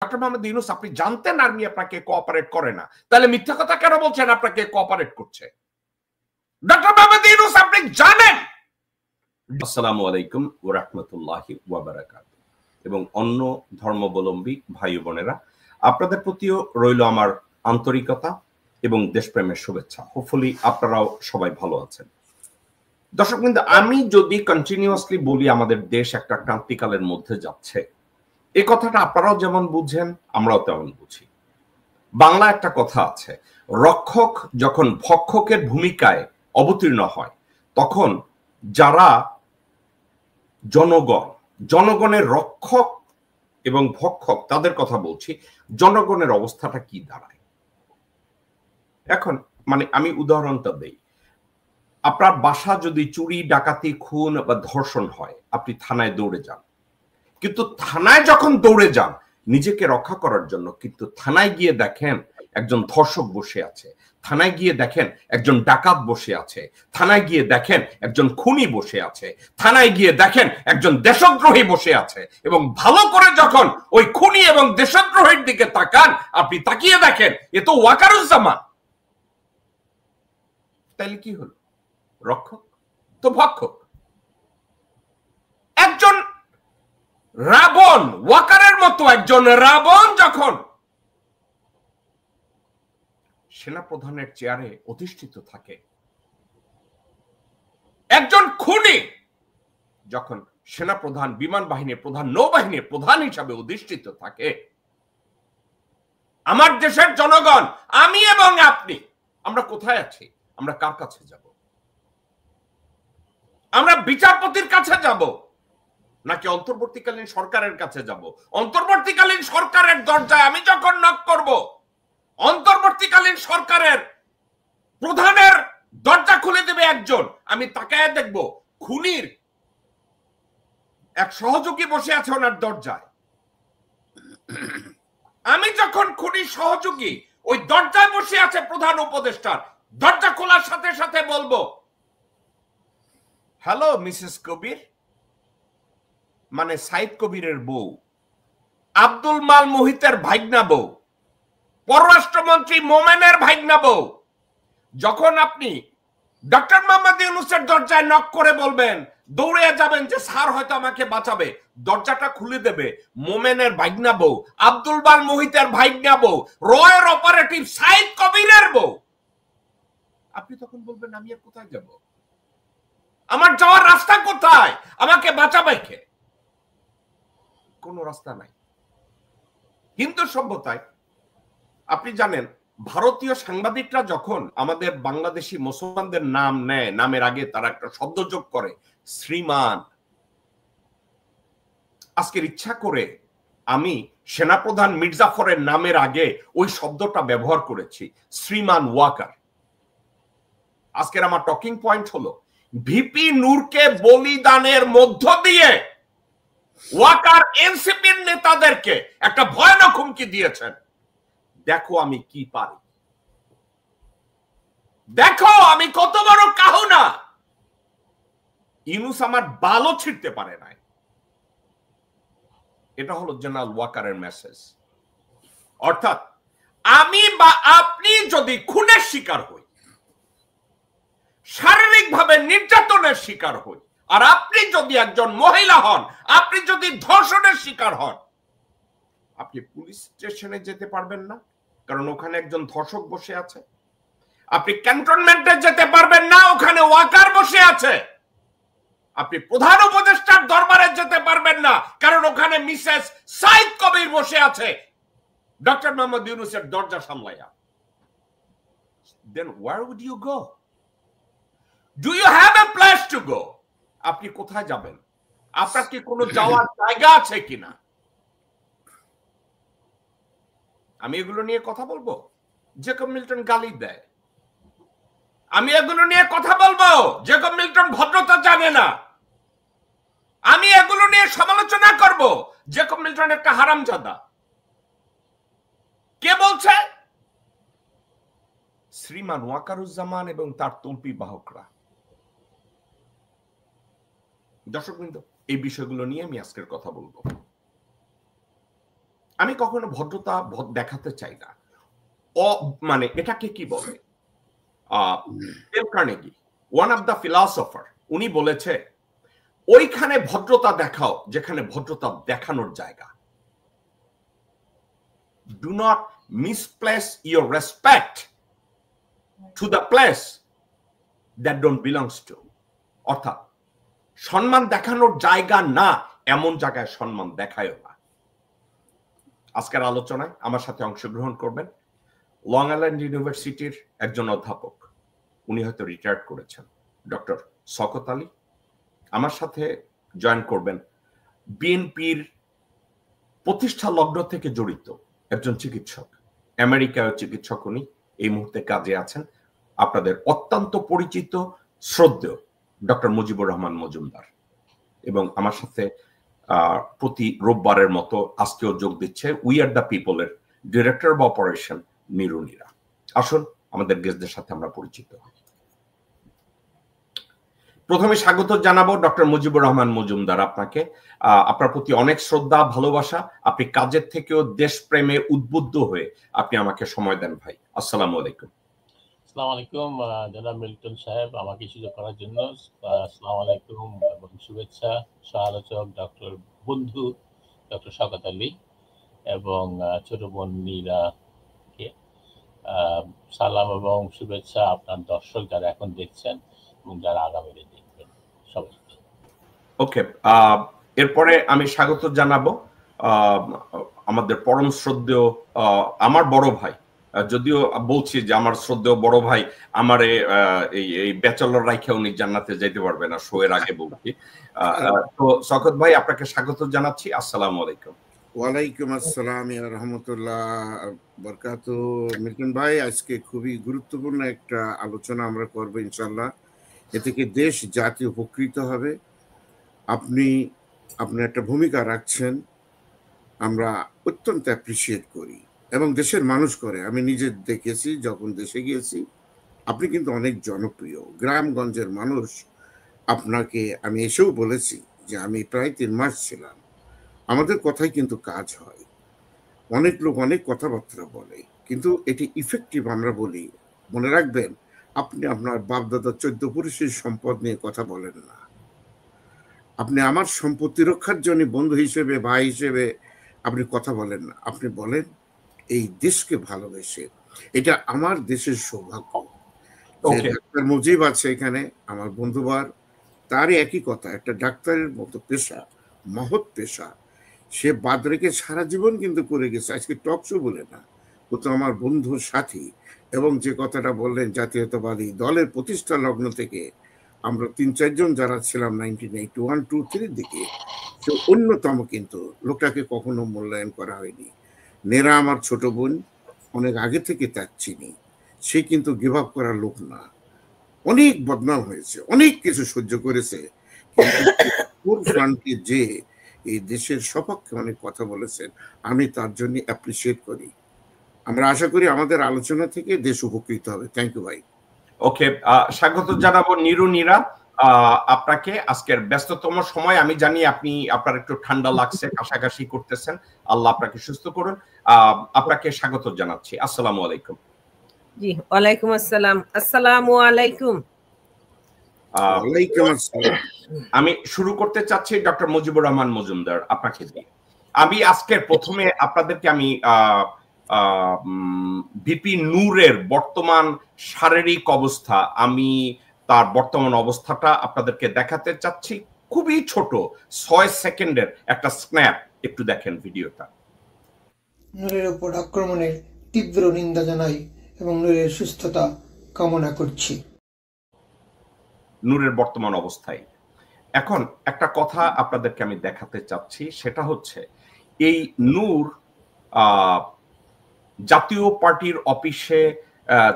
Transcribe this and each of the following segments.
Doctor Mohammad Yunus আপনি জানতেন army আপনাকে কোঅপারেট করে না, তাহলে মিথ্যা কথা কেন বলছেন আপনাকে কোঅপারেট করছে? ডক্টর মোহাম্মদ ইউনূস আপনি জানেন। আসসালামু আলাইকুম ওয়া রাহমাতুল্লাহি ওয়া বারাকাতুহু। এবং অন্য ধর্মাবলম্বী ভাই বোনেরা, আপনাদের প্রতিও রইল আমার আন্তরিকতা এবং দেশপ্রেমের শুভেচ্ছা। হোপফুলি আপনারাও সবাই ভালো আছেন। দর্শক, কিন্তু আমি যদি কন্টিনিউয়াসলি বলি আমাদের দেশ একটা ক্রান্তিকালের মধ্যে যাচ্ছে, এই কথাটা আপনারাও যেমন বুঝেন আমরাও তেমন বুঝি। বাংলা একটা কথা আছে, রক্ষক যখন ভক্ষকের ভূমিকায় অবতীর্ণ হয় তখন যারা জনগণের রক্ষক এবং ভক্ষক তাদের কথা বলছি, জনগণের অবস্থাটা কি দাঁড়ায়। এখন আমি উদাহরণটা দেই। আপনার বাসা যদি চুরি, ডাকাতি, খুন বা ধর্ষণ হয়, আপনি থানায় দৌড়ে যান। কিন্তু থানায় যখন দৌড়ে যান নিজেকে রক্ষা করার জন্য, কিন্তু থানায় গিয়ে দেখেন একজন ধর্ষক বসে আছে, থানায় গিয়ে দেখেন একজন ডাকাত বসে আছে, থানায় গিয়ে দেখেন একজন খুনি বসে আছে, থানায় গিয়ে দেখেন একজন দেশদ্রোহী বসে আছে, এবং ভালো করে যখন ওই খুনি এবং দেশদ্রোহীর দিকে তাকান, আপনি তাকিয়ে দেখেন এ তো ওয়াকারুজ্জামান। তাইলে কি হলো? রক্ষক তো ভক্ষক। একজন রাবণ, ওয়াকারের মতো একজন রাবণ যখন সেনাপ্রধানের চেয়ারে অধিষ্ঠিত থাকে, একজন খুনি যখন সেনাপ্রধান, বিমান বাহিনীর প্রধান, নৌবাহিনীর প্রধান হিসাবে অধিষ্ঠিত থাকে, আমার দেশের জনগণ, আমি এবং আপনি, আমরা কোথায় আছি? আমরা কার কাছে যাব? আমরা বিচারপতির কাছে যাব নাকি অন্তর্বর্তীকালীন সরকারের কাছে যাব? অন্তর্বর্তীকালীন সরকারের দরজায় আমি যখন নক করব, অন্তর্বর্তীকালীন সরকারের প্রধানের দরজা খুলে দেবে একজন, আমি তাকায় দেখব খুনির এক সহযোগী বসে আছে ওনার দরজায়। আমি যখন খুনির সহযোগী ওই দরজায় বসে আছে প্রধান উপদেষ্টার, দরজা খোলার সাথে সাথে বলবো, হ্যালো মিসেস কবির, মানে সাইদ কবিরের বউ, আব্দুল মাল মোহিতের ভাইগনা বউ, পররাষ্ট্রমন্ত্রী মোমেনের ভাইগনা বউ, যখন আপনি ডক্টর মোহাম্মদ ইউনূসের দরজায় নক করে বলবেন, দৌড়ে যাবেন যে স্যার হয়তো আমাকে বাঁচাবে, দরজাটা খুলে দেবে মোমেনের ভাইগনা বউ, আব্দুল মাল মোহিতের ভাইগনা বউ, রয়ের অপারেটিভ সাইদ কবিরের বউ। আপনি তখন বলবেন আমি আর কোথায় যাব? আমার যাওয়ার রাস্তা কোথায়? আমাকে বাঁচাবে কে? কোনো রাস্তা নাই। হিন্দু সভ্যতায় আপনি জানেন, ভারতীয় সাংবাদিকরা যখন আমাদের বাংলাদেশি মুসলমানদের নাম নেয়, নামের আগে তারা একটা শব্দ যোগ করে, শ্রীমান। আজকের ইচ্ছা করে আমি সেনাপ্রধান মির্জাফরের নামের আগে ওই শব্দটা ব্যবহার করেছি, শ্রীমান ওয়াকার। আজকের আমার টকিং পয়েন্ট হলো, ভিপি নূরকে বলিদানের মধ্য দিয়ে ওয়াকার এনসিপির নেতাদেরকে একটা ভয়ানক হুমকি দিয়েছেন, দেখো আমি কি পারি, দেখো আমি কত বড় কাহুনা। ইউনূস আমার বালও ছিঁড়তে পারে নাই। এটা হলো জেনারেল ওয়াকারের মেসেজ। অর্থাৎ আমি বা আপনি যদি খুনের শিকার হই, শারীরিকভাবে নির্যাতনের শিকার হই, আর আপনি যদি একজন মহিলা হন, আপনি যদি ধর্ষণের শিকার হন, আপনি পুলিশ স্টেশনে যেতে পারবেন না, কারণ ওখানে একজন ধর্ষক বসে আছে। আপনি ক্যান্টনমেন্টে যেতে পারবেন না, ওখানে ওয়াকার বসে আছে। আপনি প্রধান উপদেষ্টার দরবারে যেতে পারবেন না, কারণ ওখানে মিসেস সাইদ কবির বসে আছে ডক্টর মোহাম্মদ ইউনূসের দরজা সামলাইয়া। Then where would you go? Do you have a place to go? আপনি কোথায় যাবেন? আপনার কি কোনো যাওয়ার জায়গা আছে কিনা? আমি এগুলো নিয়ে কথা বলবো? জেকব মিল্টন গালি দেয়। আমি এগুলো নিয়ে কথা বলবো? জেকব মিল্টন ভদ্রতা জানে না। আমি এগুলো নিয়ে সমালোচনা করব? জেকব মিল্টন একটা হারামজাদা। কে বলছে? শ্রীমান ওয়াকারুজ্জামান এবং তার তল্পি বাহকরা। দর্শকবৃন্দ, এই বিষয়গুলো নিয়ে আমি আজকের কথা বলবো। আমি কখনো ভদ্রতা দেখাতে চাই না। মানে এটাকে কি বলে, Dale Carnegie, one of the philosopher, উনি বলেছে ওইখানে ভদ্রতা দেখাও যেখানে ভদ্রতা দেখানোর জায়গা। Do not misplace your respect to the place that don't belongs to. অর্থাৎ সম্মান দেখানোর জায়গা না এমন জায়গায় সম্মান দেখায়ও না। আজকের আলোচনায় আমার সাথে অংশগ্রহণ করবেন লং আইল্যান্ড ইউনিভার্সিটির একজন অধ্যাপক, উনি হয়তো রিটায়ার্ড করেছেন, ডক্টর শওকত আলী। আমার সাথে জয়েন করবেন বিএনপির প্রতিষ্ঠা লগ্ন থেকে জড়িত একজন চিকিৎসক, আমেরিকায় চিকিৎসক, উনি এই মুহূর্তে কাজে আছেন, আপনাদের অত্যন্ত পরিচিত শ্রদ্ধেয় ডক্টর মুজিবুর রহমান মজুমদার। এবং আমার সাথে প্রতি রোববারের মতো আজকেও যোগ দিচ্ছে উই আর দ্য পিপলের director of operation Niru Nira. আসুন আমাদের গেস্টদের সাথে আমরা পরিচিত হই। প্রথমে স্বাগত জানাবো ডক্টর মুজিবুর রহমান মজুমদার। আপনাকে, আপনার প্রতি অনেক শ্রদ্ধা ভালোবাসা। আপনি কাজের থেকেও দেশপ্রেমে উদ্বুদ্ধ হয়ে আপনি আমাকে সময় দেন ভাই। আসসালামু আলাইকুম। আসসালামু আলাইকুম জনাব মিল্টন সাহেব, আমাকে সুযোগ করার জন্য আসসালামু আলাইকুম এবং শুভেচ্ছা সহ আলোচক ডক্টর বন্ধু ডক্টর শওকত আলী এবং ছোট বোন নীরাকে সালাম এবং শুভেচ্ছা আপনার দর্শক যারা এখন দেখছেন এবং যারা আগামীতে দেখবেন সবাইকে। ওকে, এরপরে আমি স্বাগত জানাবো আমাদের পরম শ্রদ্ধেয় আমার বড় ভাই, যদিও বলছি যে আমার শ্রদ্ধেয় বড় ভাই আমার এই ব্যাচেলর রাইখা উনি জান্নাতে যাইতে পারবে না, শো এর আগে বলছি। তো শওকত ভাই আপনাকে স্বাগত জানাচ্ছি। আসসালামু আলাইকুম। ওয়ালাইকুম আসসালাম ওয়া রাহমাতুল্লাহ বারাকাতুহু। মিল্টন ভাই, আজকে খুবই গুরুত্বপূর্ণ একটা আলোচনা আমরা করব ইনশাআল্লাহ। এ থেকে দেশ জাতি উপকৃত হবে। আপনি আপনার একটা ভূমিকা রাখছেন, আমরা অত্যন্ত অ্যাপ্রিসিয়েট করি এবং দেশের মানুষ করে। আমি নিজে দেখেছি যখন দেশে গিয়েছি, আপনি কিন্তু অনেক জনপ্রিয়। গ্রামগঞ্জের মানুষ আপনাকে, আমি এসেও বলেছি যে আমি প্রায় 3 মাস ছিলাম, আমাদের কথাই কিন্তু কাজ হয়। অনেক লোক অনেক কথাবার্তা বলে, কিন্তু এটি ইফেক্টিভ আমরা বলি। মনে রাখবেন, আপনি আপনার বাপদাদা 14 পুরুষের সম্পদ নিয়ে কথা বলেন না। আপনি আমার সম্পত্তি রক্ষার জন্য বন্ধু হিসেবে, ভাই হিসেবে আপনি কথা বলেন না। আপনি বলেন এই দেশকে ভালোবেসে। এটা আমার দেশের সৌভাগ্য। ডাক্তার মুজিব আছে এখানে, আমার বন্ধুবার, তারই একই কথা। একটা ডাক্তারের মতো পেশা, মহৎ পেশা, সে বাদ রেখে সারা জীবন কিন্তু করে গেছে। আজকে টক শো বলে না, ও তো আমার বন্ধু সাথী। এবং যে কথাটা বললেন জাতীয়তাবাদী দলের প্রতিষ্ঠা লগ্ন থেকে আমরা 3-4 জন যারা ছিলাম 1981-2-3 দিকে, সে অন্যতম। কিন্তু লোকটাকে কখনো মূল্যায়ন করা হয়নি। নেরা আমার ছোট বোন, অনেক আগে থেকে তার চিনি। সে কিন্তু গিভ আপ করার লোক না। অনেক বদনাম হয়েছে, অনেক কিছু সহ্য করেছে, কিন্তু ফ্রন্টে যে এই দেশের সপক্ষে অনেক কথা বলেছেন, আমি তার জন্য অ্যাপ্রিসিয়েট করি। আমরা আশা করি আমাদের আলোচনা থেকে দেশ উপকৃত হবে। থ্যাংক ইউ ভাই। ওকে, স্বাগত জানাবো নিরু নীরা আপনাকে। আজকের ব্যস্ততম সময়, আমি জানি আপনি, আপনার একটু ঠান্ডা লাগছে, কাশাকাশি করতেছেন, আল্লাহ আপনাকে সুস্থ করুন। আপনাকে স্বাগত জানাচ্ছি। আসসালামু আলাইকুম। জি, ওয়ালাইকুম আসসালাম। আসসালামু আলাইকুম। ওয়ালাইকুম আসসালাম। আমি শুরু করতে চাচ্ছি ডক্টর মুজিবুর রহমান মজুমদার আপনাকে দিয়ে। আমি আজকের প্রথমে আপনাদেরকে আমি ভিপি নূরের বর্তমান শারীরিক অবস্থা, আমি তার বর্তমান অবস্থাটা আপনাদেরকে দেখাতে চাচ্ছি। খুবই ছোট 6 সেকেন্ডের একটা স্ন্যাপ, একটু দেখেন ভিডিওটা। নূরের উপর আক্রমণের তীব্র নিন্দা জানাই এবং নূরের সুস্থতা কামনা করছি। নূরের বর্তমান অবস্থায় এখন একটা কথা আপনাদেরকে আমি দেখাতে চাচ্ছি, সেটা হচ্ছে এই নূর জাতীয় পার্টির অফিসে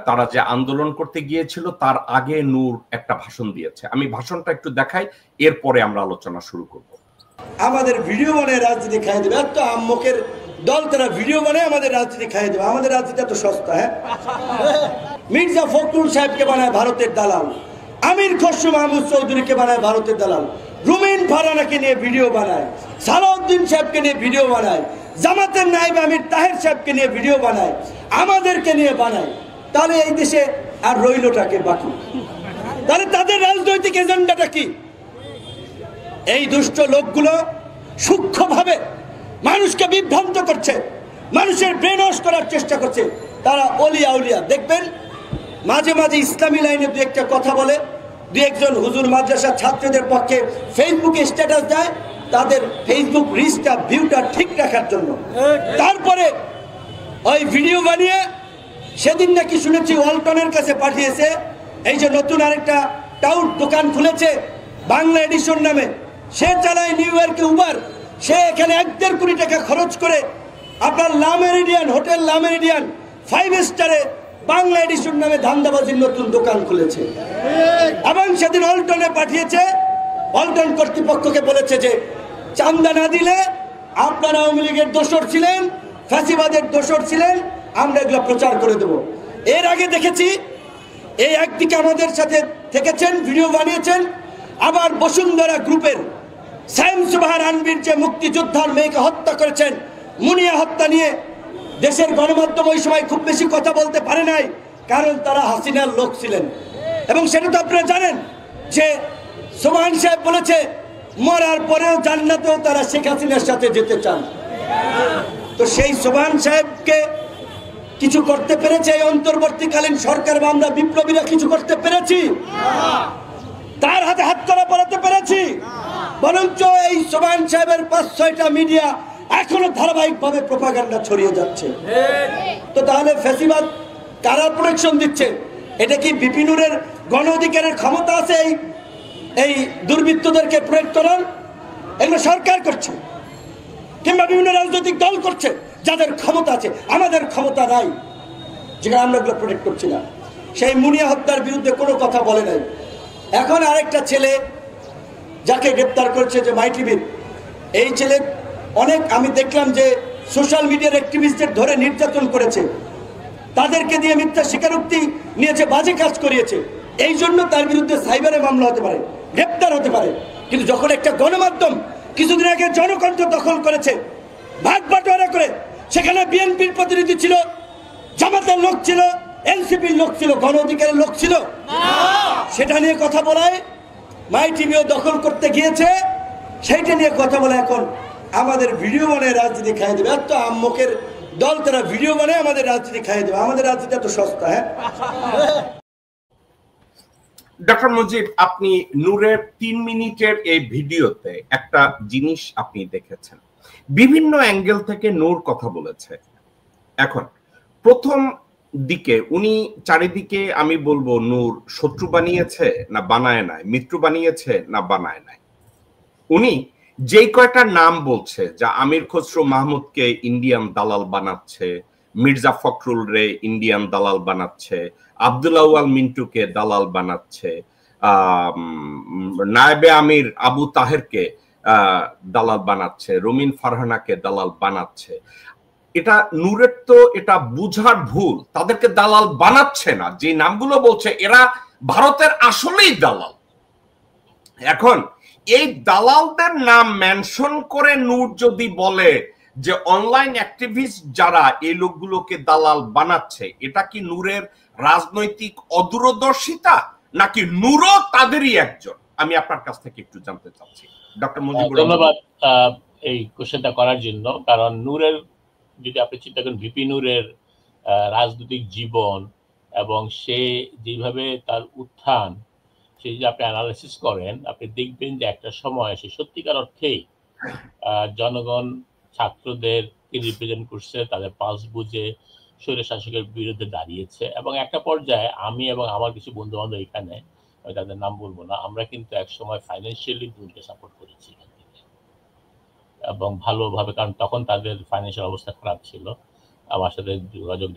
তারা যে আন্দোলন করতে গিয়েছিল তার আগে নূর একটা ভাষণ দিয়েছে। আমি ভাষণটা একটু দেখাই, এরপরে আমরা আলোচনা শুরু করব। আমাদের ভিডিও বানায় রাজনীতি খাই দেবে, এত আম্মকের দল তারা ভিডিও বানায় আমাদের রাজনীতি খাই দেবে। আমাদের রাজনীতি এত সস্তা? হ্যাঁ, মির্জা ফখরুল সাহেবকে বানায় ভারতের দালাল, আমির খসরু মাহমুদ চৌধুরীকে বানায় ভারতের দালাল, রুমিন ফারানাকে নিয়ে ভিডিও বানায়, সালাউদ্দিন সাহেবকে নিয়ে ভিডিও বানায়, জামাতের নায়েব আমির তাহের সাহেবকে নিয়ে ভিডিও বানায়, আমাদেরকে নিয়ে বানায়, তাহলে এই দেশে আর রইলটাকে বাকি? তাহলে তাদের রাজনৈতিক এজেন্ডাটা কি? এই দুষ্ট লোকগুলো সূক্ষ্মভাবে মানুষকে বিভ্রান্ত করছে, মানুষের ব্রেন ওয়াশ করার চেষ্টা করছে। তারা অলিয়া উলিয়া দেখবেন মাঝে মাঝে ইসলামী লাইনে দু একটা কথা বলে, দু একজন হুজুর মাদ্রাসার ছাত্রদের পক্ষে ফেসবুকে স্ট্যাটাস দেয় তাদের ফেসবুক রিচটা ভিউটা ঠিক রাখার জন্য। তারপরে ওই ভিডিও বানিয়ে সেদিন নাকি শুনেছি ওয়ালটনের কাছে পাঠিয়েছে, এই যে নতুন আরেকটা টাউট দোকান খুলেছে বাংলা এডিশন নামে, সে চালায় নিউ ইয়র্কে উবার, সে এখানে 1-1.5 কোটি টাকা খরচ করে আপনার লা মেরিডিয়ান হোটেল, লা মেরিডিয়ান 5 স্টারে বাংলা এডিশন নামে ধান্দাবাজির নতুন দোকান খুলেছে। এবং সেদিন ওয়ালটনে পাঠিয়েছে, ওয়ালটন কর্তৃপক্ষকে বলেছে যে চান্দা না দিলে আপনারা আওয়ামী লীগের দোসর ছিলেন, ফ্যাসিবাদের দোসর ছিলেন, আমরা এগুলো প্রচার করে দেব। এর আগে দেখেছি এই একদিকে আমাদের সাথে থেকেছেন, ভিডিও বানিয়েছেন, আবার বসুন্ধরা গ্রুপের সাইম সুবহান আনবির যে মুক্তিযোদ্ধার মেয়েকে হত্যা করেছেন, মুনিয়া হত্যা নিয়ে দেশের গণমাধ্যম ওই সময় খুব বেশি কথা বলতে পারে নাই, কারণ তারা হাসিনার লোক ছিলেন। এবং সেটা তো আপনারা জানেন যে সুবহান সাহেব বলেছে মরার পরেও জান্নাতেও তারা শেখ হাসিনার সাথে যেতে চান। তো সেই সুবহান সাহেবকে কিছু করতে পেরেছে এই অন্তর্বর্তীকালীন সরকার বা আমরা বিপ্লবীরা কিছু করতে পেরেছি? তার হাতে হাত করা পড়াতে পেরেছি? বরঞ্চ এই সুবহান সাহেবের 5-6টা মিডিয়া এখনো ধারাবাহিকভাবে প্রোপাগান্ডা ছড়িয়ে যাচ্ছে। তো তাহলে ফ্যাসিবাদ কারা প্রোটেকশন দিচ্ছে? এটা কি বিপিনুরের গণ অধিকারের ক্ষমতা আছে এই দুর্বৃত্তদেরকে প্রয়োগ করার? এগুলো সরকার করছে কিংবা বিভিন্ন রাজনৈতিক দল করছে যাদের ক্ষমতা আছে। আমাদের ক্ষমতা নাই, যেখানে আমরা এগুলো প্রোটেক্ট করছি না। সেই মুনিয়া হত্যার বিরুদ্ধে কোনো কথা বলে নাই। এখন আরেকটা ছেলে যাকে গ্রেপ্তার করেছে যে মাই টিভির, এই ছেলে অনেক আমি দেখলাম যে সোশ্যাল মিডিয়ার অ্যাক্টিভিস্টদের ধরে নির্যাতন করেছে, তাদেরকে দিয়ে মিথ্যা স্বীকারোক্তি নিয়েছে, বাজে কাজ করিয়েছে। এই জন্য তার বিরুদ্ধে সাইবারে মামলা হতে পারে, গ্রেপ্তার হতে পারে। কিন্তু যখন একটা গণমাধ্যম কিছুদিন আগে জনকণ্ঠ দখল করেছে, ভাগ বাটোয়ারা করে, সেখানে বিএনপির প্রতিনিধি ছিল, জামাতের লোক ছিল, এনসিপির লোক ছিল, গণ অধিকারের লোক ছিল, সেটা নিয়ে কথা বলায় মাই টিভিও দখল করতে গিয়েছে, সেইটা নিয়ে কথা বলে এখন আমাদের ভিডিও বানায় রাজনীতি খাইয়ে দেবে। এত আম্মকের দল তারা ভিডিও বানায় আমাদের রাজনীতি খাইয়ে দেবে। আমাদের রাজনীতি এত সস্তা? হ্যাঁ ডক্টর মুজিব, আপনি নূরের 3 মিনিটের এই ভিডিওতে একটা জিনিস আপনি দেখেছেন, বিভিন্ন অ্যাঙ্গেল থেকে নূর কথা বলেছে। এখন প্রথম দিকে উনি চারিদিকে আমি বলবো নূর শত্রু বানিয়েছে না বানায় নাই, মিত্র বানিয়েছে না বানায় নাই। উনি যেই কয়টা নাম বলছে, যা আমির খসরু মাহমুদকে ইন্ডিয়ান দালাল বানাচ্ছে, মির্জা ফখরুল রে ইন্ডিয়ান দালাল বানাচ্ছে, আব্দুল আউয়াল মিন্টুকে দালাল বানাচ্ছে, নায়েবে আমির আবু তাহেরকে দালাল বানাচ্ছে, রুমিন ফারহানাকে দালাল বানাচ্ছে। এটা নূরের তো এটা বুঝার ভুল, তাদেরকে দালাল বানাচ্ছে না, যে নামগুলো বলছে এরা ভারতের আসলেই দালাল। এখন এই দালালদের নাম মেনশন করে নূর যদি বলে যে অনলাইন অ্যাক্টিভিস্ট যারা এই লোকগুলোকে দালাল বানাচ্ছে, এটা কি নূরের রাজনৈতিক অদূরদর্শিতা নাকি নূরও তাদেরই একজন? আমি আপনার কাছ থেকে একটু জানতে চাচ্ছি ডক্টর মুজিবুর রহমান। ধন্যবাদ এই কোশ্চেনটা করার জন্য। কারণ নূরের যদি আপনি চিন্তা করেন ভিপি নূরের রাজনৈতিক জীবন এবং সে যেভাবে তার উত্থান, সেই যে আপনি অ্যানালাইসিস করেন, আপনি দেখবেন যে একটা সময় সে সত্যিকার অর্থেই জনগণ ছাত্রদেরকে রিপ্রেজেন্ট করছে, তাদের পালস বুঝে স্বৈর শাসকের বিরুদ্ধে দাঁড়িয়েছে। এবং একটা পর্যায়ে আমি এবং আমার কিছু বন্ধু বান্ধব এখানে, আমি তাদের নাম বলবো না, আমরা কিন্তু এক সময় ফাইন্যান্সিয়ালি নূরকে সাপোর্ট করেছি এখান থেকে এবং ভালোভাবে, কারণ তখন তাদের ফাইন্যান্সিয়াল অবস্থা খারাপ ছিল। আমার সাথে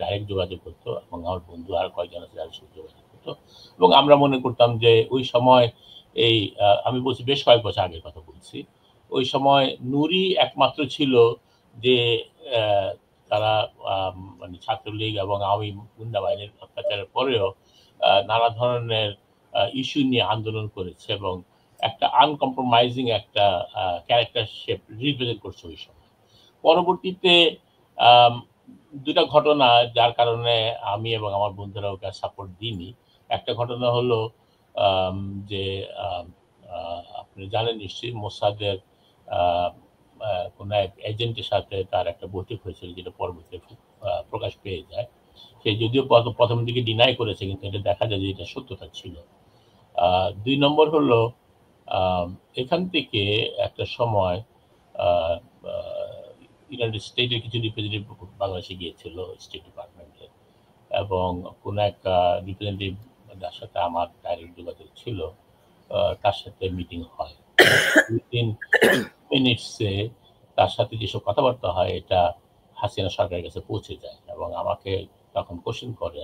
ডাইরেক্ট যোগাযোগ করতো এবং আমার বন্ধু আর কয়েকজন আছে যাদের সাথে যোগাযোগ করতো। এবং আমরা মনে করতাম যে ওই সময় এই আমি বলছি বেশ কয়েক বছর আগের কথা বলছি, ওই সময় নূরই একমাত্র ছিল যে তারা মানে ছাত্রলীগ এবং আওয়ামী গুন্ডা বাহিনীর অত্যাচারের পরেও নানা ধরনের ইস্যু নিয়ে আন্দোলন করেছে এবং একটা আনকম্প্রোমাইজিং একটা ক্যারেক্টার শেপ রিপ্রেজেন্ট করছে ওই সময়। পরবর্তীতে দুটা ঘটনা যার কারণে আমি এবং আমার বন্ধুরা ওকে সাপোর্ট দিইনি। একটা ঘটনা হলো যে আপনি জানেন নিশ্চয়ই মোসাদের কোন এক এজেন্টের সাথে তার একটা বৈঠক হয়েছিল, যেটা পরবর্তীতে প্রকাশ পেয়ে যায়। সে যদিও প্রথম দিকে ডিনাই করেছে, কিন্তু এটা দেখা যায় যে এটা সত্যতা ছিল। 2 নম্বর হলো এখান থেকে একটা সময় ইউনাইটেড স্টেটের কিছু রিপ্রেজেন্টেটিভ বাংলাদেশে গিয়েছিল স্টেট ডিপার্টমেন্টে, এবং কোন একটা রিপ্রেজেন্টেটিভ যার সাথে আমার ডাইরেক্ট যোগাযোগ ছিল তার সাথে মিটিং হয়। 2-3 মিনিটসে তার সাথে যেসব কথাবার্তা হয় এটা হাসিনা সরকারের কাছে পৌঁছে যায়, এবং আমাকে তখন কোশ্চেন করে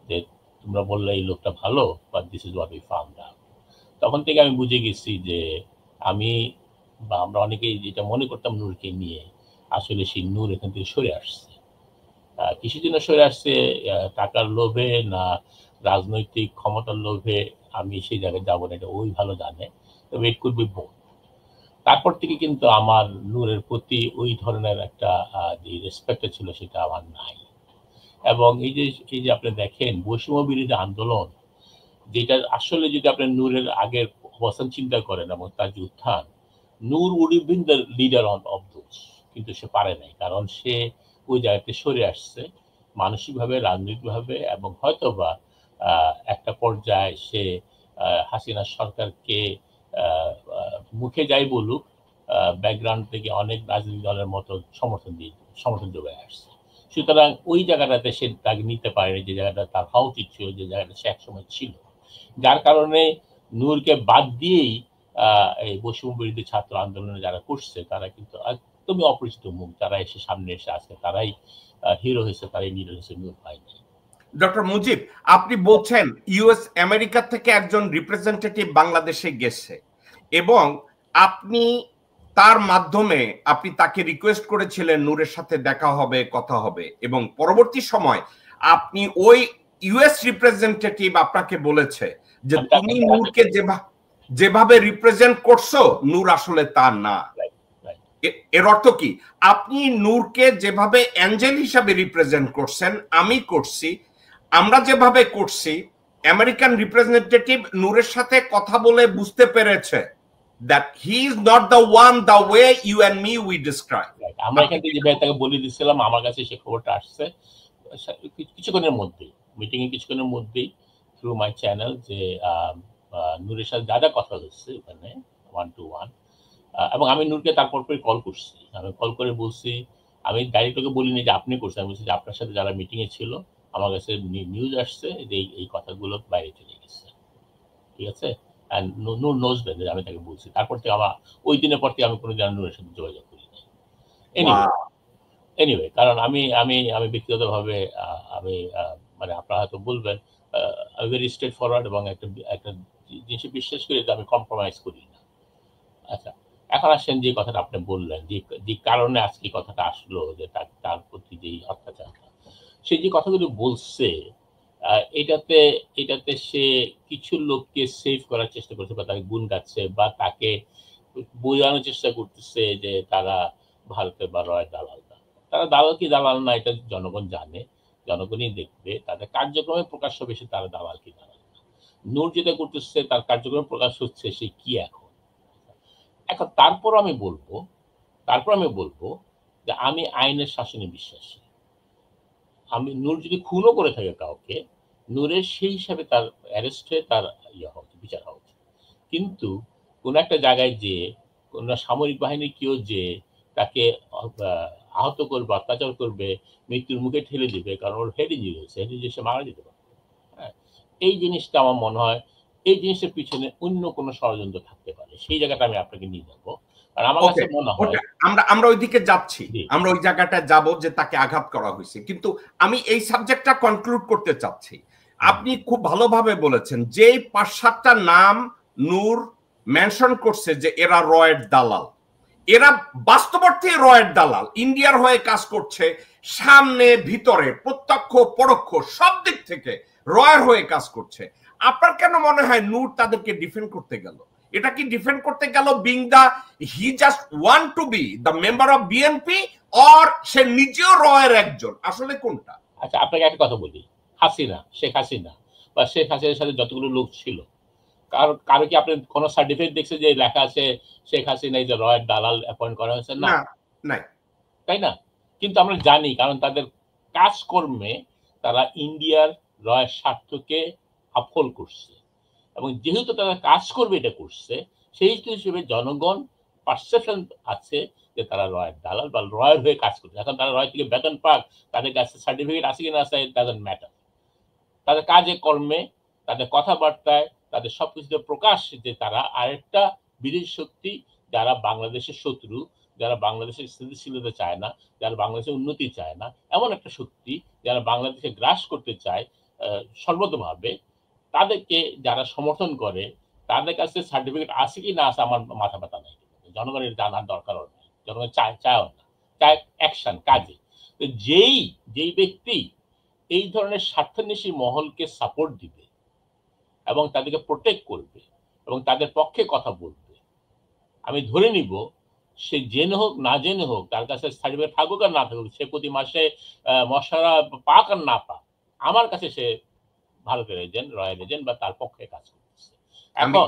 যে তোমরা বললে এই লোকটা ভালো, but this is what we found out. তখন থেকে আমি বুঝে গেছি যে আমি বা আমরা অনেকেই যেটা মনে করতাম নূরকে নিয়ে, আসলে সেই নূর এখান থেকে সরে আসছে। কিসের জন্য সরে আসছে, টাকার লোভে না রাজনৈতিক ক্ষমতার লোভে, আমি সেই জায়গায় যাবো না, এটা ওই ভালো জানে, তবে ইট কুড বি বোথ। তারপর থেকে কিন্তু আমার নূরের প্রতি ওই ধরনের একটা যে রেসপেক্টটা ছিল সেটা আমার নাই। এবং এই যে আপনি দেখেন বৈষম্য বিরোধী আন্দোলন, যেটা আসলে যদি আপনি নূরের আগের অবস্থান চিন্তা করেন এবং তার যে উত্থান, Nur would have been the leader of those, কিন্তু সে পারে নাই, কারণ সে ওই জায়গাতে সরে আসছে মানসিকভাবে, রাজনৈতিকভাবে, এবং হয়তোবা একটা পর্যায়ে সে হাসিনা সরকারকে মুখে যাই বলুক, ব্যাকগ্রাউন্ড থেকে অনেক রাজনৈতিক দলের মতো সমর্থন যোগায় আসছে। সুতরাং ওই জায়গাটাতে সে তাকে নিতে পারেনি, যে জায়গাটা তার হওয়া উচিত ছিল, যে জায়গাটা সে একসময় ছিল। যার কারণে নূরকে বাদ দিয়েই এই বৈষম্য বিরোধী ছাত্র আন্দোলনে যারা করছে তারা কিন্তু একদমই অপরিচিত মুখ, যারা এসে সামনে এসে আসছে তারাই হিরো হয়েছে, তারাই নিরো হয়েছে, নূর হয়নি। ডক্টর মুজিব, আপনি বলছেন ইউএস আমেরিকা থেকে একজন রিপ্রেজেন্টেটিভ বাংলাদেশে গেছে এবং আপনি তার মাধ্যমে আপনি তাকে রিকোয়েস্ট করেছিলেন নূরের সাথে দেখা হবে, কথা হবে, এবং পরবর্তী সময় আপনি ওই ইউএস রিপ্রেজেন্টেটিভ আপনাকে বলেছে যে তুমি নূরকে যেভাবে রিপ্রেজেন্ট করছো নূর আসলে তা না। এর অর্থ কি, আপনি নূরকে যেভাবে অ্যাঞ্জেল হিসাবে রিপ্রেজেন্ট করছেন, আমি করছি, আমরা যেভাবে করছি, আমেরিকান রিপ্রেজেন্টেটিভ নূরের সাথে কথা বলে বুঝতে পেরেছে that he is not the one the way you and me we describe. আমরা এখান থেকে যেভাবে তাকে বলে দিয়েছিলাম, আমার কাছে সে খবরটা আসছে কিছুক্ষণের মধ্যেই, মিটিং এ কিছুক্ষণের মধ্যেই থ্রু মাই চ্যানেল, যে নূরের সাথে যা যা কথা হচ্ছে ওখানে 1-to-1, এবং আমি নূরকে তারপর কল করছি। আমি কল করে বলছি, আমি ডাইরেক্ট ওকে বলিনি যে আপনি করছেন, আমি বলছি যে আপনার সাথে যারা মিটিং এ ছিল আমার কাছে নিউজ আসছে যে এই কথাগুলো বাইরে চলে গেছে, ঠিক আছে, নূর নোজ দেন, আমি তাকে বলছি। তারপর থেকে আমার ওই দিনের পর থেকে আমি কোনো দিন নূরের সাথে যোগাযোগ করি নাই। এনিওয়ে, কারণ আমি আমি আমি ব্যক্তিগতভাবে আমি মানে আপনারা হয়তো বলবেন ভেরি স্ট্রেট ফরওয়ার্ড, এবং একটা জিনিসে বিশ্বাস করি যে আমি কম্প্রোমাইজ করি না। আচ্ছা, এখন আসেন যে কথাটা আপনি বললেন, যে কারণে আজকে কথাটা আসলো, যে তার প্রতি যে অত্যাচারটা, সে যে কথাগুলো বলছে, এটাতে সে কিছু লোককে সেভ করার চেষ্টা করছে, বা তাকে গুণ গাচ্ছে, বা তাকে বোঝানোর চেষ্টা করতেছে যে তারা ভারতের বা রয়ের দালাল না। তারা দালাল কি দালাল না এটা জনগণ জানে, জনগণই দেখবে, তাদের কার্যক্রমে প্রকাশ হবে সে তারা দালাল কি দালাল না। নূর যেটা করতেছে তার কার্যক্রমে প্রকাশ হচ্ছে সে কি এখন তারপর আমি বলবো যে আমি আইনের শাসনে বিশ্বাসী। আমি নূর যদি খুনও করে থাকে কাউকে, নূরের সেই হিসাবে তার অ্যারেস্ট হয়ে তার হওয়া উচিত, বিচার হওয়া উচিত। কিন্তু কোন একটা জায়গায় যে কোন সামরিক বাহিনী কেউ যে তাকে আহত করবে, অত্যাচার করবে, মৃত্যুর মুখে ঠেলে দিবে, কারণ ওর হেড ইঞ্জুরি হয়েছে, হেড ইঞ্জুরি সে মারা যেতে পারে। হ্যাঁ, এই জিনিসটা আমার মনে হয় এই জিনিসের পিছনে অন্য কোনো ষড়যন্ত্র থাকতে পারে, সেই জায়গাটা আমি আপনাকে নিয়ে যাবো। আর আমার কাছে মনে হয় আমরা ওইদিকে যাচ্ছি, আমরা ওই জায়গাটা যাব যে তাকে আঘাত করা হয়েছে, কিন্তু আমি এই সাবজেক্টটা কনক্লুড করতে চাচ্ছি। আপনি খুব ভালোভাবে বলেছেন যে 5-7টা নাম নূর মেনশন করছে যে এরা রয়ের দালাল, এরা বাস্তবার্থে রয়ের দালাল, ইন্ডিয়ার হয়ে কাজ করছে, সামনে ভিতরে প্রত্যক্ষ পরোক্ষ সব দিক থেকে রয়ের হয়ে কাজ করছে। আপনার কেন মনে হয় নূর তাদেরকে ডিফেন্ড করতে গেল? এটা কি ডিফেন্ড করতে গেল being the he just want to be the member of BNP, or সে নিজেও রয়ের একজন? আসলে কোনটা? আচ্ছা, আপনাকে একটা কথা বলি, হাসিনা, শেখ হাসিনা বা শেখ হাসিনার সাথে যতগুলো লোক ছিল, কারো কি আপনি কোন সার্টিফিকেট দেখছেন যে লেখা আছে শেখ হাসিনা এই যে রয়ের দালাল অ্যাপয়েন্ট করা হয়েছে? না, নাই, তাই না? কিন্তু আমরা জানি, কারণ তাদের কাজকর্মে তারা ইন্ডিয়ার রয়ের স্বার্থকে আফল করছে, এবং যেহেতু তারা কাজ করবে এটা করছে, সেই হিসেবে জনগণ পারসেপশন আছে যে তারা রয়ের দালাল বা রয়ের হয়ে কাজ করছে। এখন তারা রয় থেকে বেতন পাক, তাদের কাছে সার্টিফিকেট আছে কিনা আছে, ইট ডাজন্ট ম্যাটার। তাদের কাজে কর্মে, তাদের কথাবার্তায়, তাদের সবকিছুতে প্রকাশ যে তারা আরেকটা বিদেশি শক্তি, যারা বাংলাদেশের শত্রু, যারা বাংলাদেশের স্থিতিশীলতা চায় না, যারা বাংলাদেশের উন্নতি চায় না, এমন একটা শক্তি যারা বাংলাদেশে গ্রাস করতে চায় সর্বতভাবে, তাদেরকে যারা সমর্থন করে, তাদের কাছে সার্টিফিকেট আছে কি না আছে আমার মাথা ব্যথা নেই। জনগণের জানার দরকারও নেই, জনগণ চায়ও না, চায় অ্যাকশন, কাজে। তো যেই ব্যক্তি এই ধরনের স্বার্থান্বেষী মহলকে সাপোর্ট দিবে এবং তাদেরকে প্রোটেক্ট করবে এবং তাদের পক্ষে কথা বলবে, আমি ধরে নিব সে জেনে হোক না জেনে হোক, তার কাছে সার্টিফিকেট থাকুক আর না থাকুক, সে প্রতি মাসে মশারা পাক আর না পাক, আমার কাছে সে ভারতের এজেন্ট, রয়্যাল এজেন্ট বা তার পক্ষে কাজ করতেছে। এখন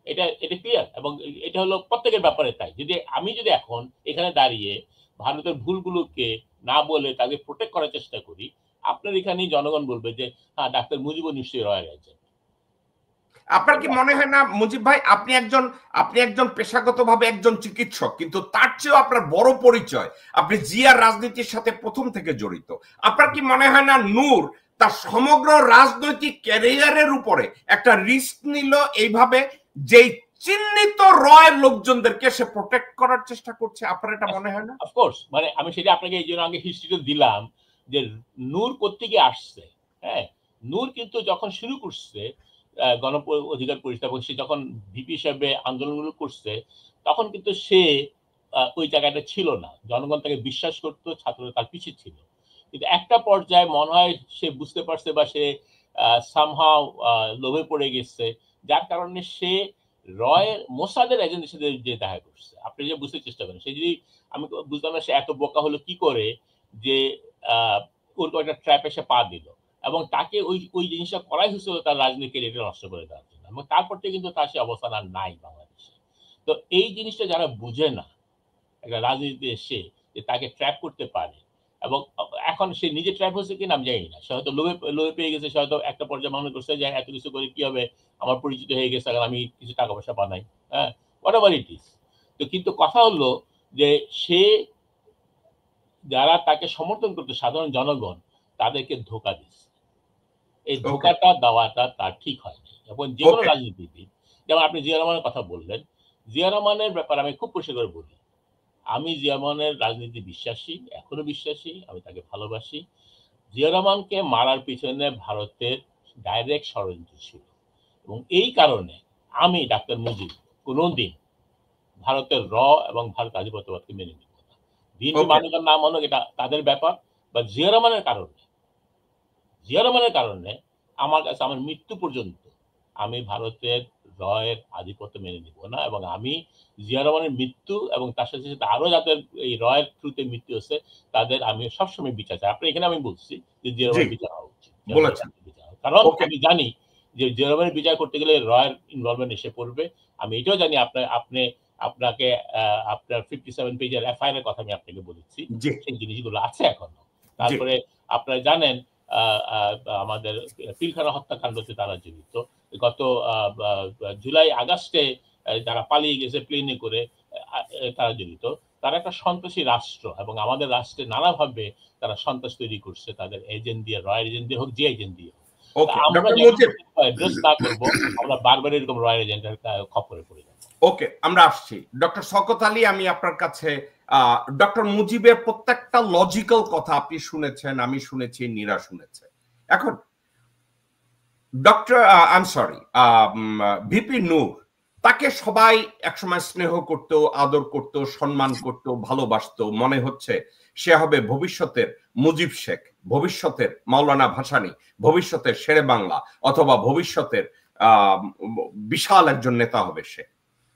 এটা ক্লিয়ার, এবং এটা হলো প্রত্যেকের ব্যাপারে তাই। আমি যদি এখন এখানে দাঁড়িয়ে ভারতের ভুলগুলোকে না বলে তাকে প্রোটেক্ট করার চেষ্টা করি, আপনার এখানেই জনগণ বলবে যে হ্যাঁ, ডাক্তার মুজিবও নিশ্চয়ই রয়্যাল এজেন্ট। আপনার কি মনে হয় না মুজিব ভাই, আপনি একজন পেশাগতভাবে একজন চিকিৎসক, কিন্তু তার চেয়েও আপনার বড় পরিচয়, আপনি জিয়ার রাজনীতির সাথে প্রথম থেকে জড়িত। আপনার কি মনে হয় না নূর তার সমগ্র রাজনৈতিক ক্যারিয়ারের উপরে একটা রিস্ক নিল এইভাবে, যেই চিহ্নিত রয়ের লোকজনদেরকে সে প্রোটেক্ট করার চেষ্টা করছে? আপনার এটা মনে হয় না? অফকোর্স, মানে আমি সেটা আপনাকে এই জন্য আগে হিস্ট্রিটা দিলাম যে নূর কোত্থেকে আসছে। হ্যাঁ, নূর কিন্তু যখন শুরু করছে গণ অধিকার পরিষদ এবং সে যখন ভিপি হিসাবে আন্দোলনগুলো করছে, তখন কিন্তু সে ওই জায়গাটা ছিল না, জনগণ তাকে বিশ্বাস করতো, ছাত্ররা তার পিছিয়ে ছিল। কিন্তু একটা পর্যায়ে মনে হয় সে বুঝতে পারছে বা সে সামহাও লোভে পড়ে গেছে, যার কারণে সে রয়ের মোসাদের এজেন্টের সাথে যে দেখা করছে। আপনি যে বুঝতে চেষ্টা করেন, সে যদি, আমি বুঝলাম না সে এত বোকা হলো কি করে যে ওর একটা ট্র্যাপে সে পা দিল, এবং তাকে ওই জিনিসটা করাই হয়েছিল তার রাজনৈতিক ক্যারিয়ার নষ্ট করে দেওয়ার জন্য, এবং তারপর থেকে কিন্তু তার সে অবস্থান আর নাই বাংলাদেশে। তো এই জিনিসটা যারা বুঝে না একটা রাজনীতিতে এসে যে তাকে ট্র্যাপ করতে পারে, এবং এখন সে নিজে ট্র্যাপ হয়েছে কিনা আমি জানি না, সে হয়তো লোভে পেয়ে গেছে, সে হয়তো একটা পর্যায়ে মনে করছে যে এত কিছু করে কি হবে, আমার পরিচিত হয়ে গেছে, আমি কিছু টাকা পয়সা বানাই, হ্যাঁ, হোয়াটএভার ইট ইজ। তো কিন্তু কথা হলো যে সে যারা তাকে সমর্থন করতো, সাধারণ জনগণ, তাদেরকে ধোকা দিচ্ছে। এই ধোকাটা দেওয়াটা তার ঠিক হয়নি। এবং যে কোনো রাজনীতিবিদ, যেমন আপনি জিয়া রহমানের কথা বললেন, জিয়া রহমানের ব্যাপারে আমি খুব পরিষ্কার করে বলি, আমি জিয়া রহমানের রাজনীতি বিশ্বাসী, এখনো বিশ্বাসী, আমি তাকে ভালোবাসি। জিয়া রহমানকে মারার পিছনে ভারতের ডাইরেক্ট ষড়যন্ত্র ছিল, এবং এই কারণে আমি ডাক্তার মুজিব কোনোদিন ভারতের এবং ভারত আধিপত্যবাদকে মেনে নিব না। বিএনপি মানুষ না মানুক এটা তাদের ব্যাপার, বা জিয়া রহমানের কারণে আমার কাছে আমার মৃত্যু পর্যন্ত আমি ভারতের রয়ের আধিপত্য মেনে নিব না, এবং আমি জিয়া রহমানের মৃত্যু এবং তার সাথে সাথে আরো যাদের এই রয়ের থ্রুতে মৃত্যু হচ্ছে তাদের আমি সবসময় বিচার চাই। আপনি এখানে আমি বলছি যে জিয়া রহমানের বিচার হওয়া উচিত, কারণ আমি জানি যে জিয়া রহমানের বিচার করতে গেলে রয়ের ইনভলভমেন্ট এসে পড়বে। আমি এটাও জানি আপনাকে আপনার 57 পেজের এফআইআর এর কথা আমি আপনাকে বলেছি, সেই জিনিসগুলো আছে এখনো। তারপরে আপনারা জানেন আমাদের পিলখানা হত্যাকাণ্ডতে তারা জড়িত, গত জুলাই আগস্টে যারা পালিয়ে গেছে প্লেনে করে তারা জড়িত। তারা একটা সন্ত্রাসী রাষ্ট্র, এবং আমাদের রাষ্ট্রে নানাভাবে তারা সন্ত্রাস তৈরি করছে, তাদের এজেন্ট দিয়ে, রয়ের এজেন্ট দিয়ে হোক, যে এজেন্ট দিয়ে হোক। আমরা অ্যাড্রেস না করবো, আমরা বারবার এরকম রয়ের এজেন্টের খপ্পরে পড়ে যাবো। ওকে, আমরা আসছি ডক্টর শওকত আলী। আমি আপনার কাছে ডক্টর মুজিবের প্রত্যেকটা লজিক্যাল কথা আপনি শুনেছেন, আমি শুনেছি, নীরা শুনেছে। এখন ডক্টর ভিপি নূর, তাকে সবাই একসময় স্নেহ করতো, আদর করতো, সম্মান করতো, ভালোবাসতো। মনে হচ্ছে সে হবে ভবিষ্যতের মুজিব শেখ, ভবিষ্যতের মাওলানা ভাসানী, ভবিষ্যতের শেরে বাংলা, অথবা ভবিষ্যতের বিশাল একজন নেতা হবে সে।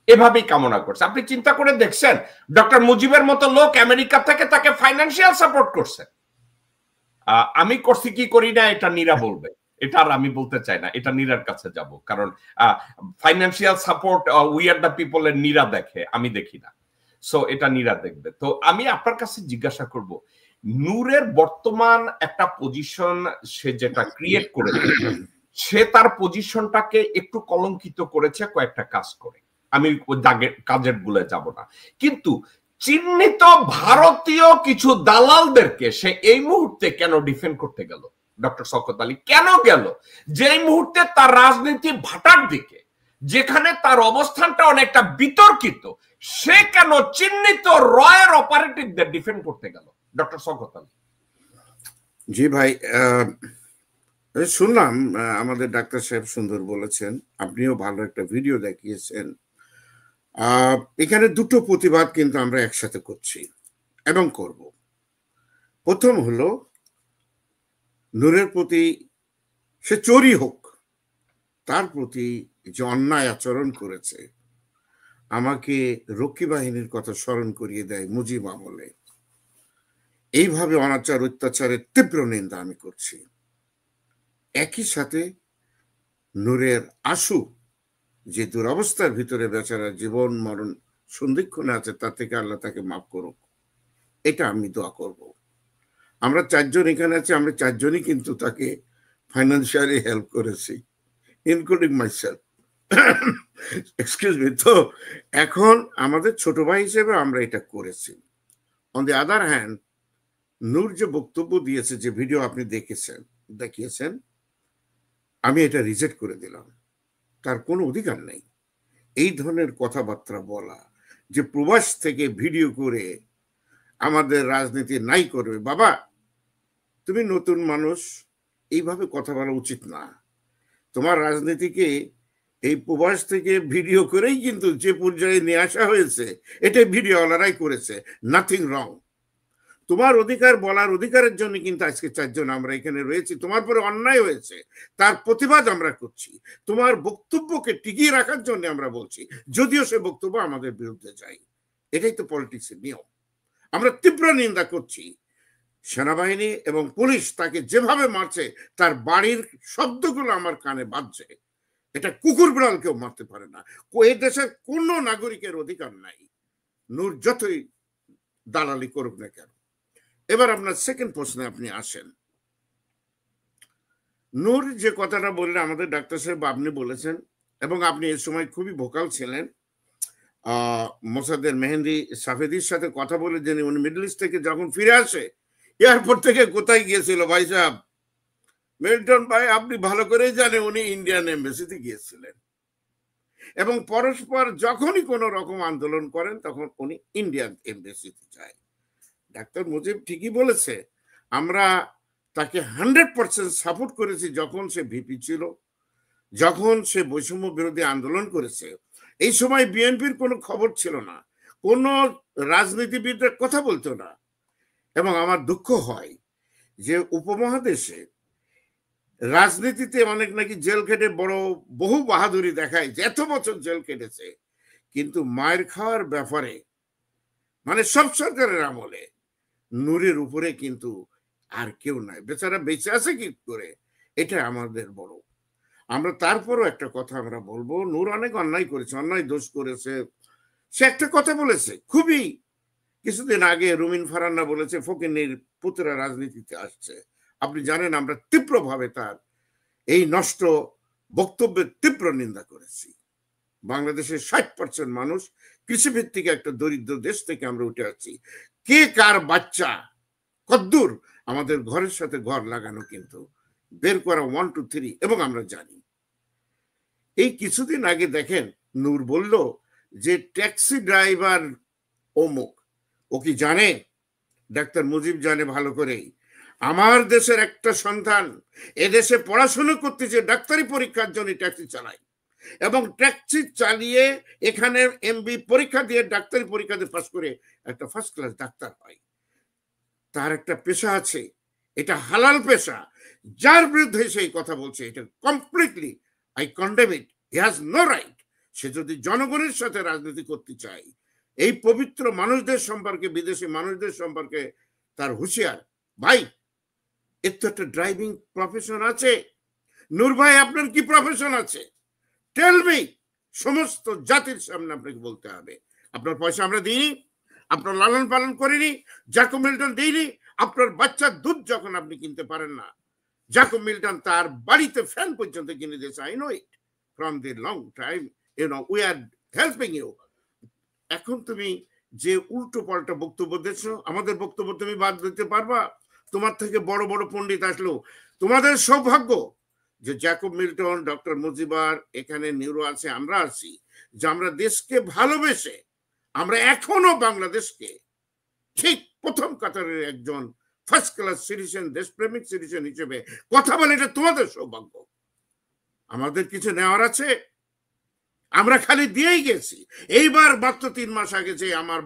এভাবেই কামনা করছে। আপনি চিন্তা করে দেখছেন ডক্টর মুজিবের মতো লোক আমেরিকা থেকে তাকে ফাইন্যান্সিয়াল সাপোর্ট করছে। আমি করছি কি করি না এটা নীরা বলবে, এটা আর আমি বলতে চাই না, এটা নীরার কাছে যাব, কারণ financial support we are the people এর নীরা দেখে, আমি দেখি না। সো এটা নীরা দেখবে। তো আমি আপনার কাছে জিজ্ঞাসা করব, নূরের বর্তমান একটা পজিশন সে যেটা ক্রিয়েট করেছে, সে তার পজিশনটাকে একটু কলঙ্কিত করেছে কয়েকটা কাজ করে, আমি কাজের গুলো যাব না, কিন্তু চিহ্নিত ভারতীয় কিছু দালালদেরকে সে এই মুহূর্তে কেন ডিফেন্ড করতে গেল? ডক্টর শওকত আলী কেন গেল? যেই মুহূর্তে তার রাজনীতি ভাটার দিকে, যেখানে তার অবস্থানটা অনেকটা বিতর্কিত, সে কেন চিহ্নিত রয়ের অপারেটিভদের ডিফেন্ড করতে গেল? ডক্টর শওকত আলী। জি ভাই, শুনলাম আমাদের ডাক্তার সাহেব সুন্দর বলেছেন, আপনিও ভালো একটা ভিডিও দেখিয়েছেন। এখানে দুটো প্রতিবাদ কিন্তু আমরা একসাথে করছি এবং করব। প্রথম হলো নূরের প্রতি, সে চোরই হোক, তার প্রতি যে অন্যায় আচরণ করেছে, আমাকে রক্ষী বাহিনীর কথা স্মরণ করিয়ে দেয় মুজিব আমলে। এইভাবে অনাচার অত্যাচারের তীব্র নিন্দা আমি করছি। একই সাথে নূরের আশু যে দুরবস্থার ভিতরে বেচারা জীবন মরণ সন্ধিক্ষণে আছে, তা থেকে আল্লাহ তাকে মাফ করুক, এটা আমি দোয়া করব। আমরা চারজন এখানে আছি, আমরা চারজনই কিন্তু তাকে ফাইন্যান্সিয়ালি হেল্প করেছি, ইনক্লুডিং মাইসেলফ, এক্সকিউজ মি। তো এখন আমাদের ছোট ভাই হিসেবে আমরা এটা করেছি। অন দি আদার হ্যান্ড, নূর যে বক্তব্য দিয়েছে, যে ভিডিও আপনি দেখিয়েছেন, আমি এটা রিজেক্ট করে দিলাম। তার কোনো অধিকার নেই এই ধরনের কথাবার্তা বলা, যে প্রবাস থেকে ভিডিও করে আমাদের রাজনীতি নাই করবে। বাবা, তুমি নতুন মানুষ, এইভাবে কথা বলা উচিত না। তোমার রাজনীতিকে এই প্রবাস থেকে ভিডিও করেই কিন্তু যে পর্যায়ে নিয়ে আসা হয়েছে, এটা ভিডিওওয়ালারাই করেছে, নাথিং রং। তোমার অধিকার বলার অধিকারের জন্য কিন্তু আজকে চারজন আমরা এখানে রয়েছি। তোমার পরে অন্যায় হয়েছে, তার প্রতিবাদ আমরা করছি। তোমার বক্তব্যকে টিকিয়ে রাখার জন্য আমরা বলছি, যদিও সে বক্তব্য আমাদের বিরুদ্ধে যায়। এটাই তো পলিটিক্সের নিয়ম। আমরা তীব্র নিন্দা করছি। সেনাবাহিনী এবং পুলিশ তাকে যেভাবে মারছে, তার বাড়ির শব্দগুলো আমার কানে বাজছে। এটা কুকুর বিড়াল কেউ মারতে পারে না। এই দেশের কোন নাগরিকের অধিকার নাই, নূর যতই দালালি করুক না কেন। এবার আপনার সেকেন্ড প্রশ্নে আপনি আসেন। নূর যে কথাটা বললেন, আমাদের ডাক্তার সাহেব আপনি বলেছেন, এবং আপনি এর সময় খুবই ভোকাল ছিলেন। মোসাদ্দেক মেহেদি সাফেদির সাথে কথা বলে, যে উনি মিডল ইস্ট থেকে যখন ফিরে আসে, এয়ারপোর্ট থেকে কোথায় গিয়েছিল ভাই সাহেব? মিল্টন ভাই, আপনি ভালো করেই জানেন উনি ইন্ডিয়ান এমবেসিতে গিয়েছিলেন, এবং পরস্পর যখনই কোনো রকম আন্দোলন করেন তখন উনি ইন্ডিয়ান এমবেসিতে যায়। ডাক্তার মুজিব ঠিকই বলেছে, আমরা তাকে 100% সাপোর্ট করেছি যখন সে ভিপি ছিল, যখন সে বৈষম্য বিরোধী আন্দোলন করেছে। এই সময় বিএনপির কোনো খবর ছিল না, কোনো রাজনীতিবিদরা কথা বলতো না। এবং আমার দুঃখ হয় যে উপমহাদেশে রাজনীতিতে অনেক নাকি জেল খেটে বহু বাহাদুরি দেখায়, যে এত বছর জেল কেটেছে, কিন্তু মায়ের খাওয়ার ব্যাপারে, মানে সব সরকারের আমলে নূরের উপরে কিন্তু আর কেউ নাই। বেচারা বেঁচে আছে কি করে, এটা আমাদের বড়। আমরা তারপরও একটা কথা আমরা বলবো, নূর অনেক অন্যায় করেছে, অন্যায় দোষ করেছে। সে একটা কথা বলেছে খুবই কিছুদিন আগে, রুমিন ফারান্না বলেছে ফকিনীর পুত্রা রাজনীতিতে আসছে। আপনি জানেন আমরা তীব্রভাবে তার এই নষ্ট বক্তব্যের তীব্র নিন্দা করেছি। বাংলাদেশের 60% মানুষ কৃষিভিত্তিক একটা দরিদ্র দেশ থেকে আমরা উঠে আসছি। কে কার বাচ্চা কদ্দূর আমাদের ঘরের সাথে ঘর লাগানো কিন্তু বের করা 1 2 3, এবং আমরা জানি। এই কিছুদিন আগে দেখেন নূর বলল যে ট্যাক্সি ড্রাইভার অমুক, ও কি জানে? ডাক্তার মুজিব জানে ভালো করেই, আমার দেশের একটা সন্তান এদেশে পড়াশোনা করতেছে, ডাক্তারি পরীক্ষার জন্য ট্যাক্সি চালায়, এবং ট্যাক্সি চালিয়ে এখানে এমবি পরীক্ষা দিয়ে ডাক্তারি পরীক্ষা দিয়ে পাস করে একটা ফার্স্ট ক্লাস ডাক্তার হয়। তার একটা পেশা আছে, এটা হালাল পেশা। যার বিরুদ্ধে সেই কথা বলছে, এটা completely I condemn it. He has no right. সে যদি জনগণের সাথে রাজনীতি করতে চায়, এই পবিত্র মানুষদের সম্পর্কে, বিদেশি মানুষদের সম্পর্কে তার হুঁশিয়ার। ভাই, এর তো একটা ড্রাইভিং প্রফেশন আছে। নূর ভাই, আপনার কি প্রফেশন আছে? Tell me. সমস্ত জাতির সামনে আপনাকে বলতে হবে, আপনার পয়সা আমরা দিইনি, আপনার লালন পালন করিনি, জ্যাকব মিল্টন দিইনি। আপনার বাচ্চার দুধ যখন আপনি কিনতে পারেন না, জ্যাকব মিল্টন তার বাড়িতে ফ্যান পর্যন্ত কিনে দিয়েছে। I know it from the long time, you know, we are helping you. এখন তুমি যে উল্টো পাল্টা বক্তব্য দিচ্ছ, আমাদের বক্তব্য তুমি বাদ দিতে পারবা? তোমার থেকে বড় বড় পণ্ডিত আসলো। তোমাদের সৌভাগ্য যে জ্যাকব মিল্টন, ডক্টর মুজিবার, এখানে নিউরো আছে, আমরা আছি, যে আমরা দেশকে ভালোবেসে আমরা এখনো বাংলাদেশকে ঠিক প্রথম কাতারের একজন ফার্স্ট ক্লাস সিটিজেন, দেশপ্রেমিক সিটিজেন হিসেবে কথা বলে। এটা তোমাদের সৌভাগ্য। আমাদের কিছু নেওয়ার আছে? আমরা খালি দিয়েই গেছি। এইবার মাত্র 3 মাস আগে যে আমার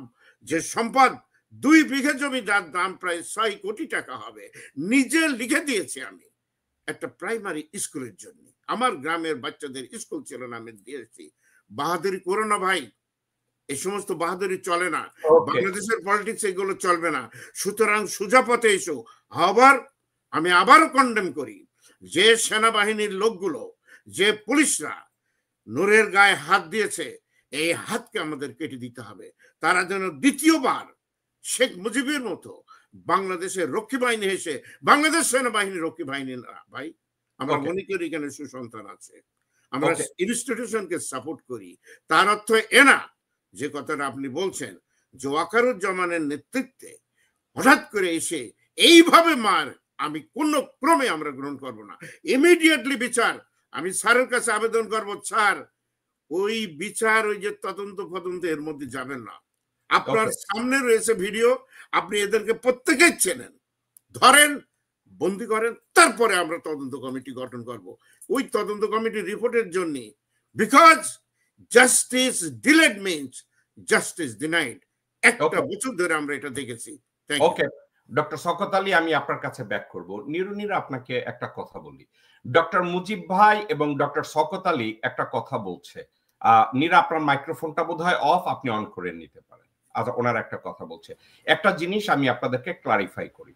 যে সম্পদ 2 বিঘা জমি, যার দাম প্রায় 6 কোটি টাকা হবে, নিজে লিখে দিয়েছি আমি একটা প্রাইমারি স্কুলের জন্য। আমার গ্রামের বাচ্চাদের স্কুল ছিল না, আমি দিয়েছি। বাহাদুরি করো না ভাই, এই সমস্ত বাহাদুরি চলে না। বাংলাদেশের পলিটিক্স এগুলো চলবে না। সুতরাং সোজা পথে এসো। আবার আমি আবারও কন্ডেম করি যে সেনাবাহিনীর লোকগুলো, যে পুলিশরা নূরের গায়ে হাত দিয়েছে, এই হাতকে আমাদের কেটে দিতে হবে। তারা যেন দ্বিতীয়বার শেখ মুজিবের মতো বাংলাদেশের রক্ষী বাহিনী এসে, বাংলাদেশ সেনাবাহিনীর রক্ষী বাহিনী না ভাই, আমরা মনে করি এখানে সুসন্তান আছে, আমরা ইনস্টিটিউশনকে সাপোর্ট করি। তার অর্থ এ না যে কথাটা আপনি বলছেন যে ওয়াকারুজ্জামানের নেতৃত্বে হঠাৎ করে এসে এইভাবে মার, আমি কোন ক্রমে আমরা গ্রহণ করব না। ইমিডিয়েটলি বিচার। আমি স্যারের কাছে আবেদন করব, স্যার ওই বিচার, ওই যে তদন্ত এর মধ্যে যাবেন না। আপনার সামনে রয়েছে ভিডিও, আপনি এদেরকে প্রত্যেকেই চেনেন, ধরেন, বন্দি করেন, তারপরে আমরা তদন্ত কমিটি গঠন করব। ওই তদন্ত কমিটির রিপোর্টের জন্য, because justice delayed means justice denied. একটা বছর ধরে আমরা এটা দেখেছি। ওকে ডক্টর শওকত আলী, আমি আপনার কাছে ব্যাক করব। নিরুনিরা আপনাকে একটা কথা বলি, ডক্টর মুজিব ভাই এবং ডক্টর শওকত আলী একটা কথা বলছে। নীরা, আপনার মাইক্রোফোনটা বোধহয় অফ, আপনি অন করে নিতে পারেন। আচ্ছা, ওনার একটা কথা বলছে। একটা জিনিস আমি আপনাদেরকে ক্লারিফাই করি,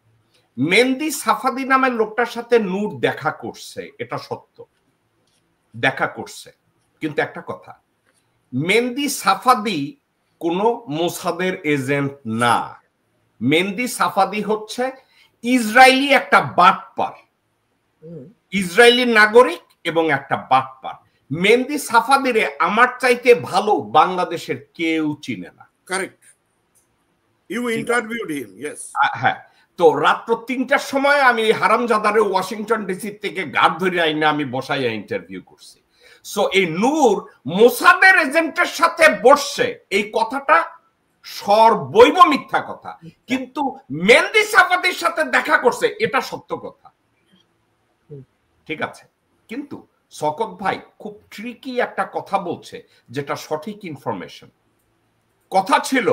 মেহেদী সাফাদি নামের লোকটার সাথে নূর দেখা করছে, এটা সত্য, দেখা করছে। কিন্তু একটা কথা, মেহেদী সাফাদি কোনো মোসাদের এজেন্ট না। মেহেদী সাফাদি হচ্ছে ইসরায়েলি একটা বাটপার, ইসরায়েলি নাগরিক এবং একটা বাটপার। মেহেদী সাফাদিরে আমার চাইতে ভালো বাংলাদেশের কেউ চিনে না। Correct, you interviewed him. Yes, হ্যাঁ। তো রাত্র 3টার সময় আমি হারামজাদারে ওয়াশিংটন ডিসি থেকে গার্ড ধরে আইনা আমি বসাইয়া ইন্টারভিউ করছি। সো এই নূর মোসাদের এজেন্টের সাথে বসছে, এই কথাটা সর্বৈব মিথ্যা কথা। কিন্তু মেহেদী সাফাদির সাথে দেখা করছে, এটা সত্য কথা। ঠিক আছে, কিন্তু শওকত ভাই খুব ট্রিকি একটা কথা বলছে, যেটা সঠিক ইনফরমেশন। কথা ছিল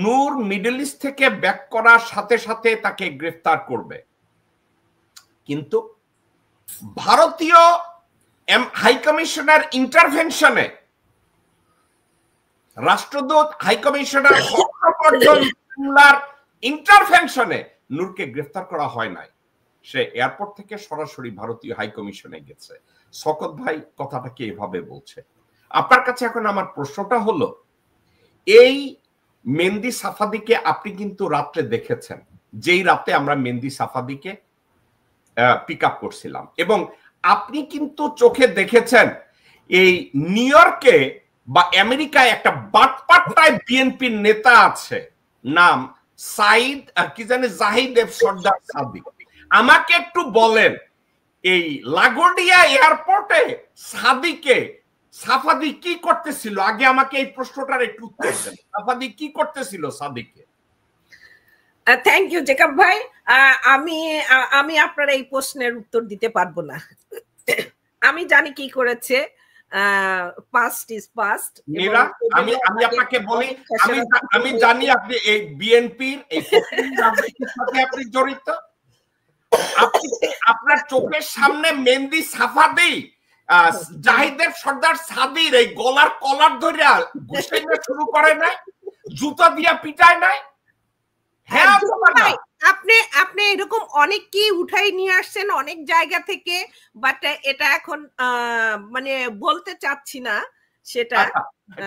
নূর মিডল ইস্ট থেকে ব্যাক করার সাথে সাথে তাকে গ্রেফতার করবে, কিন্তু ভারতীয় হাইকমিশনার ইন্টারভেনশনে, রাষ্ট্রদূত হাইকমিশনার ইন্টারভেনশনে নূরকে গ্রেফতার করা হয় নাই। সে এয়ারপোর্ট থেকে সরাসরি ভারতীয় হাইকমিশনে গেছে। শওকত ভাই কথাটাকে এভাবে বলছে। আপনার কাছে এখন আমার প্রশ্নটা হলো, এই মেহেদী সাফাদিকে আপনি কিন্তু রাত্রে দেখেছেন, যেই রাতে আমরা মেহেদী সাফাদিকে পিক আপ করছিলাম, এবং আপনি কিন্তু চোখে দেখেছেন এই নিউ ইয়র্কে বা আমেরিকায় একটা বাটপাট্টায় বিএনপির নেতা আছে, নাম সাইদ কি জানে, জাহিদ এফ সর্দার সাদিক। আমাকে একটু বলেন, এই লাগোডিয়া এয়ারপোর্টে সাফাদি কি করতেছিল? আগে আমাকে এই প্রশ্নটার একটু উত্তর দেন। সাফাদি কি করতেছিল সাদিকে? থ্যাংক ইউ জেকব ভাই। আমি আপনার এই প্রশ্নের উত্তর দিতে পারবো না। আমি জানি কি করেছে, পাস্ট ইজ পাস্ট। আমি আপনাকে বলি, আমি জানি আপনি এই বিএনপির এই রাজনীতির সাথে আপনি জড়িত। আপনার চোখের সামনে মেহেদী সাফাদি জাহিদের সর্দার সাদির এই গলার কলার ধরে ঘুষাইনা শুরু করে নাই, জুতা দিয়া পিটায় নাই? হ্যাঁ, আপনি এরকম অনেককেই উঠাই নিয়ে আসছেন অনেক জায়গা থেকে, বাট এটা এখন মানে বলতে চাচ্ছি না সেটা।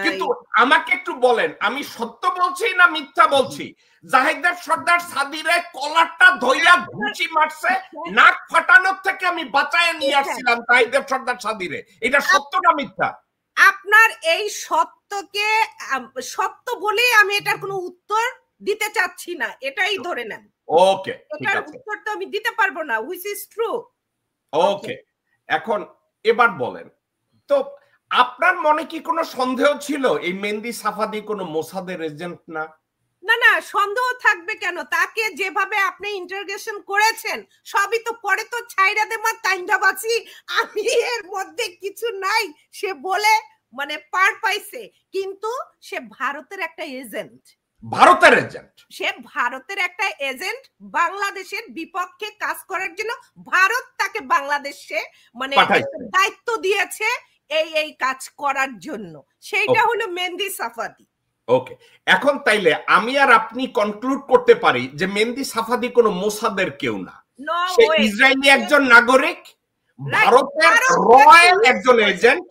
কিন্তু আমাকে একটু বলেন, আমি সত্য বলছি না মিথ্যা বলছি? জাহিদের সর্দার সাদিরে কলারটা ধইরা ঘুষি মারছে, নাক ফাটানোর থেকে আমি বাঁচায় নিয়ে আসছিলাম জাহিদের সর্দার সাদিরে। এটা সত্য না মিথ্যা? আপনার এই সত্যকে সত্য বলেই আমি এটার কোনো উত্তর দিতে চাচ্ছি না, এটাই ধরে নেন। ওকে, এটার উত্তর তো আমি দিতে পারবো না, হুইচ ইজ ট্রু। ওকে, এখন এবার বলেন তো, আপনার মনে কি কোনো সন্দেহ ছিল এই মেহেদী সাফাদি কোনো মোসাদের এজেন্ট না? না না, সন্দেহ থাকবে কেন? তাকে যেভাবে আপনি ইন্টারোগেশন করেছেন সবই তো পরে তো ছাইরা দেমার তাইন্দাবাসি, আমি এর মধ্যে কিছু নাই সে বলে মানে পার পাইছে, কিন্তু সে ভারতের একটা এজেন্ট। ভারতের এজেন্ট? সে ভারতের একটা এজেন্ট, বাংলাদেশের বিপক্ষে কাজ করার জন্য ভারত তাকে বাংলাদেশে মানে দায়িত্ব দিয়েছে এই কাজ করার জন্য, সেইটা হলো মেহেদী সাফাদি। ওকে, এখন তাইলে আমি আর আপনি কনক্লুড করতে পারি যে মেহেদী সাফাদি কোনো মোসাদের কেউ না, সে ইসরায়েলি একজন নাগরিক, ভারতের রয়্যাল একজন এজেন্ট,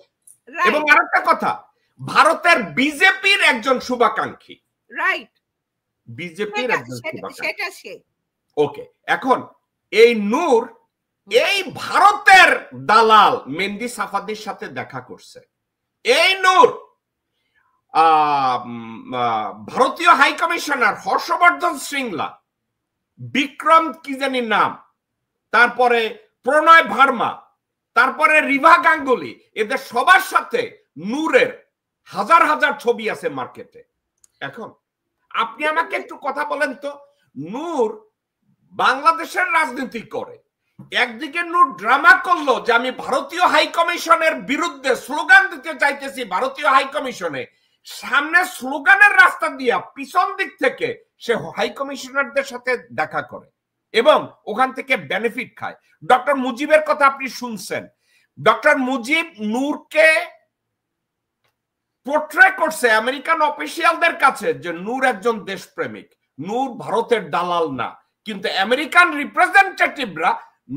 এবং আরেকটা কথা, ভারতের বিজেপির একজন শুভাকাঙ্ক্ষী। রাইট, বিজেপির একজন শুভাকাঙ্ক্ষী, সেটা সে। ওকে, এখন এই নূর এই ভারতের দালাল মেহেদী সাফাদির সাথে দেখা করছে। এই নূর ভারতীয় হাই কমিশনার হর্ষবর্ধন শ্রিংলা, বিক্রম কি জানি নাম, তারপরে প্রণয় ভার্মা, তারপরে রিভা গাঙ্গুলি, এদের সবার সাথে নূরের হাজার হাজার ছবি আছে মার্কেটে। এখন আপনি আমাকে একটু কথা বলেন তো, নূর বাংলাদেশের রাজনীতি করে, একদিকে নূর ড্রামা করলো যে আমি ভারতীয় হাই কমিশনের বিরুদ্ধে স্লোগান দিতে চাইতেছি, ভারতীয় হাই কমিশনে সামনে স্লোগানের রাস্তা দিয়া পিছন দিক থেকে সে হাই কমিশনারদের সাথে দেখা করে এবং ওখান থেকে বেনিফিট খায়। ডক্টর মুজিবের কথা আপনি শুনছেন, ডক্টর মুজিব নূরকে পোর্ট্রে করছে আমেরিকান অফিসিয়ালদের কাছে যে নূর একজন দেশপ্রেমিক, নূর ভারতের দালাল না, কিন্তু আমেরিকান রিপ্রেজেন্টেটিভরা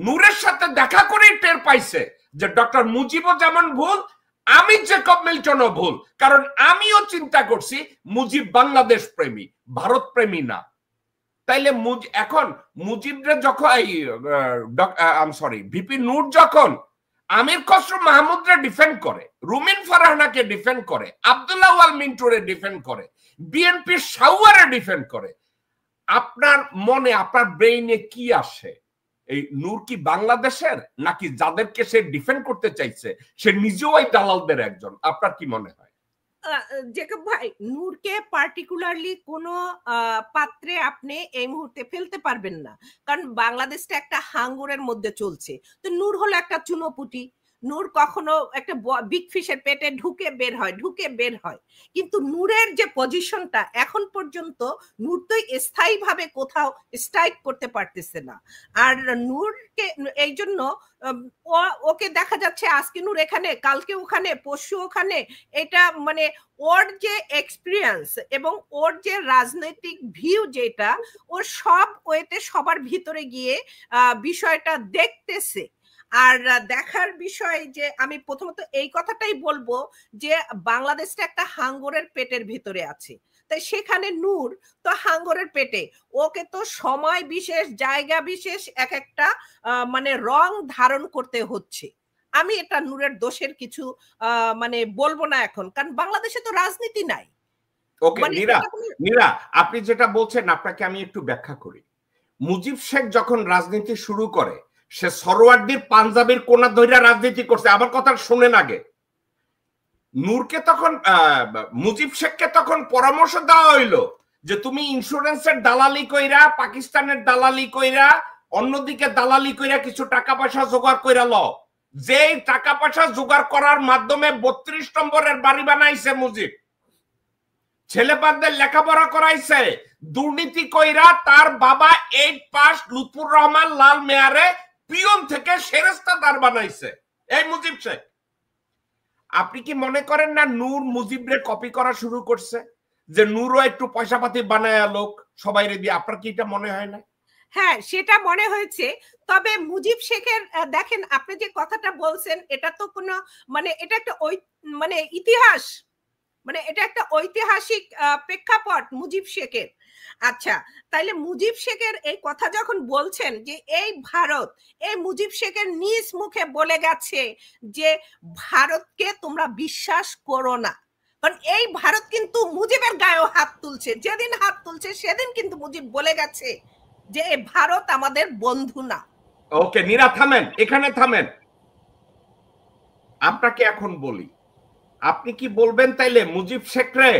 নূরের সাথে দেখা করেই টের পাইছে যে ডক্টর মুজিবও যেমন ভুল, আমি জেকব মিল্টনও ভুল, কারণ আমিও চিন্তা করছি মুজিব বাংলাদেশ প্রেমী, ভারত প্রেমী না। তাইলে এখন মুজিবরা যখন ভিপি নূর যখন আমির খসরু মাহমুদরা ডিফেন্ড করে, রুমিন ফারহানাকে ডিফেন্ড করে, আব্দুল্লাহ ওয়াল মিন্টুরে ডিফেন্ড করে, বিএনপির সাউয়ারে ডিফেন্ড করে, আপনার মনে আপনার ব্রেইনে কি আসে? এই নূর কি বাংলাদেশের, নাকি যাদেরকে সে ডিফেন্ড করতে চাইছে সে নিজেও এই দালালদের একজন? আপনার কি মনে হয়? জেকব ভাই, নূরকে পার্টিকুলারলি কোনো পাত্রে আপনি এই মুহূর্তে ফেলতে পারবেন না, কারণ বাংলাদেশটা একটা হাঙ্গরের মধ্যে চলছে। তো নূর হলো একটা চুনোপুটি, নূর কখনো একটা বিগ ফিশের পেটে ঢুকে বের হয়, কিন্তু নূরের যে পজিশনটা এখন পর্যন্ত নূর তো স্থায়ীভাবে কোথাও স্ট্রাইক করতে পারতেছে না। আর নূরকে এই জন্য ওকে দেখা যাচ্ছে আজকে নূর এখানে, কালকে ওখানে, পরশু ওখানে, এটা মানে ওর যে এক্সপিরিয়েন্স এবং ওর যে রাজনৈতিক ভিউ, যেটা ওর সব ওয়েতে সবার ভিতরে গিয়ে বিষয়টা দেখতেছে। আর দেখার বিষয় যে আমি প্রথমত এই কথাটাই বলবো যে বাংলাদেশটা একটা হাঙ্গরের পেটের ভিতরে আছে, তাই সেখানে নূর তো হাঙ্গরের পেটে, ওকে তো সময় বিশেষ, জায়গা বিশেষ এক একটা মানে রং ধারণ করতে হচ্ছে। আমি এটা নূরের দোষের কিছু মানে বলবো না এখন, কারণ বাংলাদেশে তো রাজনীতি নাই। ওকে নীরা, আপনি যেটা বলছেন আপনাকে আমি একটু ব্যাখ্যা করি। মুজিব শেখ যখন রাজনীতি শুরু করে সে সরওয়ার্দীর পাঞ্জাবের কোনা ধইরা রাজনীতি করছে। আমার কথা শুনেন আগে। নূরকে তখন মুজিব শেখকে তখন পরামর্শ দেওয়া হইলো যে তুমি ইন্স্যুরেন্সের দালালি কইরা, পাকিস্তানের দালালি কইরা, অন্যদিকে দালালি কইরা কিছু টাকা পয়সা জোগাড় কইরা লও। যেই টাকা পয়সা জোগাড় করার মাধ্যমে 32 নম্বরের বাড়ি বানাইছে মুজিব, ছেলেপাদের লেখাপড়া করাইছে, দুর্নীতি কইরা তার বাবা 8 পাস লুৎফুর রহমান লাল মেয়ারে পিয়ন থেকে সেরেস্তাদার বানাইছে এই মুজিব শেখ। আপনি কি মনে করেন না নূর মুজিবরে কপি করা শুরু করছে, যে নূরও একটু পয়সা পাতি বানায় লোক সবাই দিয়ে? আপনার কি এটা মনে হয় না? হ্যাঁ, সেটা মনে হয়েছে। তবে মুজিব শেখের দেখেন, আপনি যে কথাটা বলছেন এটা তো কোনো মানে এটা একটা মানে ইতিহাস, মানে এটা একটা ঐতিহাসিক প্রেক্ষাপট মুজিব শেখের। আচ্ছা, তাইলে মুজিব শেখের এই কথা যখন বলছেন যে এই ভারত, এই মুজিব শেখের নিজ মুখে বলে গেছে যে ভারতকে তোমরা বিশ্বাস করো না, কারণ এই ভারত কিন্তু মুজিবের গায়েও হাত তুলছে। যেদিন হাত তুলছে সেদিন কিন্তু মুজিব বলে গেছে যে এই ভারত আমাদের বন্ধু না। ওকে নীরা, থামেন, এখানে থামেন। আপনাকে এখন বলি, আপনি কি বলবেন তাইলে মুজিব শেখরে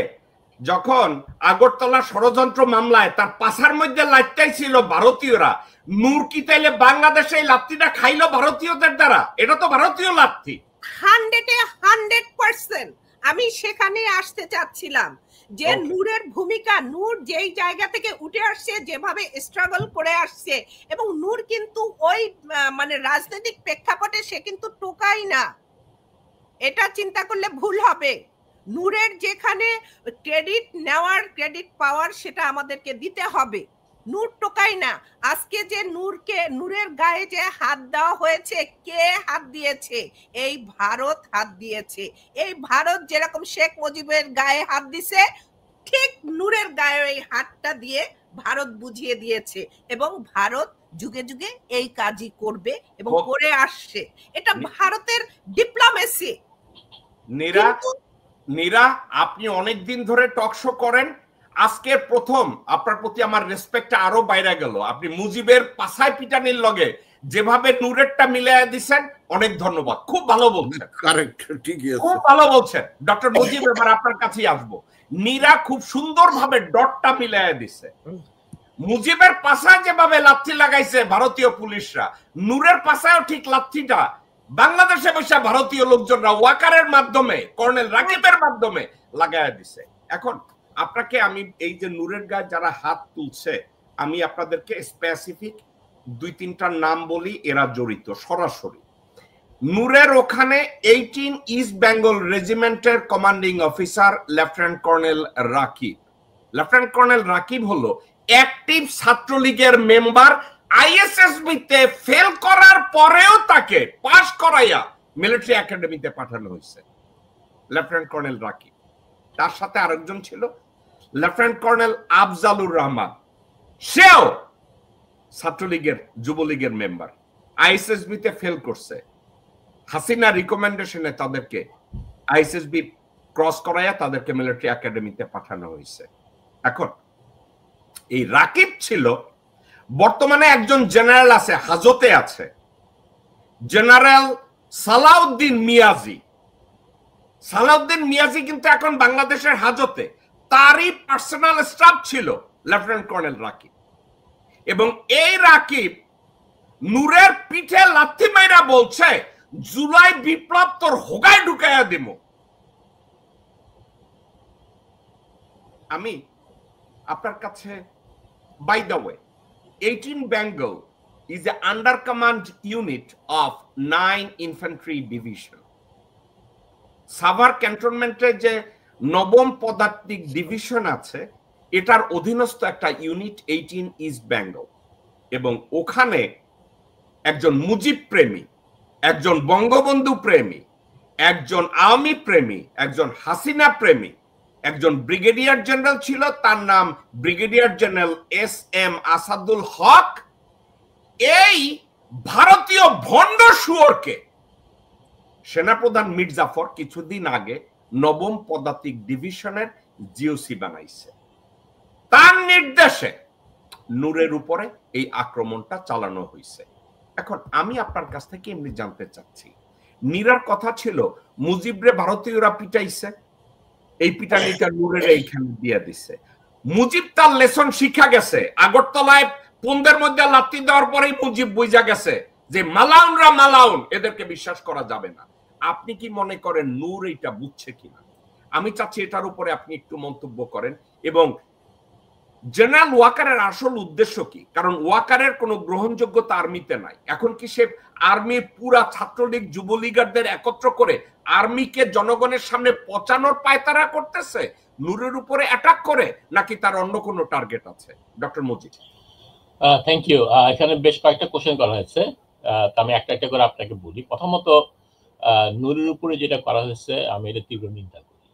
যখন আগরতলা ষড়যন্ত্র মামলায় তার পাশার মধ্যে লাইটটাই ছিল ভারতীয়রা, নূর কি তাইলে বাংলাদেশে এই লাত্তিটা খাইলো ভারতীয়দের দ্বারা? এটা তো ভারতীয় লাত্তি। 100% আমি সেখানে আসতে চাচ্ছিলাম যে নূরের ভূমিকা, নূর যেই জায়গা থেকে উঠে আসছে, যেভাবে স্ট্রাগল করে আসছে, এবং নূর কিন্তু ওই মানে রাজনৈতিক প্রেক্ষাপটে সে কিন্তু টোকাই না, এটা চিন্তা করলে ভুল হবে। নূরের যেখানে ক্রেডিট নেওয়ার, ক্রেডিট পাওয়ার, সেটা আমাদেরকে দিতে হবে। নূর টোকাই না। আজকে যে নূরের গায়ে যে হাত দেওয়া হয়েছে, কে হাত দিয়েছে? এই ভারত হাত দিয়েছে। এই ভারত যেরকম শেখ মুজিবের গায়ে হাত দিছে, ঠিক নূরের গায়ে এই হাতটা দিয়ে ভারত বুঝিয়ে দিয়েছে, এবং ভারত যুগে যুগে এই কাজই করবে এবং করে আসছে। এটা ভারতের ডিপ্লোমেসি। নীরা, আপনি অনেকদিন ধরে টক শো করেন, আজকের প্রথম আপনার প্রতি আমার রেসপেক্টটা আরো বাইরে গেল। আপনি মুজিবের পাছায় পিটানির লগে যেভাবে নূরেরটা মিলাইয়া দিচ্ছেন, অনেক ধন্যবাদ, খুব ভালো বলছেন। কারেক্ট, ঠিকই আছে, খুব ভালো বলছেন ডক্টর মুজিব। এবার আপনার কাছেই আসবো। নীরা খুব সুন্দরভাবে ডটটা মিলাইয়া দিচ্ছে। মুজিবের পাছায় যেভাবে লাথি লাগাইছে ভারতীয় পুলিশরা, নূরের পাছায়ও ঠিক লাথিটা বাংলাদেশে বসে ভারতীয় লোকজনরা ওয়াকারের মাধ্যমে, কর্নেল রাকিবের মাধ্যমে লাগাইয়া দিছে। এখন আপনাকে আমি এই যে নূরের গায়ে যারা হাত তুলছে, আমি আপনাদেরকে স্পেসিফিক 2-3টা নাম বলি, এরা জড়িত সরাসরি। নূরের ওখানে 18 ইস্ট বেঙ্গল রেজিমেন্টের commanding officer lieutenant colonel Rakib. Lieutenant colonel Rakib হলো অ্যাক্টিভ ছাত্রলীগের মেম্বার। আইএসএসবিতে ফেল করার পরেও তাকে পাস করাইয়া মিলিটারি একাডেমিতে পাঠানো হয়েছে লেফটেন্যান্ট কর্নেল রাকিব। তার সাথে আরেকজন ছিল লেফটেন্যান্ট কর্নেল আফজালুর রহমান, সেও ছাত্রলীগের, যুবলীগের মেম্বার, আইএসএসবিতে ফেল করছে। হাসিনা রিকমেন্ডেশনে তাদেরকে আইএসএসবি ক্রস করাইয়া তাদেরকে মিলিটারি একাডেমিতে পাঠানো হয়েছে। এখন এই রাকিব ছিল, বর্তমানে একজন জেনারেল আছে, হাজতে আছে, জেনারেল সালাউদ্দিন মিয়াজি। সালাউদ্দিন মিয়াজি কিন্তু এখন বাংলাদেশের হাজতে। তারই পার্সোনাল স্টাফ ছিল লেফটেন্যান্ট কর্নেল রাকিব। এবং এই রাকিব নূরের পিঠে লাথি মাইরা বলছে, জুলাই বিপ্লব তোর হোগায় ঢুকাইয়া দিব। আমি আপনার কাছে, by the way, 18 Bengal is the under command unit of 9 infantry division. Savar ক্যান্টনমেন্টে যে 9ম পদাতিক ডিভিশন আছে, এটার অধীনস্থ একটা ইউনিট 18 ইস্ট বেঙ্গল। এবং ওখানে একজন মুজিব প্রেমী, একজন বঙ্গবন্ধু প্রেমী, একজন আওয়ামী প্রেমী, একজন হাসিনা প্রেমী, একজন ব্রিগেডিয়ার জেনারেল ছিল, তার নাম ব্রিগেডিয়ার জেনারেল SM আসাদুল হক। এই ভারতীয় ভণ্ড শুয়োরকে সেনাপ্রধান মীর জাফর কিছুদিন আগে 9ম পদাতিক ডিভিশনের জিওসি বানাইছে। তার নির্দেশে নূরের উপরে এই আক্রমণটা চালানো হয়েছে। এখন আমি আপনার কাছ থেকে এমনি জানতে চাচ্ছি, নীরার কথা ছিল মুজিবরে ভারতীয়রা পিটাইছে, এই পিটানিটা নূরের এইখানে দিয়ে দিছে। মুজিব তার লেসন শিখা গেছে। আগরতলায় পুনদের মধ্যে লাথি দেওয়ার পরেই মুজিব বুঝা গেছে যে মালাউনরা মালাউন, এদেরকে বিশ্বাস করা যাবে না। আপনি কি মনে করেন নূর এইটা বুঝছে কিনা? আমি চাচ্ছি এটার উপরে আপনি একটু মন্তব্য করেন। এবং জেনারেল ওয়াকারের আসল উদ্দেশ্য কি? কারণ ওয়াকারের কোনো গ্রহণযোগ্যতা আর্মিতে নাই। এখন কি সে আর্মির পুরা ছাত্রলীগ যুবলীগারদের একত্র করে আর্মিকে জনগণের সামনে পচানোর পায়তারা করতেছে, নূরের উপরে অ্যাটাক করে, নাকি তার অন্য কোনো টার্গেট আছে? ডক্টর মজিদ। Thank you. এখানে বেশ কয়েকটা কোশ্চেন করা হয়েছে, আমি একটা একটা করে আপনাকে বলি। প্রথমত, নূরের উপরে যেটা করা হয়েছে আমি এটা তীব্র নিন্দা করি।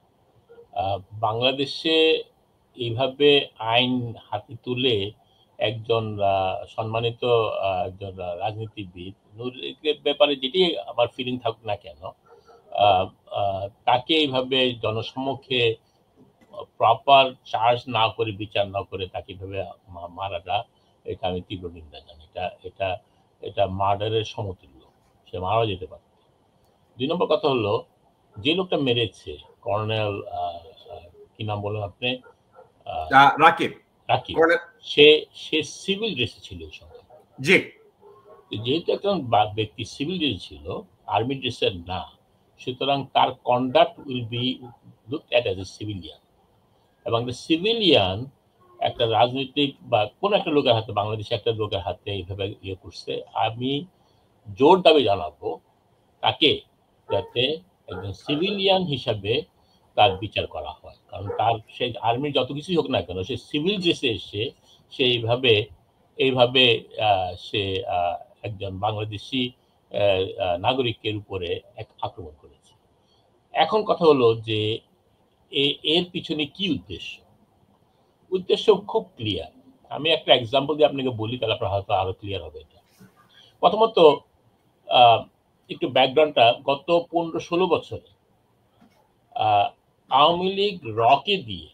বাংলাদেশে এইভাবে আইন হাতে তুলে একজন সম্মানিত একজন রাজনীতিবিদ, নূরের ব্যাপারে যেটি আমার ফিলিং থাকুক না কেন, তাকে এইভাবে জনসম্মুখে প্রপার চার্জ না করে, বিচার না করে তাকে এইভাবে মারাটা, এটা আমি তীব্র নিন্দা জানি। এটা মার্ডারের সমতুল্য, সে মারা যেতে পারে। 2 নম্বর কথা হলো, যে লোকটা মেরেছে কর্নেল, কি নাম বলেন আপনি? রাকিব। সে সিভিল ড্রেসে ছিল এই সময়। জি। যেহেতু একজন ব্যক্তি সিভিল ড্রেসে ছিল, আর্মি ড্রেসের না, সুতরাং তার conduct will be looked at as a civilian. এবং সিভিলিয়ান একটা রাজনৈতিক বা কোন একটা লোকের হাতে, বাংলাদেশে একটা লোকের হাতে এইভাবে ইয়ে করছে, আমি জোর দাবি জানাবো তাকে যাতে একজন সিভিলিয়ান হিসাবে তার বিচার করা হয়। কারণ তার সে আর্মির যত কিছুই হোক না কেন, সে সিভিল ড্রেসে এসে সে এইভাবে সে একজন বাংলাদেশি নাগরিকের উপরে এক আক্রমণ করেছে। এখন কথা হলো যে এর পিছনে কি উদ্দেশ্য? উদ্দেশ্য খুব ক্লিয়ার। আমি একটা এক্সাম্পল দিয়ে আপনাকে বলি, তাহলে আপনার হয়তো আরো ক্লিয়ার হবে এটা। প্রথমত একটু ব্যাকগ্রাউন্ডটা, গত 15-16 বছরে আওয়ামী লীগ রকে দিয়ে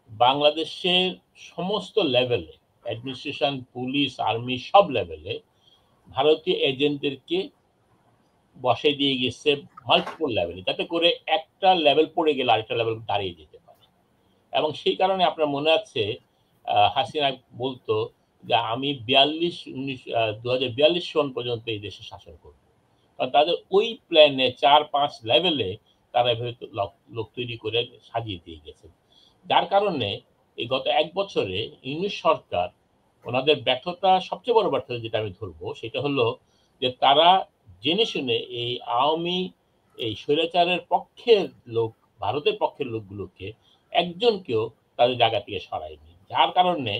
বাংলাদেশের সমস্ত লেভেলে, অ্যাডমিনিস্ট্রেশন, পুলিশ, আর্মি, সব লেভেলে ভারতীয় এজেন্টদেরকে বসাই দিয়ে গেছে মাল্টিপল লেভেলে, যাতে করে একটা লেভেল পড়ে গেলে আরেকটা লেভেল দাঁড়িয়ে যেতে পারে। এবং সেই কারণে আপনার মনে আছে হাসিনা বলতো যে আমি 2042 সন পর্যন্ত এই দেশে শাসন করব। কারণ তাদের ওই প্ল্যানে 4-5 লেভেলে তারা এভাবে লোক তৈরি করে সাজিয়ে দিয়ে গেছে। যার কারণে এই গত 1 বছরে ইউনিশ সরকার, ওনাদের ব্যর্থতা, সবচেয়ে বড় ব্যর্থতা যেটা আমি ধরবো, সেটা হলো যে তারা জেনে শুনে এই আওয়ামী, এই স্বৈরাচারের পক্ষের লোক, ভারতের পক্ষের লোকগুলোকে একজনকেও তাদের জায়গা থেকে সরায়নি। যার কারণে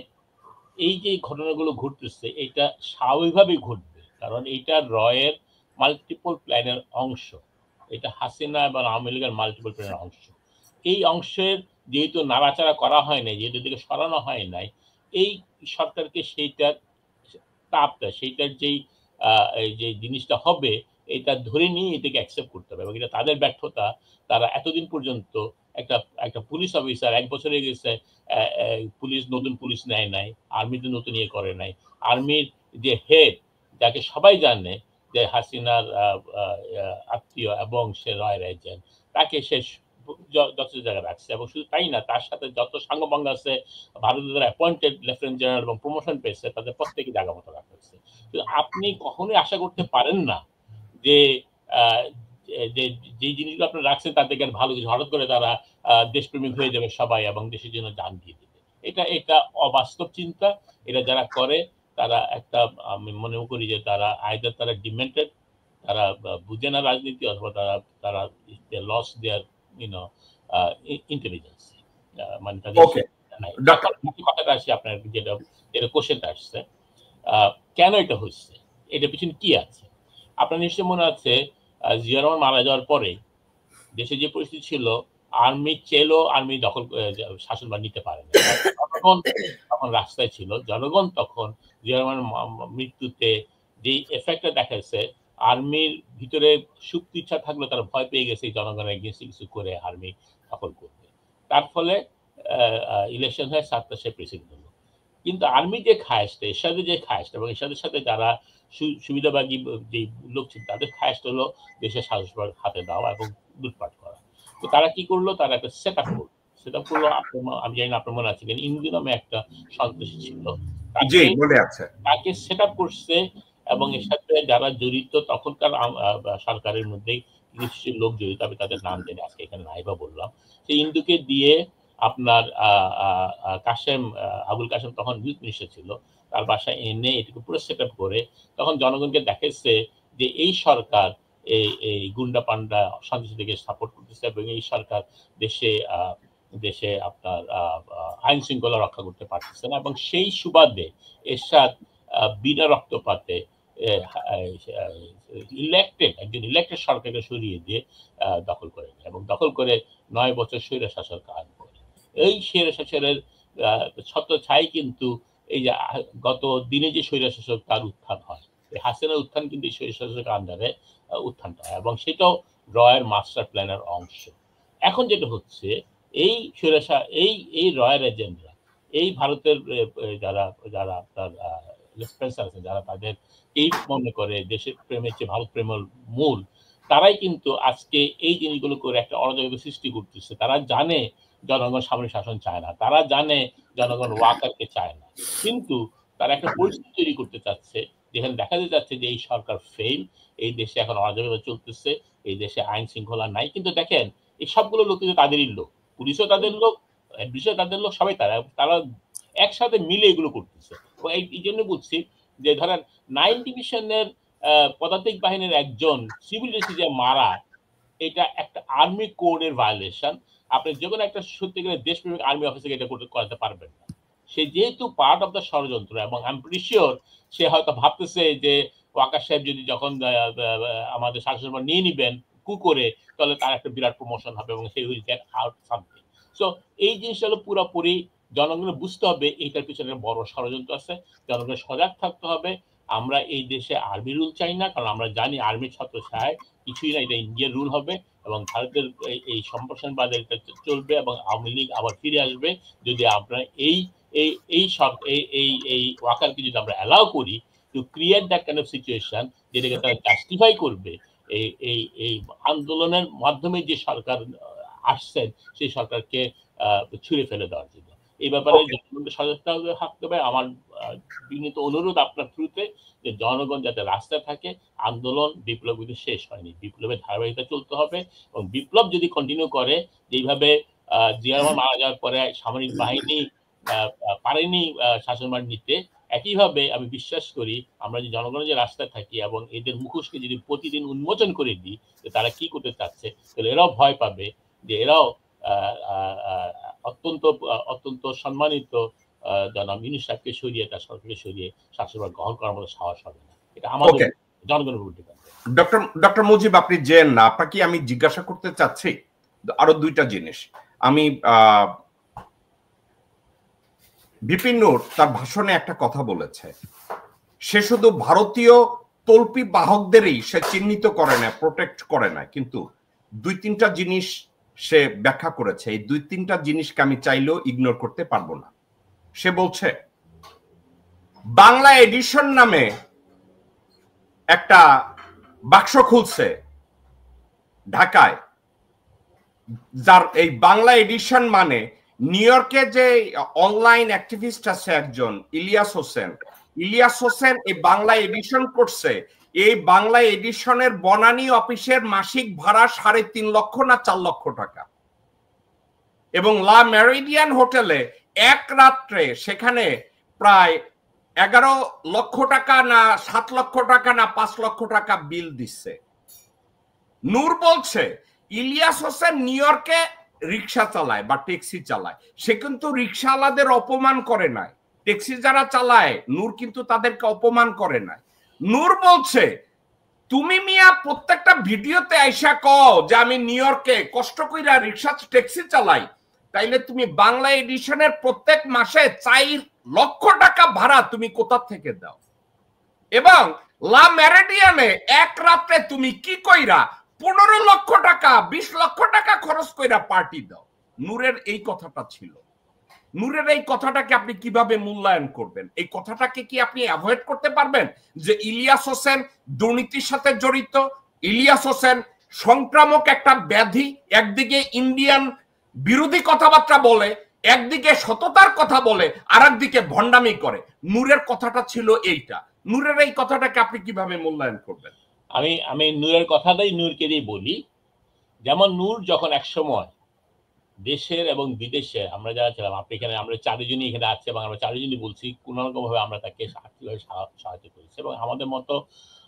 এই যে ঘটনাগুলো ঘটতেছে, এটা স্বাভাবিকভাবেই ঘটবে, কারণ এইটা রয়ের মাল্টিপল প্ল্যানের অংশ। এটা হাসিনা এবং আওয়ামী লীগের মাল্টিপল প্ল্যানের অংশ। এই অংশের যেহেতু নাড়াচাড়া করা হয় নাই, যেহেতু এদিকে সরানো হয় নাই, এই সরকারকে সেইটার তাপটা, সেইটার যে জিনিসটা হবে, এটা ধরে নিয়ে এটাকে অ্যাকসেপ্ট করতে হবে। এবং এটা তাদের ব্যর্থতা। তারা এতদিন পর্যন্ত একটা পুলিশ অফিসার 1 বছর হয়ে গেছে, নতুন পুলিশ নেয় নাই, আর্মিতে নতুন ইয়ে করে নাই। আর্মির যে হেড, যাকে সবাই জানে যে হাসিনার আত্মীয় এবং সে রয়ের এজেন্ট, তাকে সে যত জায়গায় রাখছে। এবং শুধু তাই না, তার সাথে যত সাঙ্গপাঙ্গ আছে, ভারতের অ্যাপয়েন্টেড লেফটেন্যান্ট জেনারেল এবং প্রমোশন পেয়েছে, তাদের প্রত্যেকে জায়গা মতো রাখা হয়েছে। আপনি কখনোই আশা করতে পারেন না যে যে জিনিসগুলো আপনি রাখছেন তার থেকে ভালো কিছু, হঠাৎ করে তারা দেশপ্রেমিক হয়ে যাবে সবাই এবং দেশের জন্য জান দিয়ে দেবে। এটা অবাস্তব চিন্তা। এটা যারা করে তারা একটা, আমি মনে করি যে তারা আইদার তারা ডিমেন্টেড, তারা বুঝে না রাজনীতি, অথবা তারা লস দেয়ার ইন্টেলিজেন্স। মানে তাদের কথাটা আসছে, আপনার যেটা কোশ্চেনটা আসছে, কেন এটা হচ্ছে, এটা পিছনে কি আছে? আপনার নিশ্চয়ই মনে আছে জিয়া রহমান মারা যাওয়ার পরে দেশে যে পরিস্থিতি ছিল, আর্মি চেলো আর্মি দখল শাসনভার নিতে পারে না। জনগণ তখন রাস্তায় ছিল। জনগণ তখন জিয়া রহমানের মৃত্যুতে যে এফেক্টটা দেখাচ্ছে, আর্মির ভিতরে সুপ্ত ইচ্ছা থাকলে তারা ভয় পেয়ে গেছে জনগণের এগেন্সে কিছু করে আর্মি দখল করবে। তার ফলে ইলেকশন হয়, 7টা সে প্রেসিডেন্ট হলো। কিন্তু আর্মি যে খায়েশটা, এরশাদের যে খায়েশটা, এবং এরশাদের সাথে যারা সুবিধাবাদী যে লোক ছিল, তাদের খায়েশটা হলো দেশের শাসনভার হাতে দেওয়া এবং লুটপাট করা। তো তারা কি করলো, তারা একটা সেট আপ করলো। আমি জানি না আপনার মনে আছে, কিন্তু ইন্দু নামে একটা সন্ত্রাসী ছিল, তাকে সেট আপ করছে। এবং এর সাথে যারা জড়িত, তখনকার সরকারের মধ্যে কিছু লোক জড়িত, আমি তাদের নাম জানি, আজকে এখানে নাইবা বললাম, সেই ইন্দুকে দিয়ে আপনার কাশেম আবুল কাশেম তখন ইউথ মিনিস্টার ছিল, তার বাসায় এনে এটাকে পুরো সেট আপ করে তখন জনগণকে দেখাচ্ছে যে এই সরকার এই গুন্ডা পান্ডা সন্ত্রাসীদেরকে সাপোর্ট করতেছে এবং এই সরকার দেশে আপনার আইন শৃঙ্খলা রক্ষা করতে পারতেছে না। এবং সেই সুবাদে এরশাদ বিনা রক্তপাতে একজন ইলেক্টেড সরকারকে সরিয়ে দিয়ে দখল করে এবং দখল করে 9 বছর স্বৈর শাসক কায়েম করে। এই স্বৈর শাসকের ছত্রছায়াই কিন্তু এই যে গত দিনে যে স্বৈর শাসক তার উত্থান হয়, হাসিনার উত্থান কিন্তু এই স্বৈর শাসকের আন্ডারে উত্থানটা হয় এবং সেটাও রয়ের মাস্টার প্ল্যানের অংশ। এখন যেটা হচ্ছে এই এই রয়ের এজেন্টরা, এই ভারতের যারা আপনার যারা তাদের এই মনে করে দেশের প্রেমের চেয়ে ভারত প্রেমের মূল, তারাই কিন্তু আজকে এই জিনিসগুলো করে একটা অরাজকতা সৃষ্টি করতেছে। তারা জানে জনগণ সামরিক শাসন চায় না, তারা জানে জনগণ ওয়াকারকে চায় না, কিন্তু তারা একটা পরিস্থিতি তৈরি করতে চাচ্ছে যেখানে দেখা যাচ্ছে যে এই সরকার ফেল, এই দেশে এখন অরাজকতা চলতেছে, এই দেশে আইন শৃঙ্খলা নাই। কিন্তু দেখেন এই সবগুলো লোক কিন্তু তাদেরই লোক, পুলিশও তাদের লোক, বিষয় তাদের লোক, সবাই তারা একসাথে মিলে এগুলো করতেছে। এই জন্য বলছি যে ধরেন 9 ডিভিশনের পদাতিক বাহিনীর একজন সিভিল ডিসি মারা, এটা একটা আর্মি কোডের ভায়োলেশন। আপনি যে কোনো একটা সত্যিকারের দেশপ্রেমিক আর্মি অফিসারকে এটা করাতে পারবেন না। সে যেহেতু পার্ট অফ দ্য ষড়যন্ত্র, এবং আই এম প্রিটি শিওর সে হয়তো ভাবতেছে যে ওয়াকার সাহেব যদি যখন আমাদের শাসন নিয়ে নিবেন কু করে, তাহলে তার একটা বিরাট প্রমোশন হবে এবং সে will get out something. So এই জিনিসটা হলো পুরোপুরি জনগণের বুঝতে হবে এইটার পিছনে বড় ষড়যন্ত্র আছে, জনগণের সজাগ থাকতে হবে। আমরা এই দেশে আর্মি রুল চাই না, কারণ আমরা জানি আর্মির ছত্রছায়ায় কিছুই না, এটা ইন্ডিয়ার রুল হবে এবং ভারতের এই সম্প্রসারণবাদের চলবে এবং আওয়ামী লীগ আবার ফিরে আসবে যদি আমরা এই ওয়াকারকে যদি আমরা অ্যালাউ করি to create that kind of situation যেটাকে তারা জাস্টিফাই করবে এই আন্দোলনের মাধ্যমে যে সরকার আসছেন সেই সরকারকে ছুঁড়ে ফেলে দেওয়ার জন্য। এই ব্যাপারে সজাগ থাকতে হবে। আমার বিনীত অনুরোধ আপনার থ্রুতে যে জনগণ যাতে রাস্তায় থাকে, আন্দোলন বিপ্লব কিন্তু শেষ হয়নি, বিপ্লবের ধারাবাহিকতা চলতে হবে এবং বিপ্লব যদি কন্টিনিউ করে, যেভাবে জিয়া রহমান মারা যাওয়ার পরে সামরিক বাহিনী পারেনি শাসনভার নিতে, একইভাবে আমি বিশ্বাস করি আমরা যে জনগণের যে রাস্তায় থাকি এবং এদের মুখোশকে যদি প্রতিদিন উন্মোচন করে দিই যে তারা কি করতে চাচ্ছে, তাহলে এরাও ভয় পাবে যে এরাও অত্যন্ত সম্মানিত জনাব ইউনূস সাহেবকে সরিয়ে, তার সরকারকে সরিয়ে শাসনভার গ্রহণ করার মতো সাহস হবে না। এটা আমাদের জনগণের উপর ডিপেন্ড। ডক্টর মুজিব, আপনি যে না, আপনাকে আমি জিজ্ঞাসা করতে চাচ্ছি আরো দুইটা জিনিস। আমি বিপিন নূর তার ভাষণে একটা কথা বলেছে, সে শুধু ভারতীয় তল্পি বাহকদেরই সে চিহ্নিত করে না, প্রোটেক্ট করে না, কিন্তু 2-3টা জিনিস সে ব্যাখ্যা করেছে। এই 2-3টা জিনিসকে আমি চাইলেও ইগনোর করতে পারবো না। সে বলছে বাংলা এডিশন নামে একটা বাক্স খুলছে ঢাকায়, যার এই বাংলা এডিশন মানে নিউ ইয়র্কে যে অনলাইন অ্যাক্টিভিস্ট আছে একজন ইলিয়াস হোসেন এই বাংলা এডিশন করছে। এই বাংলা এডিশনের বনানী অফিসের মাসিক ভাড়া 3.5 লক্ষ না 4 লক্ষ টাকা, এবং লা মেরিডিয়ান হোটেলে এক রাত্রে সেখানে প্রায় 11 লক্ষ টাকা না 7 লক্ষ টাকা না 5 লক্ষ টাকা বিল দিচ্ছে। নূর বলছে ইলিয়াস হোসেন নিউ ইয়র্কে রিক্সা চালায় বা ট্যাক্সি চালায়, সে কিন্তু রিক্সাওয়ালাদের অপমান করে নাই, ট্যাক্সি যারা চালায় নূর কিন্তু তাদেরকে অপমান করে নাই। নূর বলছে তুমি মিয়া প্রত্যেকটা ভিডিওতে আইসা কও যে আমি নিউ ইয়র্কে কষ্ট কইরা রিক্সা ট্যাক্সি চালাই, তাইলে তুমি বাংলা এডিশনের প্রত্যেক মাসে 4 লক্ষ টাকা ভাড়া তুমি কোথা থেকে দাও? এবং লা মেরিডিয়ানে এক রাতে তুমি কি কইরা 15 লক্ষ টাকা 20 লক্ষ টাকা খরচ কইরা পার্টি দাও? নূরের এই কথাটা ছিল। নূরের এই কথাটাকে আপনি কিভাবে মূল্যায়ন করবেন? এই কথাটাকে কি আপনি অ্যাভয়েড করতে পারবেন যে ইলিয়াস হোসেন দুর্নীতির সাথে জড়িত, ইলিয়াস হোসেন সংক্রামক একটা ব্যাধি, একদিকে ইন্ডিয়ান বিরোধী কথাবার্তা বলে, একদিকে সততার কথা বলে, আর একদিকে ভণ্ডামি করে? নূরের কথাটা ছিল এইটা। নূরের এই কথাটাকে আপনি কিভাবে মূল্যায়ন করবেন? আমি নূরের কথাটাই নূরকে দিয়ে বলি। যেমন নূর যখন এক সময় দেশের এবং বিদেশে আমরা যারা ছিলাম, আপনি এখানে আমরা চারজনই এখানে আছি এবং আমরা চারজনই বলছি কোনো রকম ভাবে আমরা তাকে আর্থিকভাবে সাহায্য করেছি এবং আমাদের মতো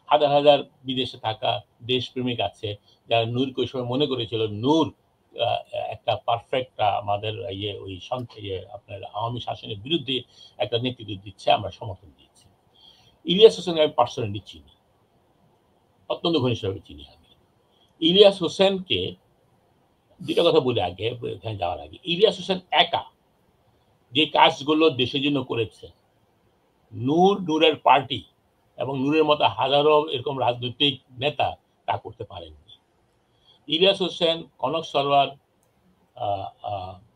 হাজার হাজার বিদেশে থাকা দেশপ্রেমিক আছে যারা নূরকে ওই সময় মনে করেছিল নূর একটা পারফেক্ট আমাদের ওই আপনার আওয়ামী শাসনের বিরুদ্ধে একটা নেতৃত্ব দিচ্ছে, আমরা সমর্থন দিয়েছি। ইলিয়াস হোসেনকে আমি পার্সোনালি চিনি, অত্যন্ত ঘনিষ্ঠভাবে চিনি আমি। ইলিয়াস হোসেনকে দুটা কথা বলে আগে এখানে যাওয়ার আগে, ইলিয়াস হোসেন একা যে কাজগুলো দেশের জন্য করেছে নূরের পার্টি এবং নূরের মতো হাজারো এরকম রাজনৈতিক নেতা তা করতে পারেননি। ইলিয়াস হোসেন, কনক সরওয়ার,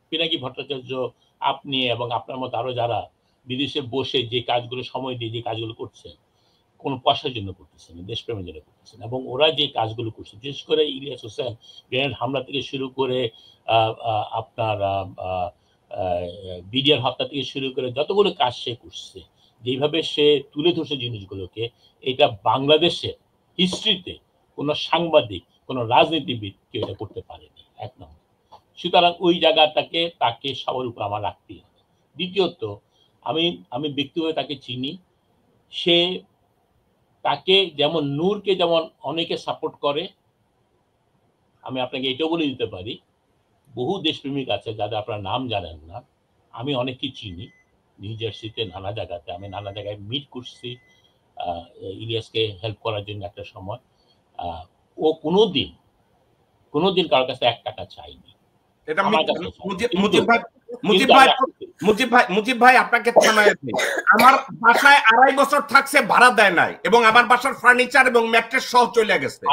পিনাকি ভট্টাচার্য, আপনি এবং আপনার মতো আরো যারা বিদেশে বসে যে কাজগুলো সময় দিয়ে যে কাজগুলো করছেন কোনো পয়সার জন্য করতেছেন, দেশপ্রেমের জন্য করতেছেন এবং ওরা যে কাজগুলো করছে, বিশেষ করে ইলিয়াস হোসেন গ্রেনেড হামলা থেকে শুরু করে আপনার বিডিআর হত্যা থেকে শুরু করে যতগুলো কাজ সে করছে, যেভাবে সে তুলে ধরছে জিনিসগুলোকে, এটা বাংলাদেশের হিস্ট্রিতে কোনো সাংবাদিক, কোনো রাজনীতিবিদ কেউ এটা করতে পারেনি, এক নম্বর। সুতরাং ওই জায়গাটাকে তাকে সবার উপর আমার রাখতেই হবে। দ্বিতীয়ত, আমি ব্যক্তিগতভাবে তাকে চিনি, সে তাকে যেমন নূরকে যেমন অনেকে সাপোর্ট করে, আমি আপনাকে এটাও বলে দিতে পারি বহু দেশপ্রেমিক আছে যাদের আপনার নাম জানেন না, আমি অনেককে চিনি নিউ জার্সিতে, নানা জায়গাতে আমি নানা জায়গায় মিট করছি ইলিয়াসকে হেল্প করার জন্য একটা সময়। ও কোনোদিন কারোর কাছে 1 টাকা চাইনি। মুজিব ভাই আপনাকে আমার বাসায় 2.5 বছর থাকছে, ভাড়া দেয় নাই এবং আমার বাসার ফার্নিচার এবং ম্যাট্রেস সহ চলে গেছে।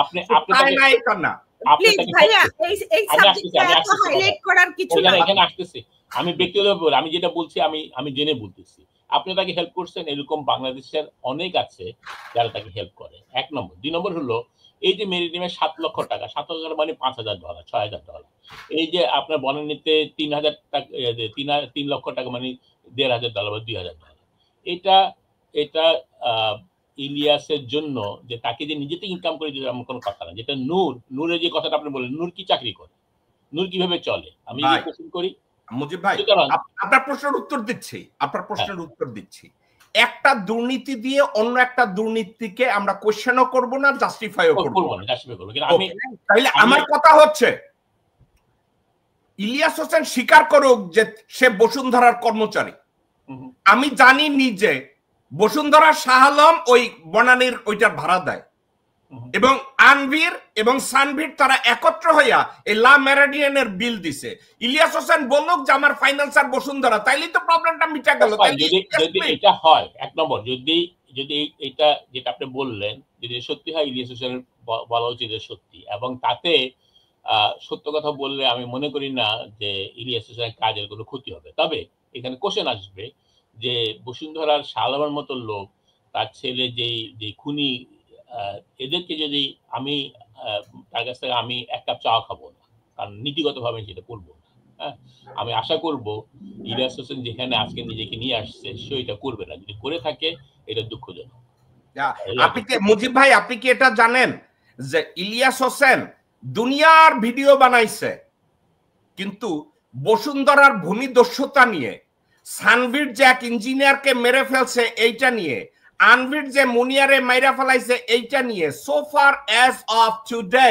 আমি ব্যক্তিগতভাবে আমি যেটা বলছি আমি জেনে বলতেছি, আপনি তাকে হেল্প করছেন, এরকম বাংলাদেশের অনেক আছে যারা তাকে হেল্প করে, 1 নম্বর। 2 নম্বর হলো এই যে মেরিটিমের 7 লক্ষ টাকা, 7 লক্ষ টাকা মানে $5,000, $6,000। এই যে আপনার বনানীতে 3,000 টাকা, 3 লক্ষ টাকা মানে $1,500 বা $2,000। এটা ইলিয়াসের জন্য, যে তাকে যে নিজে থেকে ইনকাম করে দিতে এমন কোনো কথা না। যেটা নূরের যে কথাটা আপনি বললেন, নূর কি চাকরি করে, নূর কিভাবে চলে, আমি কোশ্চেন করি। মুজিব ভাই, আপনার প্রশ্নের উত্তর দিচ্ছি। একটা দুর্নীতি দিয়ে অন্য একটা দুর্নীতিকে আমরা কোশ্চেনও করব না, জাস্টিফাইও করব না। তাইলে আমার কথা হচ্ছে ইলিয়াস হোসেন স্বীকার করুক যে সে বসুন্ধরার কর্মচারী। আমি জানি নিজে বসুন্ধরা শাহ আলম ওই বনানীর ওইটার ভাড়া দেয় এবং আনভির এবং সানভির তারা একত্র হইয়া এই লা মেরিডিয়ানের বিল দিছে। ইলিয়াস হোসেন বলুক যে আমার ফাইন্যান্সার বসুন্ধরা, তাইলেই তো প্রবলেমটা মিটা গেল। যদি এটা হয়, 1 নম্বর, যদি এটা যেটা আপনি বললেন যদি সত্যি হয়, ইলিয়াস হোসেন বলা উচিত সত্যি, এবং তাতে সত্য কথা বললে আমি মনে করি না যে ইলিয়াস হোসেনের কাজের কোনো ক্ষতি হবে। তবে এখানে কোশ্চেন আসবে যে বসুন্ধরার শাহ আলমের মতো লোক, তার ছেলে যে খুনি, এদেরকে যদি আমি তার কাছ থেকে আমি 1 কাপ চা খাবো না, কারণ নীতিগতভাবে সেটা করবো না। হ্যাঁ, আমি আশা করব ইলিয়াস হোসেন যেখানে আজকে নিজেকে নিয়ে আসছে সে এটা করবে না, যদি করে থাকে এটা দুঃখজনক। মুজিব ভাই, আপনি কি এটা জানেন যে ইলিয়াস হোসেন দুনিয়ার ভিডিও বানাইছে, কিন্তু বসুন্ধরার ভূমিদস্যুতা নিয়ে, সানভির যে এক ইঞ্জিনিয়ারকে মেরে ফেলছে এইটা নিয়ে, আনভির যে মুনিয়ারে মাইরা ফেলাইছে এইটা নিয়ে, so far as of today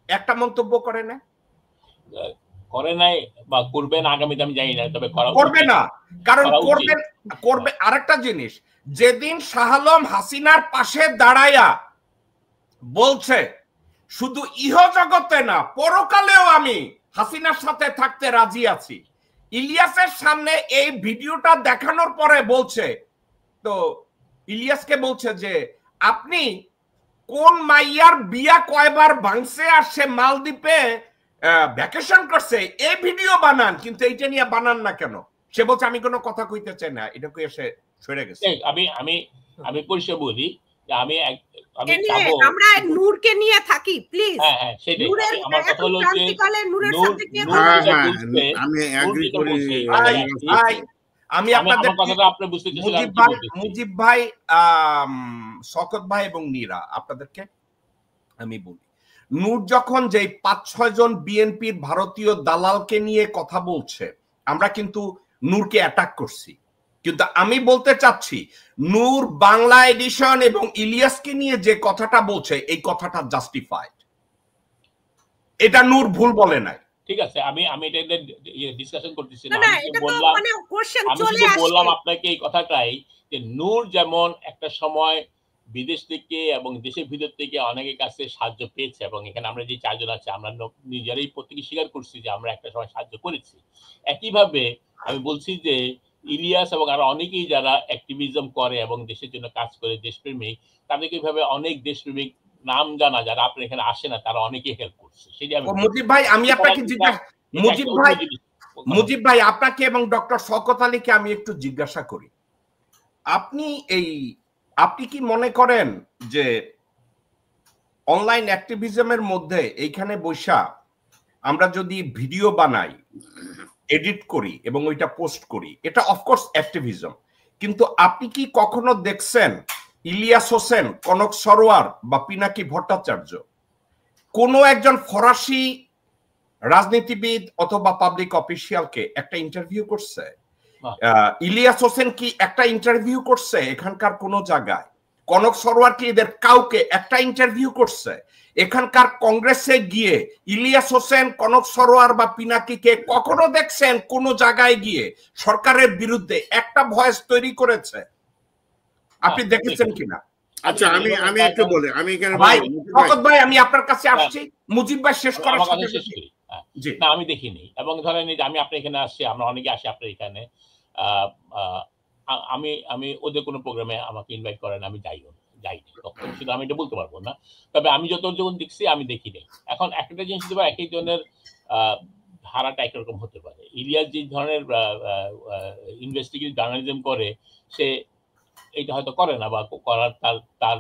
একটা মন্তব্য করে নাই বা করবে না, আগামীতে আমি জানি না, তবে করবে না। কারণ করবে আরেকটা জিনিস, যেদিন শাহ আলম হাসিনার পাশে দাঁড়ায়া বলছে শুধু ইহজগতে না পরকালেও আমি হাসিনার সাথে থাকতে রাজি আছি, ইলিয়াসের সামনে এই ভিডিওটা দেখানোর পরে বলছে, তো ইলিয়াসকে বলছে যে আপনি কোন মাইয়ার বিয়া কয়বার ভাঙছে আর সে মালদ্বীপে ভ্যাকেশন করছে এই ভিডিও বানান, কিন্তু এইটা নিয়ে বানান না কেন? সে বলছে আমি কোনো কথা কইতে চাই না, এটা কই এসে সরে গেছে। আমি পরিষ্কার বলি, আমরা নূরকে নিয়ে থাকি প্লিজ। আমার কথা হলো যে আমি এগ্রি করি। আমি আপনাদের কথাটা আপনি বুঝতে চাইছিলাম। মুজিব ভাই, শওকত ভাই এবং নীরা, আপনাদেরকে আমি বলি, নূর যখন যে 5-6 জন বিএনপির ভারতীয় দালালকে নিয়ে কথা বলছে, আমরা কিন্তু নূরকে অ্যাটাক করছি, কিন্তু আমি বলতে চাচ্ছি নূর বাংলা এডিশন এবং ইলিয়াসকে নিয়ে যে কথাটা বলছে এই কথাটা জাস্টিফাইড, এটা নূর ভুল বলে নাই। ঠিক আছে, আমি এটা ডিসকাশন করতেছি না, না, আমি এটা তো বললাম মানে কোশ্চেন আমি চলে শুধু আসছে। বললাম আপনাকে এই কথাটাই যে নূর যেমন একটা সময় বিদেশ থেকে এবং দেশের ভিতর থেকে অনেকের কাছে সাহায্য পেয়েছে, এবং এখানে আমরা যে 4 জন আছে আমরা নিজেরাই প্রত্যেকে স্বীকার করছি যে আমরা একটা সময় সাহায্য করেছি। একইভাবে আমি বলছি যে ইলিয়াস এবং আরো অনেকেই যারা অ্যাক্টিভিজম করে এবং দেশের জন্য কাজ করে, দেশপ্রেমিক, তাদেরকে এইভাবে অনেক দেশপ্রেমিক নাম জানা যারা আপনার এখানে আসে না, তারা অনেকেই হেল্প করছে। সেটা আমি মুজিব ভাই, আমি আপনাকে জিজ্ঞাসা, মুজিব ভাই আপনাকে এবং ডক্টর শওকত আলীকে আমি একটু জিজ্ঞাসা করি, আপনি কি মনে করেন যে অনলাইন অ্যাক্টিভিজমের মধ্যে এইখানে বৈশা আমরা যদি ভিডিও বানাই, এডিট করি এবং ওইটা পোস্ট করি, এটা অফকোর্স অ্যাক্টিভিজম, কিন্তু আপনি কি কখনো দেখছেন ইলিয়াস হোসেন, কনক সরোয়ার বা পিনাকি ভট্টাচার্য কোনো একজন ফরাসি রাজনীতিবিদ অথবা পাবলিক অফিসিয়ালকে একটা ইন্টারভিউ করছে? ইলিয়াস হোসেন কি একটা ইন্টারভিউ করছে এখানকার কোন জায়গায়? কনক সরোয়ার কি এদের কাউকে একটা ইন্টারভিউ করছে? এখানকার কংগ্রেসে গিয়ে ইলিয়াস হোসেন, কনক সরোয়ার বা পিনাকিকে কখনো দেখছেন কোন জায়গায় গিয়ে সরকারের বিরুদ্ধে একটা ভয়েস তৈরি করেছে? আপনি দেখেছেন কিনা? আচ্ছা, আমি একটু বলি, আমি এখানে ভাই শওকত ভাই আমি আপনার কাছে আসছি, মুজিব ভাই শেষ করার সাথে শেষ করি। না, আমি দেখিনি, এবং ধরেন যে আমি আপনার এখানে আসছি, আমরা অনেকে আসি আপনার এখানে, আমি ওদের কোনো প্রোগ্রামে আমাকে ইনভাইট করেন, আমি যাইনি, শুধু আমি এটা বলতে পারবো না। তবে আমি যখন দেখছি আমি দেখিনি। এখন একটা জিনিস হতে পারে, এক একজনের ধারাটা একরকম হতে পারে। ইলিয়াস যে ধরনের ইনভেস্টিগেটিভ জার্নালিজম করে, সে এইটা হয়তো করে না, বা করার তার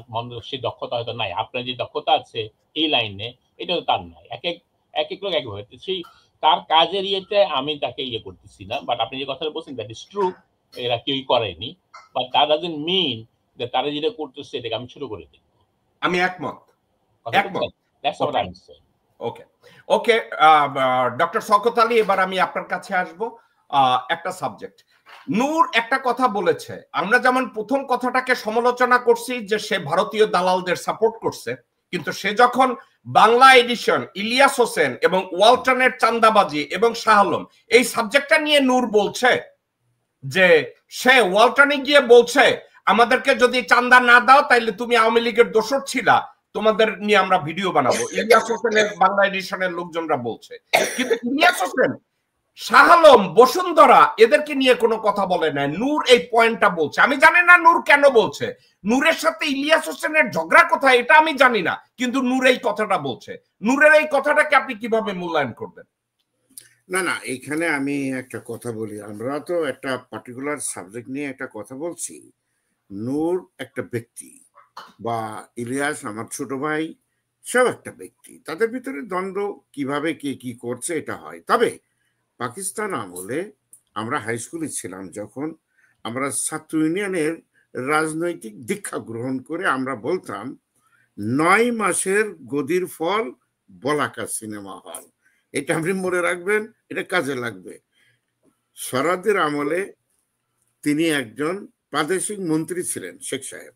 সে দক্ষতা হয়তো নাই। আপনার যে দক্ষতা আছে এই লাইনে, এটা তো তার নাই। এক এক লোক একভাবে, সেই তার কাজের ইয়েতে আমি তাকে ইয়ে করতেছি না। বাট আপনি যে কথাটা বলছেন দ্যাট ইজ ট্রু, এরা কেউই করেনি, বাট দ্যাট ডাজন্ট মিন যে তারা যেটা করতেছে এটাকে আমি ছোট করে দিই। আমি একমত। ওকে ওকে, ডক্টর শওকত আলী, এবার আমি আপনার কাছে আসব। একটা সাবজেক্ট, নূর একটা কথা বলেছে, আমরা যেমন প্রথম কথাটাকে সমালোচনা করছি যে সে ভারতীয় দালালদের সাপোর্ট করছে, কিন্তু সে যখন বাংলা এডিশন, ইলিয়াস হোসেন এবং ওয়ালটনের চাঁদাবাজি এবং শাহ আলম এই সাবজেক্টটা নিয়ে নূর বলছে যে সে ওয়ালটনে গিয়ে বলছে আমাদেরকে যদি চাঁদা না দাও তাইলে তুমি আওয়ামী লীগের দোসর ছিলা, তোমাদের নিয়ে আমরা ভিডিও বানাবো। ইলিয়াস হোসেনের বাংলা এডিশনের লোকজনরা বলছে, কিন্তু ইলিয়াস হোসেন, শাহ আলম, বসুন্ধরা এদেরকে নিয়ে কোনো কথা বলে না। নূর এই পয়েন্টটা বলছে। আমি জানি না নূর কেন বলছে, নূরের সাথে ইলিয়াস হোসেনের ঝগড়া কোথায় এটা আমি জানি না, কিন্তু নূর এই কথাটা বলছে। নূরের এই কথাটাকে আপনি কিভাবে মূল্যায়ন করবেন? না, এখানে আমি একটা কথা বলি, আমরা তো একটা পার্টিকুলার সাবজেক্ট নিয়ে একটা কথা বলছি। নূর একটা ব্যক্তি, বা ইলিয়াস আমার ছোট ভাই, সব একটা ব্যক্তি, তাদের ভিতরে দ্বন্দ্ব কিভাবে কে কি করছে এটা হয়। তবে পাকিস্তান আমলে আমরা হাই স্কুলে ছিলাম যখন, আমরা ছাত্র ইউনিয়নের রাজনৈতিক দীক্ষা গ্রহণ করে আমরা বলতাম 9 মাসের গদির ফল বলাকা সিনেমা হল। এটা আপনি মনে রাখবেন, এটা কাজে লাগবে। সরাদের আমলে তিনি একজন প্রাদেশিক মন্ত্রী ছিলেন, শেখ সাহেব,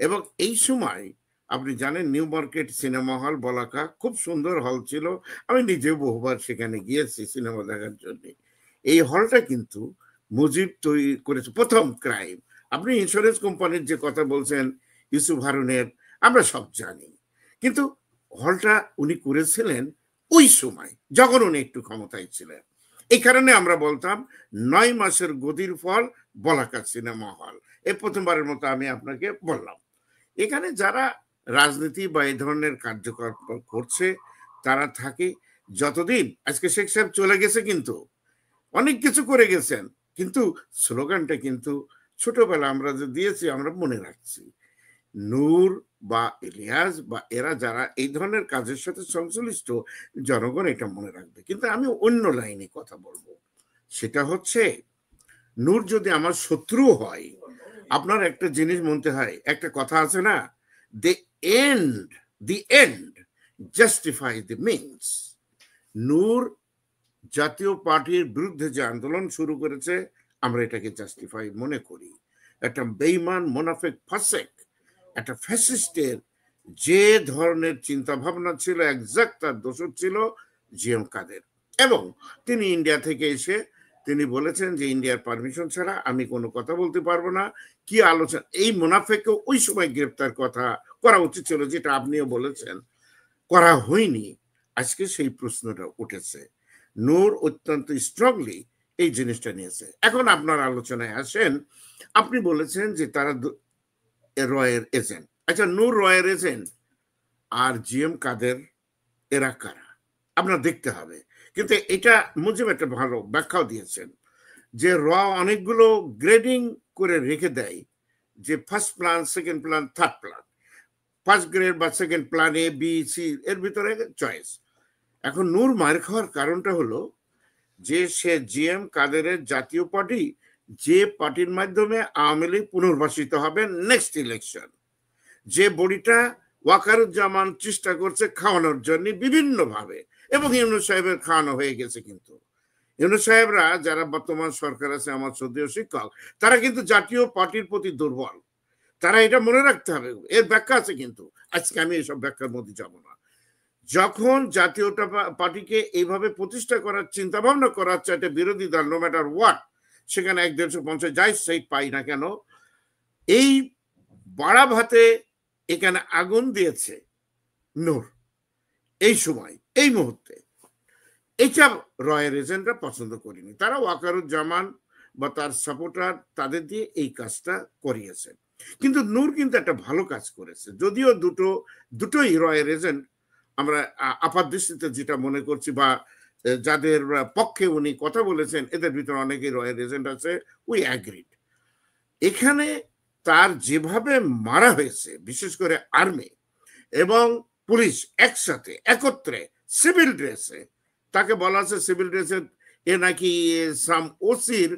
এবং এই সময় আপনি জানেন নিউ মার্কেট সিনেমা হল বলাকা খুব সুন্দর হল ছিল। আমি নিজেও বহুবার সেখানে গিয়েছি সিনেমা দেখার জন্য। এই হলটা কিন্তু মুজিব তৈরি করেছে, প্রথম ক্রাইম। আপনি ইন্স্যুরেন্স কোম্পানির যে কথা বলছেন ইউসুফ হারুনের, আমরা সব জানি, কিন্তু হলটা উনি করেছিলেন ওই সময় যখন উনি একটু ক্ষমতায় ছিলেন। এই কারণে আমরা বলতাম 9 মাসের গদির ফল বলাকা সিনেমা হল। এই প্রথমবারের মতো আমি আপনাকে বললাম। এখানে যারা রাজনীতি বা এই ধরনের কার্যকলাপ করছে তারা থাকে যতদিন, আজকে শেখ সাহেব চলে গেছে কিন্তু অনেক কিছু করে গেছেন, কিন্তু স্লোগানটা কিন্তু ছোটবেলা আমরা যে দিয়েছি আমরা মনে রাখছি। নূর বা ইলিয়াস বা এরা যারা এই ধরনের কাজের সাথে সংশ্লিষ্ট, জনগণ এটা মনে রাখবে। কিন্তু আমি অন্য লাইনে কথা বলবো, সেটা হচ্ছে নূর যদি আমার শত্রু হয়, আপনার একটা জিনিস মনতে হয়, একটা কথা আছে না, the end justify the means. Nur জাতীয় পার্টির বিরুদ্ধে যে আন্দোলন শুরু করেছে আমরা এটাকে জাস্টিফাই মনে করি। একটা বেঈমান মুনাফিক ফাসেক, একটা ফ্যাসিস্টের যে ধরনের চিন্তা ভাবনা ছিল এক্সাক্ট তার দোষর ছিল জিএম কাদের। এবং তিনি ইন্ডিয়া থেকে এসে তিনি বলেছেন যে ইন্ডিয়ার পারমিশন ছাড়া আমি কোনো কথা বলতে পারবো না। কি আলোচনা, এই মুনাফিককে ওই সময় গ্রেপ্তার কথা করা উচিত ছিল, যেটা আপনিও বলেছেন করা হয়নি। আজকে সেই প্রশ্নটা উঠেছে। নূর অত্যন্ত স্ট্রংলি এই জিনিসটা নিয়েছে। এখন আপনার আলোচনায় আসেন, আপনি বলেছেন যে তারা রয়ের এজেন্ট। আচ্ছা, নূর রয়ের এজেন্ট আর জিএম কাদের এরা কারা আপনার দেখতে হবে। কিন্তু এটা মুজিব একটা ভালো ব্যাখ্যাও দিয়েছেন যে র অনেকগুলো গ্রেডিং করে রেখে দেয়, যে first plan, second plan, third plan, first grade বা second plan, A B C, এর ভিতরে চয়েস। এখন নূর মার খাওয়ার কারণটা হলো যে সে জিএম কাদেরের জাতীয় পার্টি, যে পার্টির মাধ্যমে আওয়ামী লীগ পুনর্বাসিত হবে নেক্সট ইলেকশন, যে বডিটা ওয়াকারুজ্জামান চেষ্টা করছে খাওয়ানোর জন্য বিভিন্ন ভাবে, এবং ইউনূস সাহেবের খাওয়ানো হয়ে গেছে। কিন্তু ইউনূস সাহেবরা যারা বর্তমান সরকার আছে, আমার শ্রদ্ধেয় শিক্ষক, তারা কিন্তু জাতীয় পার্টির প্রতি দুর্বল। তারা এটা মনে রাখতে হবে, এর ব্যাখ্যা আছে। কিন্তু আজকে আমি এসব ব্যাখ্যার মধ্যে যাব না। যখন জাতীয় পার্টিকে এইভাবে প্রতিষ্ঠা করার চিন্তা ভাবনা করা হচ্ছে একটা বিরোধী দল, নো ম্যাটার হোয়াট, সেখানে 150 যাই সিট পাই না কেন, এই বাড়া ভাতে এখানে আগুন দিয়েছে নূর এই সময়, এই মুহূর্তে। এইটা রয়ের এজেন্টরা পছন্দ করেনি। তারা ওয়াকারুজ্জামান বা তার সাপোর্টার তাদের দিয়ে এই কাজটা করিয়েছে। কিন্তু নূর কিন্তু একটা ভালো কাজ করেছে, যদিও দুটোই রয়ের এজেন্ট আমরা আপাত দৃষ্টিতে যেটা মনে করছি, বা যাদের পক্ষে উনি কথা বলেছেন এদের ভিতরে অনেকেই রয়ের এজেন্ট আছে, উই অ্যাগ্রিড। এখানে তার যেভাবে মারা হয়েছে, বিশেষ করে আর্মি এবং পুলিশ একসাথে একত্রে সিভিল ড্রেসে, তাকে বলা আছে সিভিল ড্রেসে এ নাকি সাম ওসির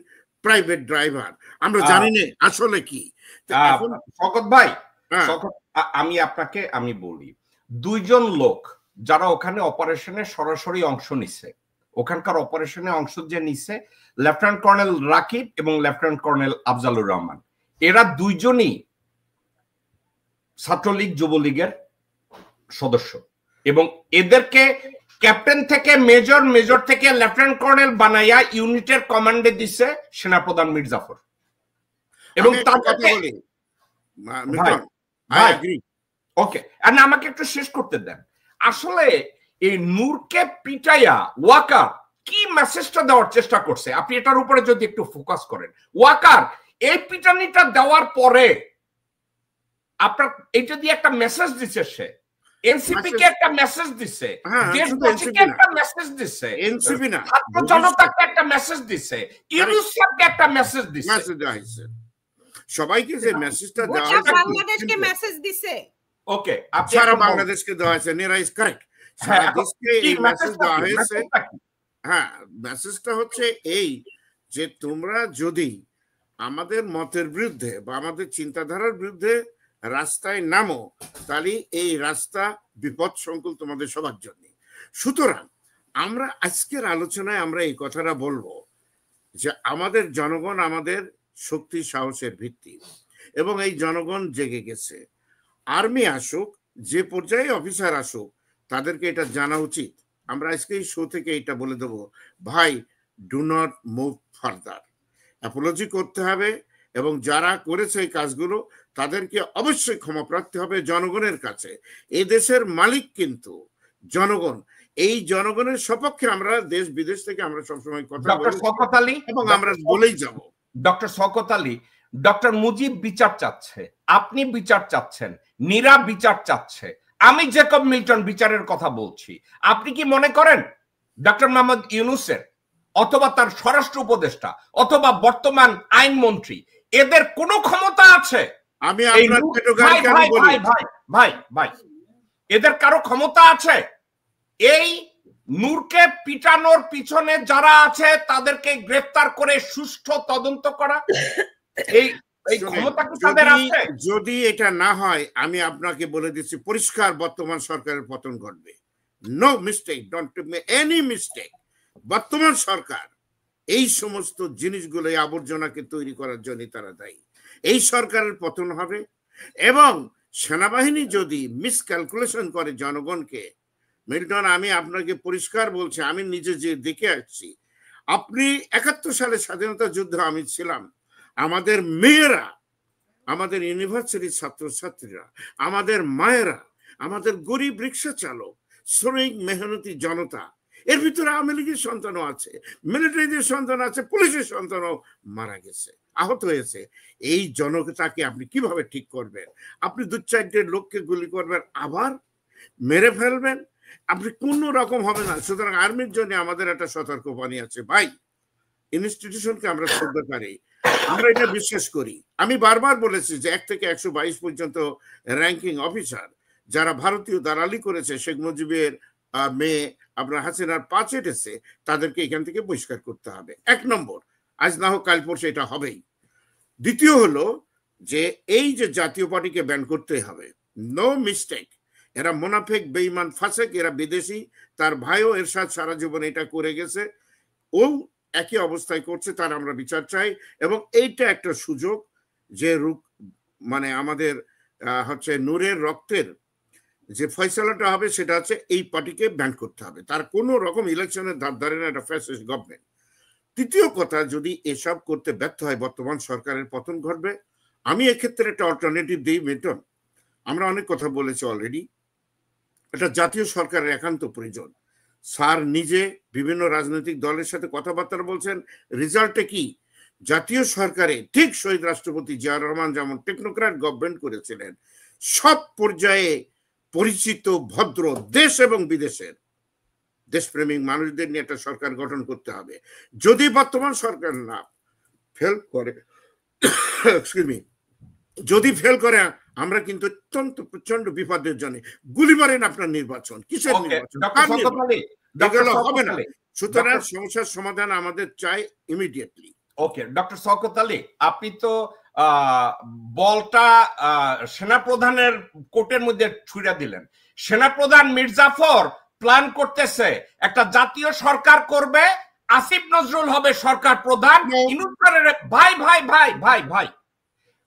প্রাইভেট ড্রাইভার, আমরা জানি না আসলে কি। শওকত ভাই, আমি আপনাকে আমি বলি, দুইজন লোক যারা ওখানে অপারেশনে সরাসরি অংশ নিছে, ওখানকার অপারেশনে অংশ যে নিছে, লেফটেন্যান্ট কর্নেল রাকিব এবং লেফটেন্যান্ট কর্নেল আফজালুর রহমান, এরা দুইজনই ছাত্রলীগ যুবলীগের সদস্য, এবং এদেরকে ক্যাপ্টেন থেকে মেজর, মেজর থেকে লেফটেন্যান্ট কর্নেল বানাইয়া ইউনিটের কমান্ডে দিছে সেনাপ্রধান মীর জাফর। এবং ওকে, আর আমাকে একটু শেষ করতে দেন। আসলে এই নূরকে পিটাইয়া ওয়াকার কি মেসেজটা দেওয়ার চেষ্টা করছে, আপনি এটার উপরে যদি একটু ফোকাস করেন। ওয়াকার এই পিটানিটা দেওয়ার পরে আপনার এইটা দিয়ে একটা মেসেজ দিচ্ছে, সে এনসিপি কে একটা মেসেজ দিছে, দেশবাসীকে একটা মেসেজ দিছে, এনসিপি না ছাত্র জনতাকে একটা মেসেজ দিছে, ইউনূস সাহেবকে একটা মেসেজ দিছে, সবাইকে যে মেসেজটা দেওয়া হয়েছে বাংলাদেশকে মেসেজ দিছে। ওকে, সারা বাংলাদেশকে দেওয়া হয়েছে, নেরা ইজ কারেক্ট, সারা দেশকে এই মেসেজ দেওয়া হয়েছে। হ্যাঁ, মেসেজটা হচ্ছে এই যে তোমরা যদি আমাদের মতের বিরুদ্ধে বা আমাদের চিন্তাধারার বিরুদ্ধে রাস্তায় নামো, তাহলে এই রাস্তা বিপদ সংকুল তোমাদের সবার জন্য। সুতরাং আমরা আজকের আলোচনায় আমরা এই কথাটা বলবো যে আমাদের জনগণ আমাদের শক্তি সাহসের ভিত্তি, এবং এই জনগণ জেগে গেছে। আর্মি আসুক, যে পর্যায়ে অফিসার আসুক, তাদেরকে এটা জানা উচিত। আমরা আজকে এই শো থেকে এটা বলে দেবো, ভাই do not move further, Apology করতে হবে, এবং যারা করেছে এই কাজগুলো তাদেরকে অবশ্যই ক্ষমা প্রার্থী হবে জনগণের কাছে। এই দেশের মালিক কিন্তু জনগণ, এই জনগণের সপক্ষে আমরা দেশ বিদেশ থেকে আমরা সবসময় কথা বলি এবং আমরা বলেই যাব। ডক্টর শওকত আলী, ডক্টর মুজিব বিচার চাচ্ছে, আপনি বিচার চাচ্ছেন, নীরা বিচার চাচ্ছে, আমি জেকব মিল্টন বিচারের কথা বলছি। আপনি কি মনে করেন ডক্টর মোহাম্মদ ইউনূসের অথবা তার স্বরাষ্ট্র উপদেষ্টা অথবা বর্তমান আইনমন্ত্রী এদের কোনো ক্ষমতা আছে? আমি ভাই এদের কারো ক্ষমতা আছে এই নূরকে পিটানোর পিছনে যারা আছে তাদেরকে গ্রেফতার করে সুষ্ঠু তদন্ত করা? এই এই ক্ষমতা কি তাদের আছে? যদি এটা না হয় আমি আপনাকে বলে দিচ্ছি পরিষ্কার বর্তমান সরকারের পতন ঘটবে। No mistake, don't make any mistake. বর্তমান সরকার এই সমস্ত জিনিসগুলো আবর্জনাকে তৈরি করার জন্য তারা দায়ী। এই সরকারের পতন হবে এবং সেনাবাহিনী যদি মিসক্যালকুলেশন করে জনগণকে, মিল্টন আমি আপনাকে পরিষ্কার বলছি, আমি নিজে যে দেখে আসছি, আপনি 71 সালে স্বাধীনতা যুদ্ধে আমি ছিলাম, আমাদের মেয়েরা, আমাদের ইউনিভার্সিটির ছাত্রছাত্রীরা, আমাদের মায়েরা, আমাদের গরিব রিক্সা চালক, শ্রমিক মেহনতি জনতা, এর ভিতরে আওয়ামী লীগের সন্তানও আছে, মিলিটারিদের সন্তান আছে, পুলিশের সন্তানও মারা গেছে, আহত হয়েছে। এই জনতাকে আপনি কিভাবে ঠিক করবেন? আপনি 2-4 লোককে গুলি করবেন, আবার মেরে ফেলবেন, আপনি কোনো রকম হবে না। সুতরাং আর্মির জন্য আমাদের একটা সতর্কবাণী আছে ভাই, ইনস্টিটিউশনকে আমরা শ্রদ্ধা করি, আমরা এটা বিশ্বাস করি। আমি বারবার বলেছি যে 1 থেকে 122 পর্যন্ত র্যাঙ্কিং অফিসার যারা ভারতীয় দালালি করেছে, শেখ মুজিবের মেয়ে আপনার হাসিনার 5 এটেছে, তাদেরকে এখান থেকে বহিষ্কার করতে হবে। 1 নম্বর, আজ না হোক কাল পরশু এটা হবেই। দ্বিতীয় হলো যে এই যে জাতীয় পার্টিকে ব্যান করতে হবে, নো মিস্টেক। এরা মোনাফেক, বেঈমান, ফাসেক, এরা বিদেশি। তার ভাইও এরশাদ সারা জীবন এটা করে গেছে, ও একই অবস্থায় করছে, তার আমরা বিচার চাই। এবং এইটা একটা সুযোগ যে মানে আমাদের হচ্ছে নূরের রক্তের যে ফয়সালাটা হবে সেটা হচ্ছে এই পার্টিকে ব্যান করতে হবে। তার কোনো রকম ইলেকশনের ধার ধারে না, একটা ফ্যাসিস্ট গভর্নমেন্ট। তৃতীয় কথা, যদি এসব করতে ব্যর্থ হয় বর্তমান সরকারের পতন ঘটবে। আমি এক্ষেত্রে একটা অল্টারনেটিভ দিই মিল্টন, আমরা অনেক কথা বলেছি অলরেডি, এটা জাতীয় সরকারের একান্ত প্রয়োজন। স্যার নিজে বিভিন্ন রাজনৈতিক দলের সাথে কথাবার্তা বলছেন, রেজাল্টে কি? জাতীয় সরকারে ঠিক শহীদ রাষ্ট্রপতি জিয়াউর রহমান যেমন টেকনোক্র্যাট গভর্নমেন্ট করেছিলেন, সব পর্যায়ে পরিচিত ভদ্র দেশ এবং বিদেশের দেশপ্রেমিক মানুষদের নিয়ে একটা সরকার গঠন করতে হবে। যদি বর্তমান সরকার না ফেল করে, যদি ফেল করে, আমরা কিন্তু অত্যন্ত প্রচন্ড বিপদের জন্য। গুলি মারেন আপনার নির্বাচন, কিসের নির্বাচন? হবে না। সুতরাং সমস্যার সমাধান আমাদের চাই ইমিডিয়েটলি। ওকে, ডক্টর শওকত আলী, আপনি তো বলটা সেনাপ্রধানের কোর্টের মধ্যে ছুড়ে দিলেন। সেনাপ্রধান মির্জাফর প্ল্যান করতেছে একটা জাতীয় সরকার করবে, আসিফ নজরুল হবে সরকার প্রধান। ভাই ভাই ভাই ভাই ভাই,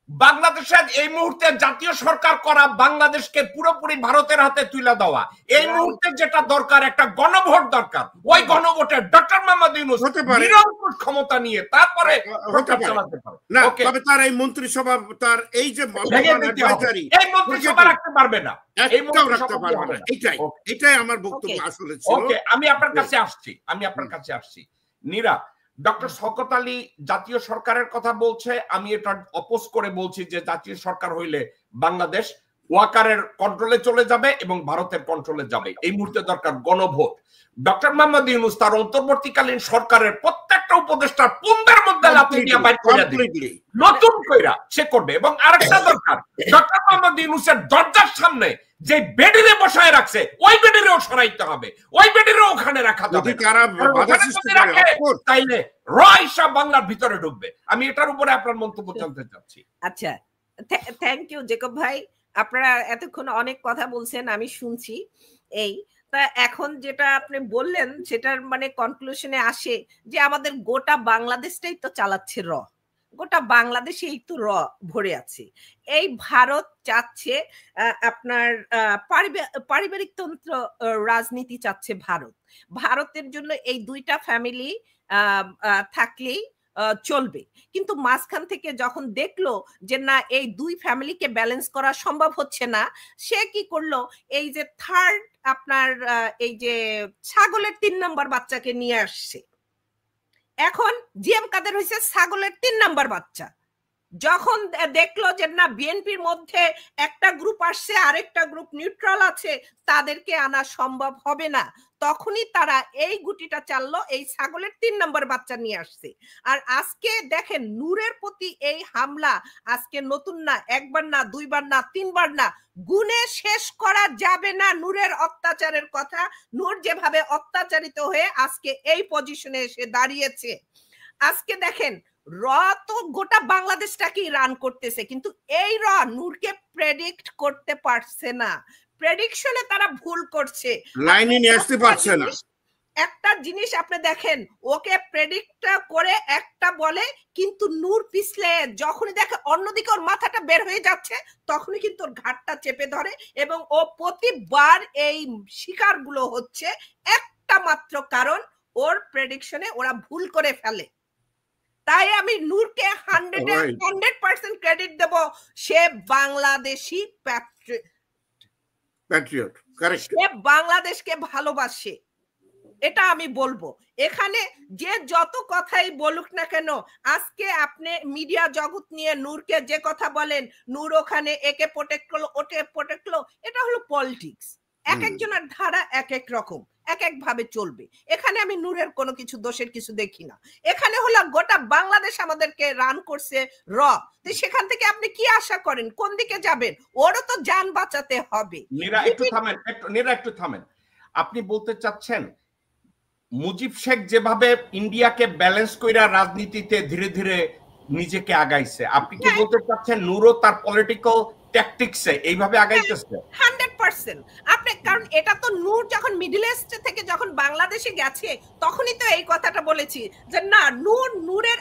বাংলাদেশের এই মুহূর্তে জাতীয় সরকার করা, বাংলাদেশকে পুরোপুরি ভারতের হাতে তুলে দেওয়া, এই মুহূর্তে যেটা দরকার একটা গণভোট দরকার। ওই গণভোটে ডক্টর মোহাম্মদ ইউনূস নিরঙ্কুশ ক্ষমতা নিয়ে তারপরে চালাতে পারে না, তবে তার এই মন্ত্রিসভা, তার এই যে এই মন্ত্রিসভা রাখতে পারবে না, এই মন্ত্রিসভা পারবে না। এটাই আমার বক্তব্য আসলে ছিল। ওকে, আমি আপনার কাছে আসছি। নীরা, ডক্টর শওকত আলী জাতীয় সরকারের কথা বলছে, আমি এটা অপোজ করে বলছি যে জাতীয় সরকার হইলে বাংলাদেশ ওয়াকারের কন্ট্রোলে চলে যাবে এবং ভারতের কন্ট্রোলে যাবে। এই মুহূর্তে দরকার গণভোট। ডক্টর মোহাম্মদ ইউনূস তার অন্তর্বর্তীকালীন সরকারের প্রত্যেকটা উপদেষ্টার পুন্দের মধ্যে লাথি দিয়ে বাইর করে দিবে, নতুন কইরা সে করবে। এবং আরেকটা দরকার, ডক্টর মোহাম্মদ ইউনূসের দরজার সামনে যে বেডিরে বসায় রাখছে, ওই বেডিরেও সরাইতে হবে, ওই বেডিরেও ওখানে রাখা যাবে। তাইলে রয়সা বাংলার ভিতরে ঢুকবে। আমি এটার উপরে আপনার মন্তব্য জানতে চাচ্ছি। আচ্ছা, থ্যাংক ইউ জেকব ভাই, আপনারা এতক্ষণ অনেক কথা বলছেন, আমি শুনছি। এই তা এখন যেটা আপনি বললেন সেটার মানে কনক্লুশনে আসে যে আমাদের গোটা বাংলাদেশটাই তো চালাচ্ছে গোটা বাংলাদেশেই তো ভরে আছে। এই ভারত চাচ্ছে আপনার পারিবারিক তন্ত্র রাজনীতি চাচ্ছে ভারতের জন্য এই দুইটা ফ্যামিলি থাকলেই চলবে। কিন্তু মাঝখান থেকে যখন দেখলো যে না, এই দুই ফ্যামিলিকে ব্যালেন্স করা সম্ভব হচ্ছে না, সে কি করলো, এই যে থার্ড আপনার এই যে ছাগলের 3 নম্বর বাচ্চাকে নিয়ে আসছে। এখন জিএম কাদের হয়েছে ছাগলের 3 নম্বর বাচ্চা। যখন দেখলো যে না, বিএনপির মধ্যে একটা গ্রুপ আসছে, আরেকটা গ্রুপ নিউট্রাল আছে, তাদেরকে আনা সম্ভব হবে না, তখনই তারা এই গুটিটা চাললো, এই ছাগলের 3 নম্বর বাচ্চা নিয়ে আসছে। আর আজকে দেখেন নূরের প্রতি এই হামলা আজকে নতুন না, একবার না, দুইবার না, তিনবার না, গুণে শেষ করা যাবে না নূরের অত্যাচারের কথা। নূর যেভাবে অত্যাচারিত হয়ে আজকে এই পজিশনে এসে দাঁড়িয়েছে, আজকে দেখেন র তো গোটা বাংলাদেশটাকেই রান করতেছে, কিন্তু এই র নূরকে প্রেডিক্ট করতে পারছে না, প্রেডিকশনে তারা ভুল করছে, লাইনে নিয়ে আসতে পারছে না। একটা জিনিস আপনি দেখেন, ওকে প্রেডিক্ট করে একটা বলে, কিন্তু নূর পিছলে যখনই দেখে অন্যদিকে ওর মাথাটা বের হয়ে যাচ্ছে তখনই কিন্তু ওর ঘাটটা চেপে ধরে, এবং ও প্রতিবার এই শিকারগুলো হচ্ছে একটা মাত্র কারণ, ওর প্রেডিকশনে ওরা ভুল করে ফেলে। তাই আমি নূরকে 100% ক্রেডিট দেব, সে বাংলাদেশি প্যাট্রিয়ট, সে বাংলাদেশকে ভালোবাসে, এটা আমি বলবো। এখানে যে যত কথাই বলুক না কেন, আজকে আপনি মিডিয়া জগৎ নিয়ে নূরকে যে কথা বলেন, নূর ওখানে একে প্রোটেক্ট করলো ওকে প্রোটেক্ট করলো, এটা হলো পলিটিক্স। এক একজনের ধারা এক এক রকম, এক এক ভাবে চলবে। এখানে আমি নূরের কোনো কিছু দোষের কিছু দেখি না। এখানে হলো গোটা বাংলাদেশ আমাদেরকে রান করছে র, তো সেখান থেকে আপনি কি আশা করেন, কোন দিকে যাবেন? ওরও তো জান বাঁচাতে হবে। নীরা একটু থামেন। আপনি বলতে চাচ্ছেন মুজিব শেখ যেভাবে ইন্ডিয়াকে ব্যালেন্স কইরা রাজনীতিতে ধীরে ধীরে নিজেকে আগাইছে, আপনি কি বলতে চাচ্ছেন নূরও তার পলিটিক্যাল ট্যাকটিক্সে এইভাবে আগাইতেছে? 100%। আপনি, কারণ এটা তো নূর যখন মিডল ইস্ট থেকে যখন বাংলাদেশে গেছে তখনই তো এই কথাটা বলেছি যে না, নূরের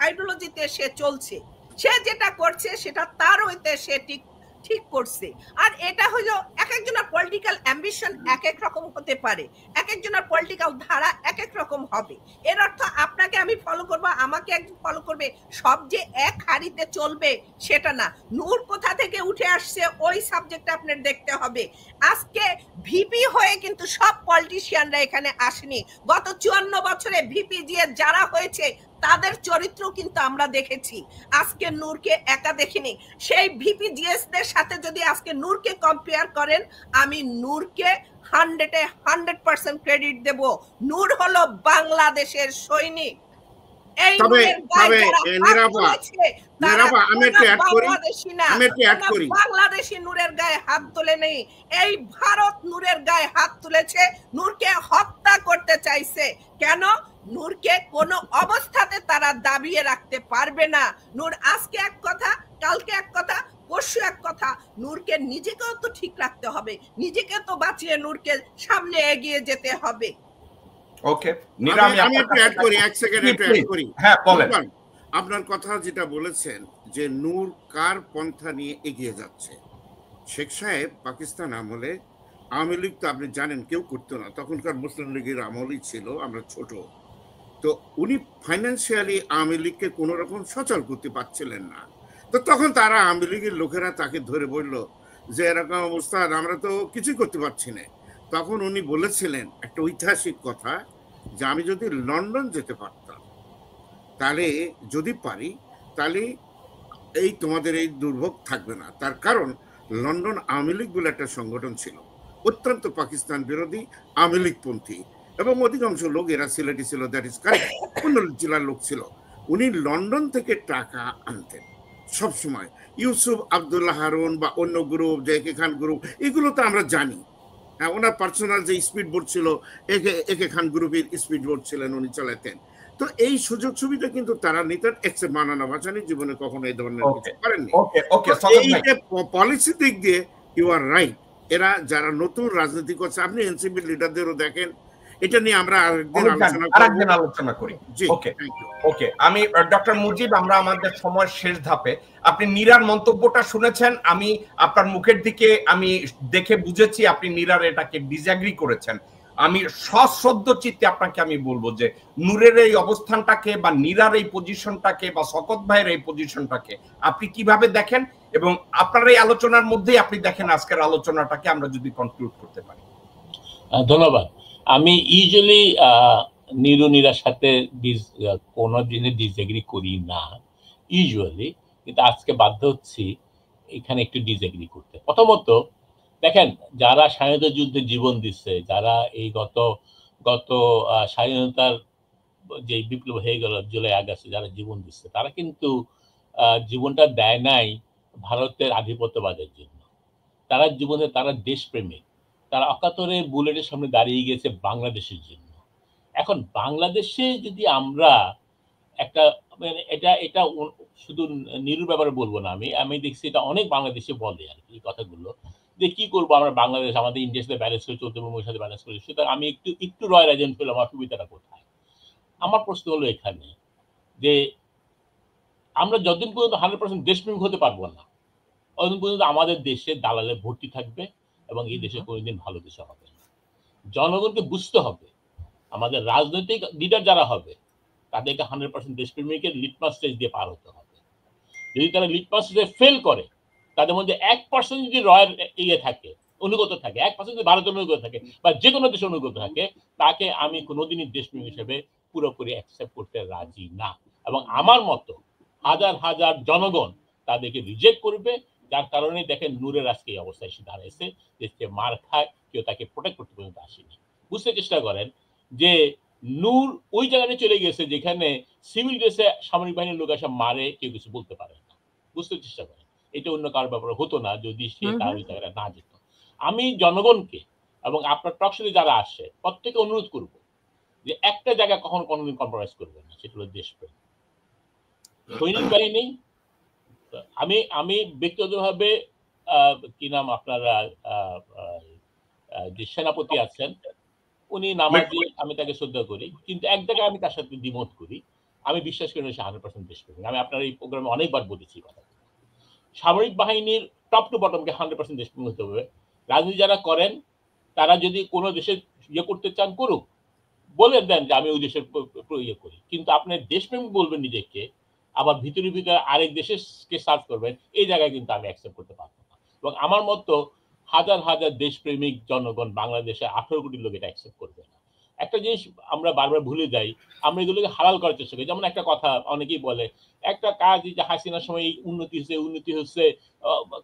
আইডিওলজিতে সে চলছে, সে যেটা করছে সেটা তার হইতে সে ঠিক করছে। আর এটা হলো এক একজনের পলিটিক্যাল অ্যাম্বিশন এক এক রকম হতে পারে, এক একজনের পলিটিক্যাল ধারা এক এক রকম হবে। এর অর্থ আপনাকে আমি ফলো করব, আমাকে একজন ফলো করবে, সব যে এক হাড়িতে চলবে সেটা না। নূর কোথা থেকে উঠে আসছে ওই সাবজেক্টটা আপনার দেখতে হবে। আজকে ভিপি হয়ে কিন্তু সব পলিটিশিয়ানরা এখানে আসেনি। গত 54 বছরে ভিপি যে যারা হয়েছে তাদের চরিত্র কিন্তু আমরা দেখেছি, আজকে নূরকে একা দেখিনি। সেই ভিপি জিএস দের সাথে যদি আজকে নূরকে কম্পেয়ার করেন, আমি নূরকে 100% ক্রেডিট দেব। নূর হলো বাংলাদেশের সৈনিক। বাংলাদেশি নূরের গায়ে হাত তোলে নেই, এই ভারত নূরের গায়ে হাত তুলেছে, নূরকে হত্যা করতে চাইছে। কেন? নূরকে কোন অবস্থাতে তারা দাবিয়ে রাখতে পারবে না। নূর আজকে এক কথা, কালকে এক কথা, পরশু এক কথা। নূরকে নিজেকেও তো ঠিক রাখতে হবে, নিজেকে তো বাঁচিয়ে নূরকে সামনে এগিয়ে যেতে হবে। ওকে, আমি একটু অ্যাড করি, এক সেকেন্ড একটু অ্যাড করি। হ্যাঁ বলেন। আপনার কথা যেটা বলেছেন যে নূর কার পন্থা নিয়ে এগিয়ে যাচ্ছে। শেখ সাহেব পাকিস্তান আমলে আওয়ামী লীগ তো আপনি জানেন কেউ করতো না, তখনকার মুসলিম লীগের আমলই ছিল, আমরা ছোট। তো উনি ফাইন্যান্সিয়ালি আওয়ামী লীগকে কোনো রকম সচল করতে পারছিলেন না। তো তখন তারা আওয়ামী লীগের লোকেরা তাকে ধরে বলল যে এরকম অবস্থা, আমরা তো কিছুই করতে পারছি না। তখন উনি বলেছিলেন একটা ঐতিহাসিক কথা, যে আমি যদি লন্ডন যেতে পারতাম, তাহলে যদি পারি তাহলে এই তোমাদের এই দুর্ভোগ থাকবে না। তার কারণ লন্ডন আওয়ামী লীগ বলে একটা সংগঠন ছিল, অত্যন্ত পাকিস্তান বিরোধী আওয়ামী লীগপন্থী, এবং অধিকাংশ লোক এরা সিলেটি ছিল, দ্যাট ইজ কারেক্ট, অন্য জেলার লোক ছিল। উনি লন্ডন থেকে টাকা আনতেন সবসময়, ইউসুফ আবদুল্লাহ হারুন বা অন্য গ্রুপ, জেকে খান গ্রুপ, এগুলো তো আমরা জানি। হ্যাঁ, ওনার পার্সোনাল যে স্পিড বোট ছিল, একে খান গ্রুপের স্পিড বোট ছিলেন, উনি চালাতেন। তো এই সুযোগ সুবিধা কিন্তু তারা নিতেন, এক্সেপ্ট মানানা ভাসানী জীবনে কখনো এই ধরনের কিছু করেননি। এই যে পলিসি দিক দিয়ে ইউ আর রাইট, এরা যারা নতুন রাজনীতি করছে, আপনি এনসিপি লিডারদেরও দেখেন, এটা নিয়ে আমরা আরেকদিন আলোচনা করি। ওকে, আমি ডক্টর মুজিব, আমরা আমাদের সময় শেষ ধাপে। আপনি নীরার মন্তব্যটা শুনেছেন, আমি আপনার মুখের দিকে আমি দেখে বুঝেছি আপনি নীরার এটাকে ডিসএগ্রি করেছেন। আমি সশ্রদ্ধ চিত্তে আপনাকে আমি বলবো যে নূরের এই অবস্থানটাকে বা নীরার এই পজিশনটাকে বা শকত ভাইয়ের এই পজিশনটাকে আপনি কিভাবে দেখেন, এবং আপনার এই আলোচনার মধ্যেই আপনি দেখেন আজকের আলোচনাটাকে আমরা যদি কনক্লুড করতে পারি। ধন্যবাদ। আমি ইউজুয়ালি নীরার সাথে কোনো দিনে ডিসএগ্রি করি না ইউজুয়ালি, কিন্তু আজকে বাধ্য হচ্ছি এখানে একটু ডিসএগ্রি করতে। প্রথমত দেখেন, যারা স্বাধীনতা যুদ্ধে জীবন দিচ্ছে, যারা এই গত স্বাধীনতার যে বিপ্লব হয়ে গেল জুলাই আগস্টে যারা জীবন দিচ্ছে, তারা কিন্তু জীবনটা দেয় নাই ভারতের আধিপত্যবাদের জন্য। তারা জীবনে তারা দেশপ্রেমিক, তারা অকাতরে বুলেটের সামনে দাঁড়িয়ে গেছে বাংলাদেশের জন্য। এখন বাংলাদেশে যদি আমরা একটা এটা এটা শুধু নিরুর ব্যাপারে বলবো না, আমি দেখছি এটা অনেক বাংলাদেশে বলে আর কি কথাগুলো, যে কি করবো আমরা বাংলাদেশ আমাদের ইন্ডিয়ার সাথে ব্যালেন্স করে চলতে হবে, সাথে ব্যালেন্স করে, সুতরাং আমি একটু রয়্যাল এজেন্ট হলে আমার সুবিধাটা কোথায়? আমার প্রশ্ন হলো এখানে যে আমরা যতদিন পর্যন্ত 100% দেশপ্রেমিক হতে পারবো না, ততদিন পর্যন্ত আমাদের দেশে দালালে ভর্তি থাকবে এবং এই দেশে কোনোদিন ভালো কিছু হবে না। জনগণকে বুঝতে হবে, আমাদের রাজনৈতিক লিডার যারা হবে তাদেরকে 100% দেশপ্রেমিকের লিটমাস টেস্ট দিয়ে পার হতে হবে। যদি তারা লিটমাস টেস্টে ফেল করে, তাদের মধ্যে 1% যদি রয়্যাল থাকে, অনুগত থাকে, 1% যদি ভারতের অনুগত থাকে বা যে কোনো দেশের অনুগত থাকে, তাকে আমি কোনোদিনই দেশপ্রেমিক হিসেবে পুরোপুরি অ্যাকসেপ্ট করতে রাজি না। এবং আমার মতো হাজার হাজার জনগণ তাদেরকে রিজেক্ট করবে, যার কারণে দেখেন নূরের আজকে এই অবস্থায় এসে দাঁড়িয়েছে, যে সে মার খায়, কেউ তাকে প্রোটেক্ট করতে পর্যন্ত আসেনি। বুঝতে চেষ্টা করেন যে নূর ওই জায়গায় চলে গেছে যেখানে সিভিল ড্রেসে সামরিক বাহিনীর লোক এসে মারে, কেউ কিছু বলতে পারে না। বুঝতে চেষ্টা করেন, এটা অন্য কারোর ব্যাপারে হতো না যদি সে তার ওই জায়গায় না যেত। আমি জনগণকে এবং আপনার টকশোতে যারা আসে প্রত্যেকে অনুরোধ করব যে একটা জায়গায় কোনোদিন কম্প্রোমাইজ করবেন না, সেটা হলো দেশপ্রেম। সৈনিক বাহিনী, আমি ব্যক্তিগতভাবে কি নাম আপনারা যে সেনাপতি আছেন উনি নামাজি, আমি তাকে শ্রদ্ধা করি, কিন্তু এক জায়গায় আমি তার সাথে দ্বিমত করি। আমি বিশ্বাস করি সে 100% দেশপ্রেমিক। আমি আপনার এই প্রোগ্রামে অনেকবার বলেছি কথা। সামরিক বাহিনীর টপ টু বটমকে 100% দেশপ্রেমিক হতে হবে। রাজনীতি যারা করেন তারা যদি কোনো দেশের ইয়ে করতে চান করুক, বলে দেন যে আমি ওই দেশের ইয়ে করি, কিন্তু আপনি দেশপ্রেমিক বলবেন নিজেকে, আবার ভিতরে ভিতরে আরেক দেশকে সার্ভ করবেন, এই জায়গায় কিন্তু আমি অ্যাকসেপ্ট করতে পারবো না। এবং আমার মতো হাজার হাজার দেশপ্রেমিক জনগণ বাংলাদেশে 18 কোটি লোক এটা অ্যাকসেপ্ট করবে না। একটা জিনিস আমরা বারবার ভুলে যাই, আমরা এগুলোকে হালাল করার চেষ্টা করি। যেমন একটা কথা অনেকেই বলে, একটা কাজ যে হাসিনার সময় উন্নতি হচ্ছে,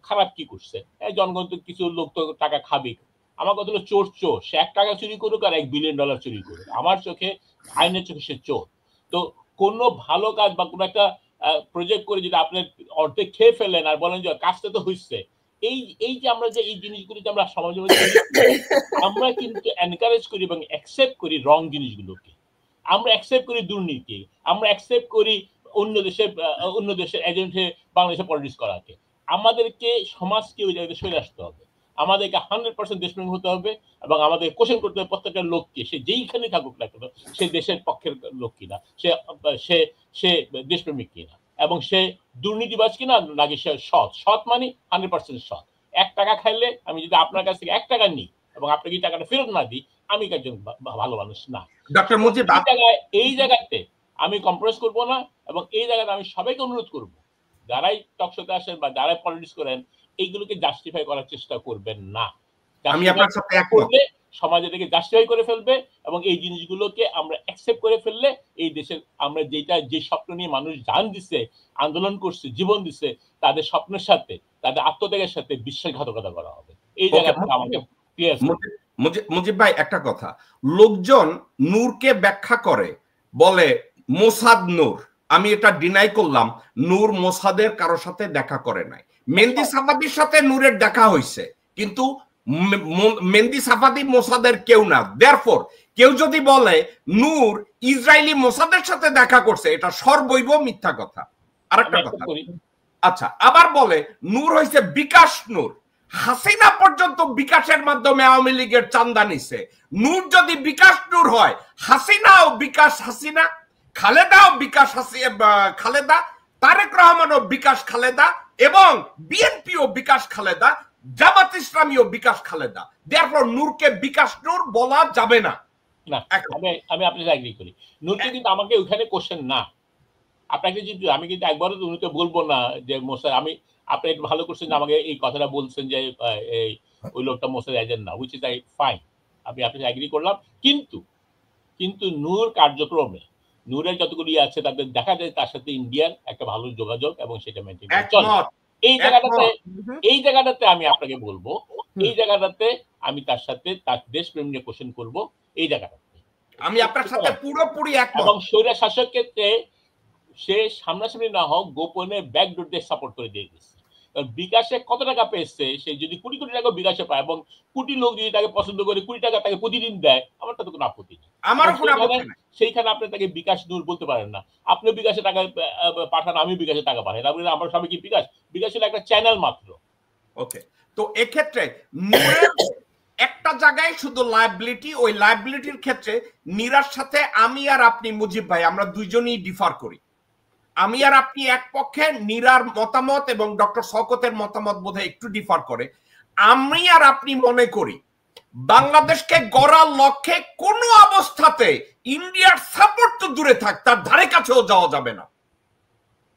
খারাপ কি করছে? জনগণ তো কিছু লোক তো টাকা খাবে। আমার কথা হলো চোর, সে 1 টাকা চুরি করুক আর $1 বিলিয়ন চুরি করুক, আমার চোখে, আইনের চোখে সে চোর। তো কোনো ভালো কাজ বা কোনো একটা প্রজেক্ট করে যদি আপনি অর্ধেক খেয়ে ফেলেন আর বলেন যে কাজটা তো হচ্ছে, এই যে আমরা যে এই জিনিসগুলো যে আমরা সমাজে আমরা কিন্তু এনকারেজ করি এবং অ্যাকসেপ্ট করি রং জিনিসগুলোকে, আমরা অ্যাকসেপ্ট করি দুর্নীতি, আমরা অ্যাকসেপ্ট করি অন্য দেশের এজেন্টে বাংলাদেশে পলিটিক্স করাকে। আমাদেরকে সমাজকে ওই জায়গায় সরে আসতে হবে, আমাদেরকে 100% দেশপ্রেমিক হতে হবে এবং আমাদের কোশ্চেন করতে হবে প্রত্যেকটা লোককে, সে যেইখানে থাকুক না কেন, সে দেশের পক্ষের লোক কিনা, সে সে দেশপ্রেমিক কিনা, এবং সে দুর্নীতিবাজ কিনা, নাকি সে সৎ মানে 100% সৎ। 1 টাকা খাইলে আমি যদি আপনার কাছ থেকে 1 টাকা নিই এবং আপনাকে এই টাকাটা ফেরত না দিই, আমি একজন ভালো মানুষ না। ডক্টর মুজিব, এই জায়গাতে আমি কম্প্রোমাইজ করবো না, এবং এই জায়গাতে আমি সবাইকে অনুরোধ করবো, যারাই টকশোতে আসেন বা যারাই পলিটিক্স করেন, এইগুলোকে জাস্টিফাই করার চেষ্টা করবেন না। আমি আপনার সাথে একমত। সমাজে থেকে জাস্টিফাই করে ফেলবে এবং এই জিনিসগুলোকে আমরা অ্যাকসেপ্ট করে ফেললে এই দেশের আমরা যে স্বপ্ন নিয়ে মানুষ জান দিছে, আন্দোলন করছে, জীবন দিছে, তাদের স্বপ্নের সাথে, তাদের আত্মত্যাগের সাথে বিশ্বাসঘাতকতা করা হবে। এই জায়গাটা আমাকে মুজিব ভাই, একটা কথা, লোকজন নূরকে ব্যাখ্যা করে বলে মোসাদ নূর, আমি এটা ডিনাই করলাম, নূর মোসাদের কারোর সাথে দেখা করে নাই। মেহেদী সাফাদির সাথে নূরের দেখা হয়েছে, কিন্তু মেহেদী সাফাদি মোসাদের কেউ না। দেয়ারফর কেউ যদি বলে নূর ইসরায়েলি মোসাদের সাথে দেখা করছে, এটা সর্বৈব মিথ্যা কথা। আরেকটা কথা, আচ্ছা, আবার বলে নূর হয়েছে বিকাশ নূর। হাসিনা পর্যন্ত বিকাশের মাধ্যমে আওয়ামী লীগের চান্দা নিছে। নূর যদি বিকাশ নূর হয়, হাসিনাও বিকাশ হাসিনা, খালেদাও বিকাশ খালেদা, তারেক রহমানও বিকাশ খালেদা, এবং বিএনপিও বিকাশ খালেদা, জামাত ইসলামীও বিকাশ খালেদা। দেয়ারফর নূরকে বিকাশ নূর বলা যাবে না। আমি আপনার এগ্রি করি। নূরকে কিন্তু আমাকে ওইখানে কোশ্চেন না, আপনাকে যদি আমি কিন্তু একবারও নূরকে বলবো না যে মোসাদ, আমি আপনি একটু ভালো করছেন যে আমাকে এই কথাটা বলছেন যে এই ওই লোকটা মোসাদ এজেন্ট না, হুইচ ইজ ফাইন, আমি আপনাকে এগ্রি করলাম। কিন্তু নূর কার্যক্রমে নূরের যতগুলি আছে তাদের দেখা যায় তার সাথে ইন্ডিয়ার একটা ভালো যোগাযোগ এবং সেটা মেনটেন করে চলে। এই জায়গাটাতে আমি আপনাকে বলবো, এই জায়গাটাতে আমি তার সাথে তার দেশপ্রেম নিয়ে কোশ্চেন করবো। এই জায়গাটাতে আমি আপনার সাথে পুরোপুরি একমত। এবং স্বৈরা শাসক ক্ষেত্রে সে সামনাসামনি না হোক, গোপনে ব্যাকডোর দিয়ে সাপোর্ট করে দিয়ে গেছে। বিকাশে কত টাকা পেয়েছে, সে যদি কোটি কোটি টাকা বিকাশে পায় এবং কোটি লোক যদি তাকে পছন্দ করে 20 টাকা তাকে প্রতিদিন দেয়, আমার তাতে কোনো আপত্তি নেই। আমারও কোনো আপত্তি নাই। সেইখানে আপনি তাকে বিকাশ নূর বলতে পারেন না। আপনি বিকাশে টাকা পাঠান, আমি বিকাশে টাকা পাঠাই, আপনি আমার সবাই কি বিকাশ হলো একটা চ্যানেল মাত্র। ওকে, তো এক্ষেত্রে নূরের একটা জায়গায় শুধু লায়াবিলিটি, ওই লায়াবিলিটির ক্ষেত্রে নীরার সাথে আমি আর আপনি মুজিব ভাই আমরা দুইজনই ডিফার করি। আমি আর আপনি এক পক্ষে, নীরার মতামত এবং ডক্টর শওকতের মতামত বোধহয় একটু ডিফার করে। আমি আর আপনি মনে করি বাংলাদেশকে গড়ার লক্ষ্যে কোনো অবস্থাতে ইন্ডিয়ার সাপোর্ট তো দূরে থাক, তার ধারে কাছেও যাওয়া যাবে না।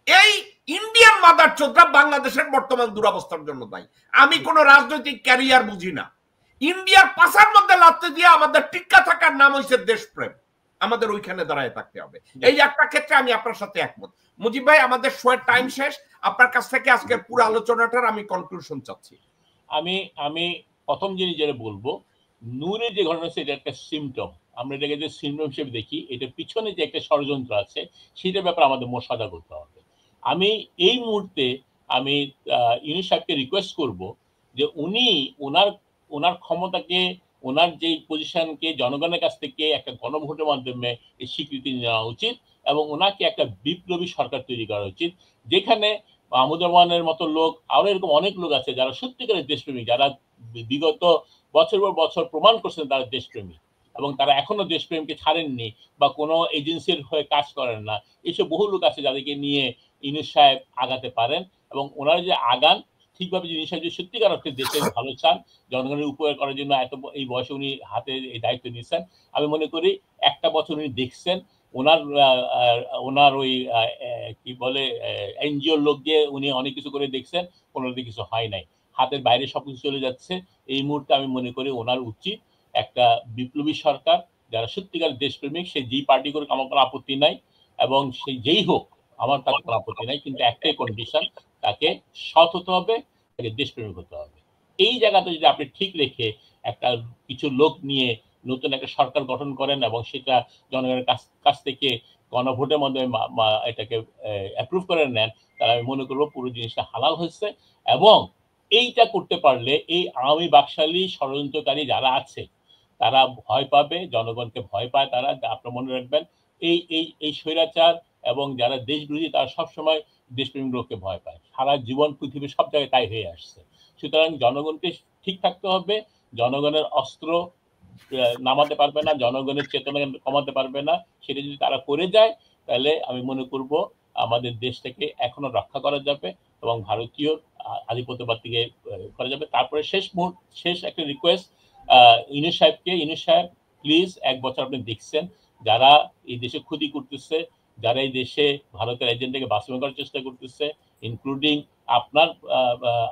এই ইন্ডিয়ান মাদার চোদ্রা বাংলাদেশের বর্তমান দুরবস্থার জন্য দায়ী। আমি কোনো রাজনৈতিক ক্যারিয়ার বুঝি না। ইন্ডিয়ার পাশার মধ্যে লাগতে দিয়ে আমাদের টিক্কা থাকার নাম হয়েছে দেশপ্রেম, আমাদের ওইখানে দাঁড়ায় থাকতে হবে। এই একটা ক্ষেত্রে আমি আপনার সাথে একমত। মুজিব ভাই, আমাদের শোয়ের টাইম শেষ, আপনার কাছ থেকে আজকের পুরো আলোচনাটার আমি কনক্লুশন চাচ্ছি। আমি প্রথম জিনিস যেটা বলবো, নূরের যে ঘটনা হচ্ছে এটা একটা সিমটম, আমরা এটাকে যে সিমটম হিসেবে দেখি, এটার পিছনে যে একটা ষড়যন্ত্র আছে সেটার ব্যাপারে আমাদের মোশাদা করতে হবে। আমি এই মুহূর্তে আমি ইউনূস সাহেবকে রিকোয়েস্ট করব যে উনি ওনার ক্ষমতাকে, ওনার যে পজিশনকে জনগণের কাছ থেকে একটা গণভোটের মাধ্যমে এই স্বীকৃতি নেওয়া উচিত এবং ওনাকে একটা বিপ্লবী সরকার তৈরি করা উচিত, যেখানে মাহমুদুর রহমানের মতো লোক, আরো এরকম অনেক লোক আছে যারা সত্যিকারের দেশপ্রেমী, যারা বিগত বছর পর বছর প্রমাণ করছেন তারা দেশপ্রেমী এবং তারা এখনো দেশপ্রেমকে ছাড়েননি বা কোনো এজেন্সির হয়ে কাজ করেন না। এইসব বহু লোক আছে যাদেরকে নিয়ে ইউনূস সাহেব আগাতে পারেন এবং ওনারা যে আগান ঠিকভাবে, ইউনূস সাহেব যদি সত্যিকার অর্থে দেশের ভালো চান, জনগণের উপকার করার জন্য এই বয়সে উনি হাতে এই দায়িত্ব নিয়েছেন, আমি মনে করি একটা বছর উনি দেখছেন ওনার ওই কি বলে এনজিওর লোক দিয়ে উনি অনেক কিছু করে দেখছেন, কোনোদিন কিছু হয় নাই, হাতের বাইরে সবকিছু চলে যাচ্ছে। এই মুহূর্তে আমি মনে করি ওনার উচিত একটা বিপ্লবী সরকার যারা সত্যিকার দেশপ্রেমিক, সে যেই পার্টি করে আমার কোনো আপত্তি নাই এবং সে যেই হোক আমার তার কোনো আপত্তি নাই, কিন্তু একটাই কন্ডিশন, তাকে সৎ হতে হবে, তাকে দেশপ্রেমিক হতে হবে। এই জায়গাটা যদি আপনি ঠিক রেখে একটা কিছু লোক নিয়ে নতুন একটা সরকার গঠন করেন এবং সেটা জনগণের কাছ থেকে গণভোটের মাধ্যমে এটাকে অ্যাপ্রুভ করে নেন, তাহলে আমি মনে করবো পুরো জিনিসটা হালাল হয়েছে। এবং এইটা করতে পারলে এই আওয়ামী বাকশালী ষড়যন্ত্রকারী যারা আছে তারা ভয় পাবে, জনগণকে ভয় পায় তারা। আপনারা মনে রাখবেন এই স্বৈরাচার এবং যারা দেশবিরোধী তারা সবসময় দেশপ্রেমিক লোককে ভয় পায়, সারা জীবন পৃথিবীর সব জায়গায় তাই হয়ে আসছে। সুতরাং জনগণকে ঠিক থাকতে হবে, জনগণের অস্ত্র নামাতে পারবে না, জনগণের চেতনা কমাতে পারবে না। সেটা যদি তারা করে যায় তাহলে আমি মনে করব আমাদের দেশটাকে এখনো রক্ষা করা যাবে এবং ভারতীয় আধিপত্যবাদ থেকে করা যাবে। তারপরে শেষ একটা রিকোয়েস্ট ইউনূস সাহেবকে, ইউনূস সাহেব প্লিজ, এক বছর আপনি দেখছেন যারা এই দেশে ক্ষতি করতেছে, যারা এই দেশে ভারতের এজেন্ডাকে বাস্তবায়ন করার চেষ্টা করতেছে, ইনক্লুডিং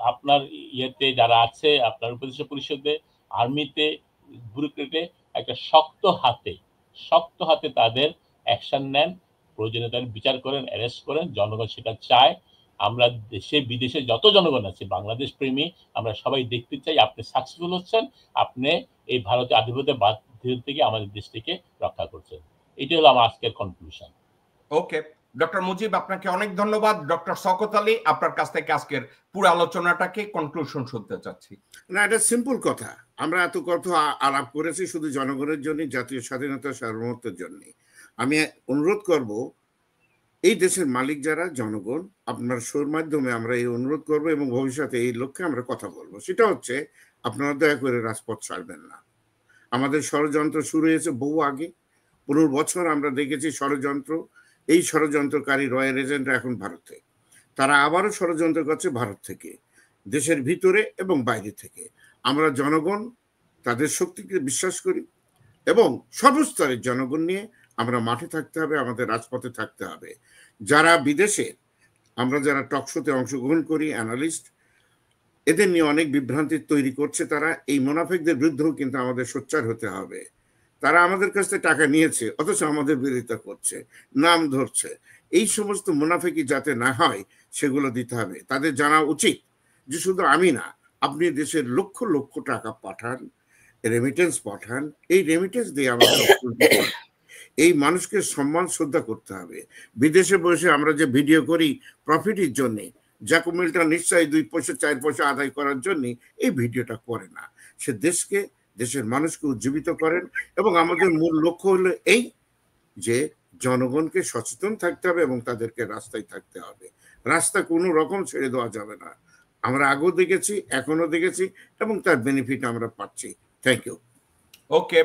আপনার ইয়েতে যারা আছে, আপনার উপদেষ্টা পরিষদে, আর্মিতে, ব্যুরোক্রেটে, একটা শক্ত হাতে তাদের অ্যাকশন নেন, প্রয়োজনে তাদের বিচার করেন, অ্যারেস্ট করেন। জনগণ সেটা চায়। আমরা দেশে বিদেশে যত জনগণ আছে বাংলাদেশ প্রেমী, আমরা সবাই দেখতে চাই আপনি সাকসেসফুল হচ্ছেন, আপনি এই ভারতীয় আধিপত্যবাদ থেকে আমাদের দেশটিকে রক্ষা করছেন। এটি হলো আমার আজকের কনক্লুশন। ওকে, ডক্টর মুজিব আপনাকে অনেক ধন্যবাদ। ডক্টর শওকত আলী, আপনার কাছ থেকে আজকের পুরো আলোচনাটাকে কনক্লুশন শুনতে চাচ্ছি। না, এটা সিম্পল কথা। আমরা এত কথা আলাপ করেছি শুধু জনগণের জন্য, জাতীয় স্বাধীনতা সার্বভৌমত্বের জন্য। আমি অনুরোধ করব এই দেশের মালিক যারা জনগণ, আপনার শোর মাধ্যমে আমরা এই অনুরোধ করব এবং ভবিষ্যতে এই লক্ষ্যে আমরা কথা বলবো। সেটা হচ্ছে আপনারা দয়া করে রাজপথ ছাড়বেন না। আমাদের ষড়যন্ত্র শুরু হয়েছে বহু আগে, 15 বছর আমরা দেখেছি ষড়যন্ত্র। এই ষড়যন্ত্রকারী রয়্যাল এজেন্টরা এখন ভারতে, তারা আবারও ষড়যন্ত্র করছে ভারত থেকে, দেশের ভিতরে এবং বাইরে থেকে। আমরা জনগণ তাদের শক্তিকে বিশ্বাস করি এবং সর্বস্তরের জনগণ নিয়ে আমরা মাঠে থাকতে হবে, আমাদের রাজপথে থাকতে হবে। যারা বিদেশে, আমরা যারা টকশোতে অংশগ্রহণ করি, অ্যানালিস্ট, এদের নিয়ে অনেক বিভ্রান্তি তৈরি করছে তারা। এই মুনাফিকদের বিরুদ্ধেও কিন্তু আমাদের সোচ্চার হতে হবে। তারা আমাদের কাছ থেকে টাকা নিয়েছে অথচ আমাদের বিরোধিতা করছে, নাম ধরছে। এই সমস্ত মুনাফিকি যাতে না হয় সেগুলো দিতে হবে। তাদের জানা উচিত যে শুধু আমি না, আপনি দেশের লক্ষ লক্ষ টাকা পাঠান, রেমিটেন্স পাঠান, এই রেমিটেন্স দিয়ে আমাদের এই মানুষকে সম্মান শ্রদ্ধা করতে হবে। বিদেশে বসে আমরা যে ভিডিও করি প্রফিটের জন্য, জ্যাকব মিল্টন নিশ্চয়ই 2 পয়সা 4 পয়সা আদায় করার জন্য এই ভিডিওটা করে না। সে দেশকে দেশের মানুষকে উজ্জীবিত করেন। এবং আমাদের মূল লক্ষ্য হলো এই যে জনগণকে সচেতন থাকতে হবে এবং তাদেরকে রাস্তায় থাকতে হবে। রাস্তা কোনো রকম ছেড়ে দেওয়া যাবে না। আমরা আগেও দেখেছি, এখনো দেখেছি, এবং তার বেনিফিট আমরা পাচ্ছি। Thank you. Okay,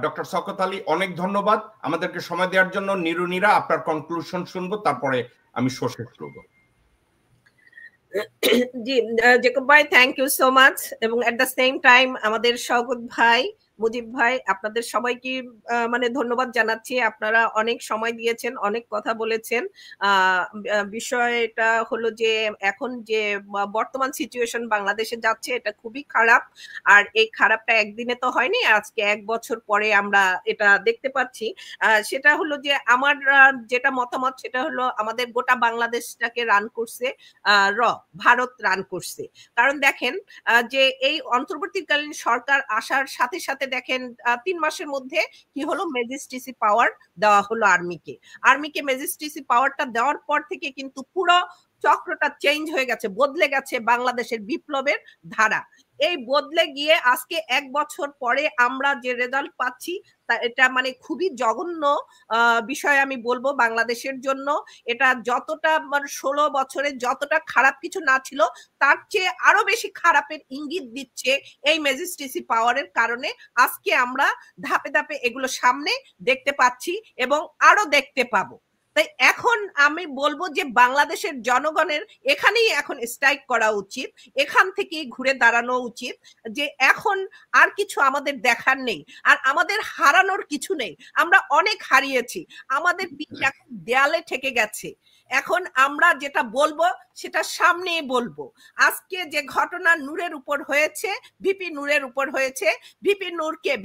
doctor Shawkat Ali, অনেক ধন্যবাদ আমাদেরকে সময় দেওয়ার জন্য। নিরুনিরা, আপনার কনক্লুশন শুনবো, তারপরে আমি শেষ করব। জি জেকব ভাই, থ্যাংক ইউ সো মাচ। এবং এট দ্য সেম টাইম আমাদের শওকত ভাই, মুজিব ভাই, আপনাদের সবাইকে মানে ধন্যবাদ জানাচ্ছি। আপনারা অনেক সময় দিয়েছেন, অনেক কথা বলেছেন। বিষয়টা হলো যে এখন যে বর্তমান সিচুয়েশন বাংলাদেশে যাচ্ছে এটা খুবই খারাপ। আর এই খারাপটা একদিনে তো হয়নি, আজকে 1 বছর পরে আমরা এটা দেখতে পাচ্ছি। সেটা হলো যে আমার যেটা মতামত সেটা হলো আমাদের গোটা বাংলাদেশটাকে রান করছে ভারত রান করছে। কারণ দেখেন যে এই অন্তর্বর্তীকালীন সরকার আসার সাথে সাথে দেখেন 3 মাসের মধ্যে কি হলো, ম্যাজিস্ট্রেসি পাওয়ার দেওয়া হলো আর্মিকে ম্যাজিস্ট্রেসি পাওয়ারটা দেওয়ার পর থেকে কিন্তু পুরো চক্রটা চেঞ্জ হয়ে গেছে, বদলে গেছে বাংলাদেশের বিপ্লবের ধারা। এই বদলে গিয়ে আজকে 1 বছর পরে আমরা যে রেজাল্ট পাচ্ছি এটা মানে খুবই জঘন্য বিষয় আমি বলবো বাংলাদেশের জন্য। এটা যতটা মানে 16 বছরে যতটা খারাপ কিছু না ছিল তার চেয়ে আরো বেশি খারাপের ইঙ্গিত দিচ্ছে এই ম্যাজিস্ট্রেসি পাওয়ারের কারণে। আজকে আমরা ধাপে ধাপে এগুলো সামনে দেখতে পাচ্ছি এবং আরো দেখতে পাবো। তাই এখন আমি বলবো যে বাংলাদেশের জনগণের এখানেই এখন স্ট্রাইক করা উচিত, এখান থেকেই ঘুরে দাঁড়ানো উচিত যে এখন আর কিছু আমাদের দেখার নেই, আর আমাদের হারানোর কিছু নেই। আমরা অনেক হারিয়েছি, আমাদের পিঠ এখন দেয়ালে ঠেকে গেছে। এখন আমরা যেটা বলবো সেটা সামনেই বলবো। আজকে যে ঘটনা নূরের উপর হয়েছে, ভিপি নূরের উপর হয়েছে,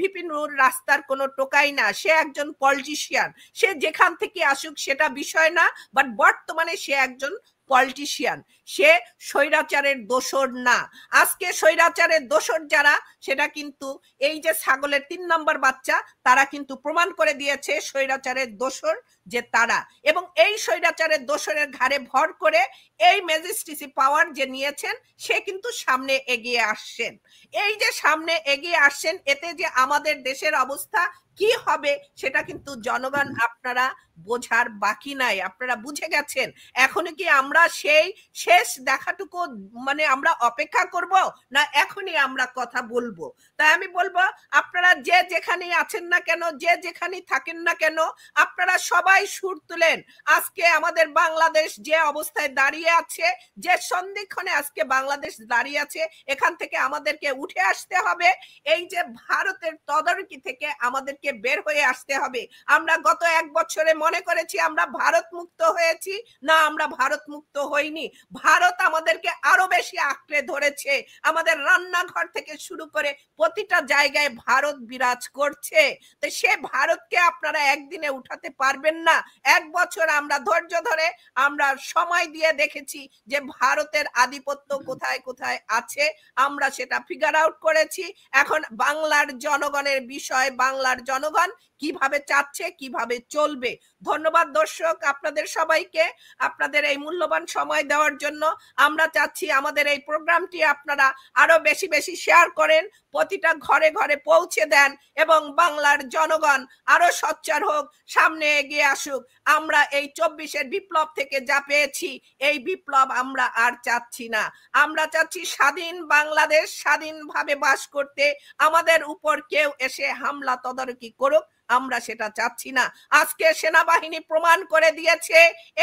ভিপি নূর রাস্তার কোনো টোকাই না, সে একজন পলিটিশিয়ান। সে যেখান থেকে আসুক সেটা বিষয় না, বাট বর্তমানে সে একজন পলিটিশিয়ান, সে স্বৈরাচারের দোসর না। আজকে স্বৈরাচারের দোসর যারা, সেটা কিন্তু এই যে ছাগলের 3 নম্বর বাচ্চা, তারা কিন্তু প্রমাণ করে দিয়েছে স্বৈরাচারের দোসর যে তারা। এবং এই স্বৈরাচারের দোসরের ঘাড়ে ভর করে এই ম্যাজিস্ট্রেসি পাওয়ার যে নিয়েছেন সে কিন্তু সামনে এগিয়ে আসছেন। এই যে সামনে এগিয়ে আসছেন, এতে যে আমাদের দেশের অবস্থা কি হবে সেটা কিন্তু জনগণ আপনারা বোঝার বাকি নাই, আপনারা বুঝে গেছেন। এখনো কি আমরা সেই শেষ দেখাটুকু মানে আমরা অপেক্ষা করব, না এখনই আমরা কথা বলবো? তাই আমি বলবো আপনারা যে যেখানে আছেন না কেন, যে যেখানে থাকেন না কেন, আপনারা সবাই সুর তুলেন। আজকে আমাদের বাংলাদেশ যে অবস্থায় দাঁড়িয়ে আছে, যে সন্ধিক্ষণে আজকে বাংলাদেশ দাঁড়িয়ে আছে, এখান থেকে আমাদেরকে উঠে আসতে হবে। এই যে ভারতের তদারকি থেকে আমাদেরকে বের হয়ে আসতে হবে। আমরা গত 1 বছরে মনে করেছি আমরা ভারত মুক্ত হয়েছি, না, আমরা ভারত মুক্ত হইনি। ভারত আমাদেরকে আরো বেশি আঁকড়ে ধরেছে। আমাদের রান্নাঘর থেকে শুরু করে প্রতিটা জায়গায় ভারত বিরাজ করছে। তো সে ভারতকে আপনারা একদিনে উঠাতে পারবেন না। 1 বছর আমরা ধৈর্য ধরে আমরা সময় দিয়ে দেখেছি যে ভারতের আধিপত্য কোথায় কোথায় আছে, আমরা সেটা ফিগার আউট করেছি। এখন বাংলার জনগণের বিষয়, বাংলার জনগণ কিভাবে চাচ্ছে, কিভাবে চলবে। ধন্যবাদ দর্শক আপনাদের সবাইকে, আপনাদের এই মূল্যবান সময় দেওয়ার জন্য। আমরা চাচ্ছি আমাদের এই প্রোগ্রামটি আপনারা আরো বেশি বেশি শেয়ার করেন, প্রতিটা ঘরে ঘরে পৌঁছে দেন এবং বাংলার জনগণ আরো সোচ্চার হোক, সামনে এগিয়ে আসুক। আমরা এই 24-এর বিপ্লব থেকে যা পেয়েছি, এই বিপ্লব আমরা আর চাচ্ছি না। আমরা চাচ্ছি স্বাধীন বাংলাদেশ, স্বাধীনভাবে বাস করতে। আমাদের উপর কেউ এসে হামলা তদারকি করুক, আমরা সেটা চাচ্ছি না। আজকে সেনাবাহিনী প্রমাণ করে দিয়েছে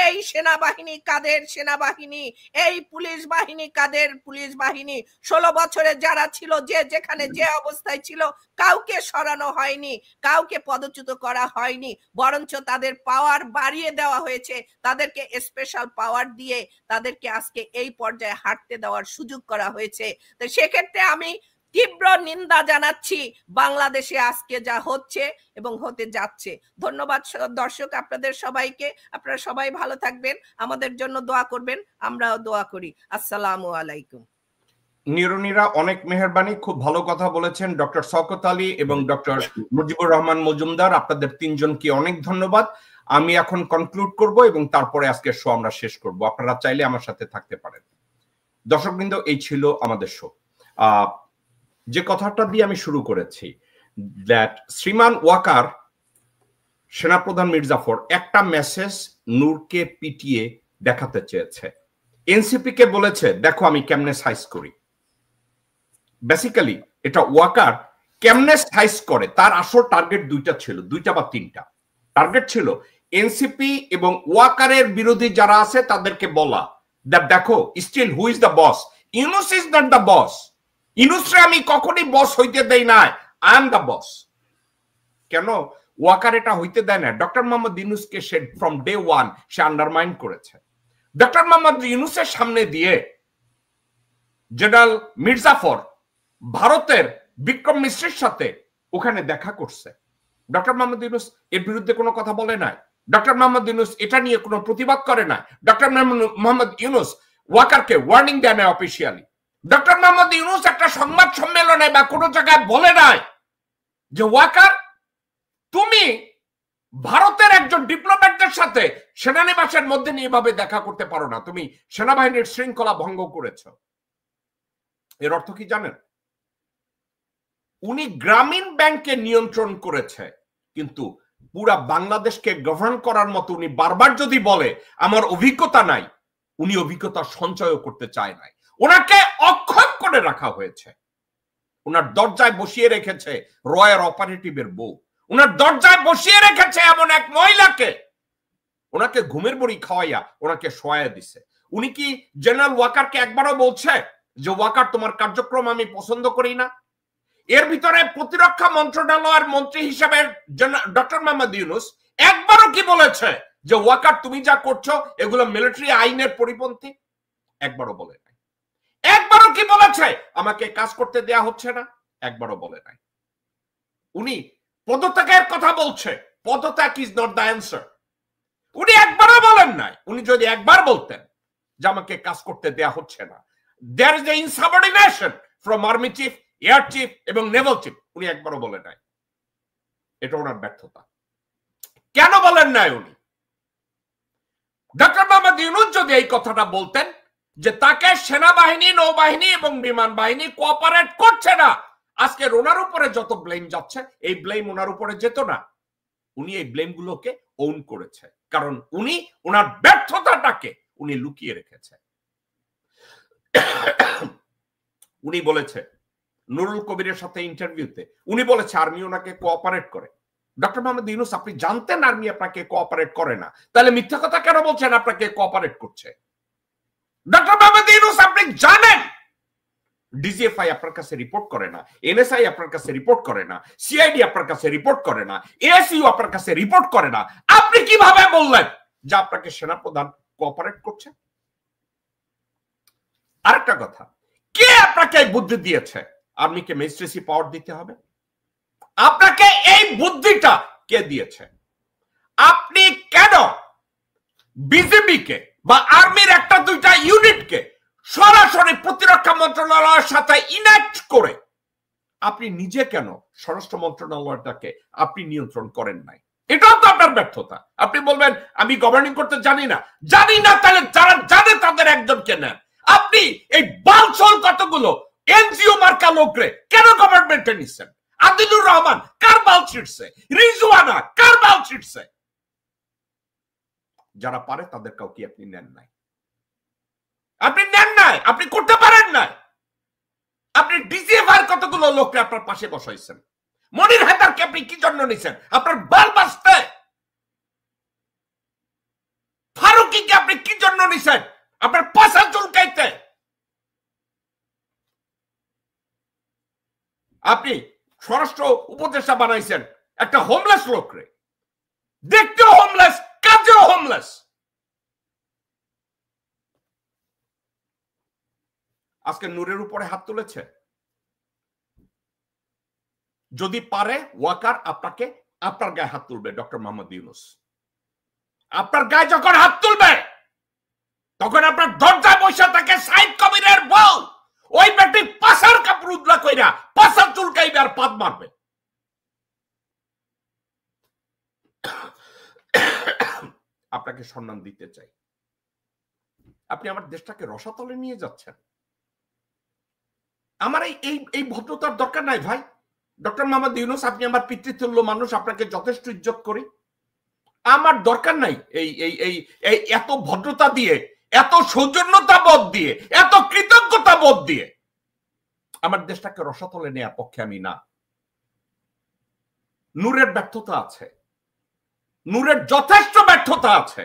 এই সেনাবাহিনী কাদের সেনাবাহিনী, এই পুলিশ বাহিনী কাদের পুলিশ বাহিনী। 16 বছরে যারা ছিল, যে যেখানে যে অবস্থায় ছিল, কাউকে সরানো হয়নি, কাউকে পদচ্যুত করা হয়নি, বরঞ্চ তাদের পাওয়ার বাড়িয়ে দেওয়া হয়েছে। তাদেরকে স্পেশাল পাওয়ার দিয়ে তাদেরকে আজকে এই পর্যায়ে হাঁটতে দেওয়ার সুযোগ করা হয়েছে। তো সেক্ষেত্রে আমি তীব্র নিন্দা জানাচ্ছি বাংলাদেশে আজকে যা হচ্ছে এবং হতে যাচ্ছে। ধন্যবাদ দর্শক আপনাদের সবাইকে। আপনারা সবাই ভালো থাকবেন, আমাদের জন্য দোয়া করবেন, আমরাও দোয়া করি। আসসালামু আলাইকুম। নিরুনিরা, অনেক মেহেরবানি, খুব ভালো কথা বলেছেন ডক্টর শওকত আলী এবং ডক্টর মুজিবুর রহমান মজুমদার। আপনাদের 3 জনকে অনেক ধন্যবাদ। আমি এখন কনক্লুড করব এবং তারপরে আজকের শো আমরা শেষ করব। আপনারা চাইলে আমার সাথে থাকতে পারেন। দর্শকবৃন্দ, এই ছিল আমাদের শো। যে কথাটা দিয়ে আমি শুরু করেছি, দ্যাট শ্রীমান ওয়াকার সেনাপ্রধান মির্জাফর একটা মেসেজ নূরকে পিটিয়ে দেখাতে চেয়েছে, এনসিপি কে বলেছে দেখো আমি কেমনে সাইজ করি। বেসিক্যালি এটা ওয়াকার কেমনে সাইজ করে, তার আসল টার্গেট দুইটা ছিল, দুইটা বা তিনটা টার্গেট ছিল। এনসিপি এবং ওয়াকারের বিরোধী যারা আছে তাদেরকে বলা দেখো still who is the boss, Yunus is not the boss, ইউনুসরে আমি কখনই বস হইতে দেই নাই, আই এম দ্য বস। কেন ওয়াকার এটা হইতে দেয় না? ডক্টর মোহাম্মদ ইউনুসকে সে ফ্রম ডে ওয়ান সে আন্ডারমাইন করেছে। ডক্টর মোহাম্মদ ইউনুসের সামনে দিয়ে জেনারেল মির্জাফর ভারতের বিক্রম মিশ্রের সাথে ওখানে দেখা করছে। ডক্টর মোহাম্মদ ইউনুস এর বিরুদ্ধে কোনো কথা বলে নাই, ডক্টর মোহাম্মদ ইউনুস এটা নিয়ে কোনো প্রতিবাদ করে নাই, ডক্টর মোহাম্মদ ইউনুস ওয়াকারকে ওয়ার্নিং দেয় না অফিসিয়ালি। ডক্টর মোহাম্মদ ইউনুস একটা সংবাদ সম্মেলনে বা কোনো জায়গায় বলে নাই যে ওয়াকার তুমি ভারতের একজন ডিপ্লোম্যাটদের সাথে সেনানিবাসের মধ্যে নিয়ে ভাবে দেখা করতে পারো না, তুমি সেনাবাহিনীর শৃঙ্খলা ভঙ্গ করেছ। এর অর্থ কি জানেন? উনি গ্রামীণ ব্যাংকে নিয়ন্ত্রণ করেছে, কিন্তু পুরা বাংলাদেশকে গভর্ন করার মতো উনি বারবার যদি বলে আমার অভিজ্ঞতা নাই, উনি অভিজ্ঞতা সঞ্চয় করতে চায় নাই। ওনাকে অক্ষম করে রাখা হয়েছে। ওনার দরজায় বসিয়ে রেখেছে রয়্যাল অপারেটিভের বউ, ওনার দরজায় বসিয়ে রেখেছে এমন এক মহিলাকে, ওনাকে ঘুমের বড়ি খাওয়াইয়া ওনাকে শোয়া দিছে। উনি কি জেনারেল ওয়াকারকে একবারও বলছে যে ওয়াকার তোমার কার্যক্রম আমি পছন্দ করি না? এর ভিতরে প্রতিরক্ষা মন্ত্রণালয়ের মন্ত্রী হিসেবে ডক্টর মোহাম্মদ ইউনুস একবারও কি বলেছে যে ওয়াকার তুমি যা করছো এগুলো মিলিটারি আইনের পরিপন্থী? একবারও বলে নাই। একবারও কি বলেছে আমাকে কাজ করতে দেয়া হচ্ছে না? একবারও বলে নাই। উনি পদত্যাগের কথা বলছে, পদত্যাগ ইজ নট দ্য অ্যান্সার। উনি একবারও বলেন নাই। উনি যদি একবার বলতেন যে আমাকে কাজ করতে দেয়া হচ্ছে না, there is a insubordination from army chief, air chief এবং নেভাল চিফ, উনি একবারও বলেন নাই। এটা ওনার ব্যর্থতা। কেন বলেন নাই উনি? ডক্টর মোহাম্মদ ইউনুস যদি এই কথাটা বলতেন যে তাকে সেনাবাহিনী, নৌবাহিনী এবং বিমান বাহিনী কোঅপারেট করছে না, আজকে ওনার উপরে যত ব্লেম যাচ্ছে এই ব্লেম ওনার উপরে যেত না। উনি এই ব্লেম গুলোকে ওন করেছে, কারণ উনি ওনার ব্যর্থতাটাকে উনি লুকিয়ে রেখেছে। উনি বলেছে নুরুল কবিরের সাথে ইন্টারভিউতে উনি বলেছে আর্মি ওনাকে কোঅপারেট করে। ডক্টর মোহাম্মদ ইউনুস আপনি জানতেন আর্মি আপনাকে কোঅপারেট করে না, তাহলে মিথ্যা কথা কেন বলছেন আপনাকে কোঅপারেট করছে? ডক্টর মোহাম্মদ ইউনুস আপনি জানেন ডিজিএফআই আপনার কাছে রিপোর্ট করে না, এনএসআই আপনার কাছে রিপোর্ট করে না, সিআইডি আপনার কাছে রিপোর্ট করে না, এএসইউ আপনার কাছে রিপোর্ট করে না, আপনি কিভাবে বললেন যে আপনাকে সেনাপ্রধান কোঅপারেট করছে? আরেকটা কথা, কে আপনাকে এই বুদ্ধি দিয়েছে আর্মিকে ম্যাজিস্ট্রেসি পাওয়ার দিতে হবে? আপনাকে এই বুদ্ধিটা কে দিয়েছে? আপনি কেন বিজেপিকে বা আর্মির একটা দুইটা ইউনিটকে সরাসরি প্রতিরক্ষা মন্ত্রণালয়ের সাথে ইনেক্ট করে আপনি নিজে কেন স্বরাষ্ট্র মন্ত্রণালয়টাকে আপনি নিয়ন্ত্রণ করেন নাই? এটাও তো আপনার ব্যর্থতা। আপনি বলবেন আমি গভর্নিং করতে জানি না, জানি না, তাহলে যারা জানে তাদের একজনকে নেন। আপনি এই বালছল কতগুলো এনজিও মার্কা লোকরে কেন গভর্নমেন্টে নিচ্ছেন? আদিলুর রহমান কার বাল ছিটছে? রিজওয়ানা কার বাল ছিটছে? যারা পারে তাদের কাউকে আপনি নেন নাই, আপনি নেন নাই, আপনি করতে পারেন নাই। আপনি ডিজিএফআই কতগুলো লোককে আপনার পাশে বসাইছেন। মনির হায়দারকে আপনি কি জন্য নিছেন? আপনার বাল বাঁচতে। ফারুকিকে আপনি কি জন্য নিছেন? আপনার পাশা চুলকাইতে। আপনি স্বরাষ্ট্র উপদেষ্টা বানাইছেন একটা হোমলেস লোকরে, দেখতেও হোমলেস, কাজেও হোমলেস। আজকে নূরের উপরে হাত তুলেছে। যদি পারে ওয়াকার আপনাকে আপনার গায়ে হাত তুলবে। ডক্টর মোহাম্মদ ইউনুস আপনার গায়ে যখন হাত তুলবে তখন আপনার দরজায় বসে থাকে সাইদ কবিরের বউ, ওই বেটি পাশার কাপড় উদলা কইরা পাশার চুলকাইবে আর পাদ মারবে। আপনাকে সম্মান দিতে চাই। আপনি আমার দেশটাকে রসাতলে নিয়ে যাচ্ছেন। আমার এই ভদ্রতার দরকার নাই ভাই। ডক্টর মোহাম্মদ ইউনূস, আপনি আমার পিতৃতুল্য মানুষ, আপনাকে যথেষ্ট ইজ্জত করি। আমার দরকার নাই এই এত ভদ্রতা দিয়ে, এত সৌজন্যতা বোধ দিয়ে, এত কৃতজ্ঞতা বোধ দিয়ে আমার দেশটাকে রসাতলে নেওয়ার পক্ষে আমি না। নূরের ব্যর্থতা আছে, নূরের যথেষ্ট ব্যর্থতা আছে,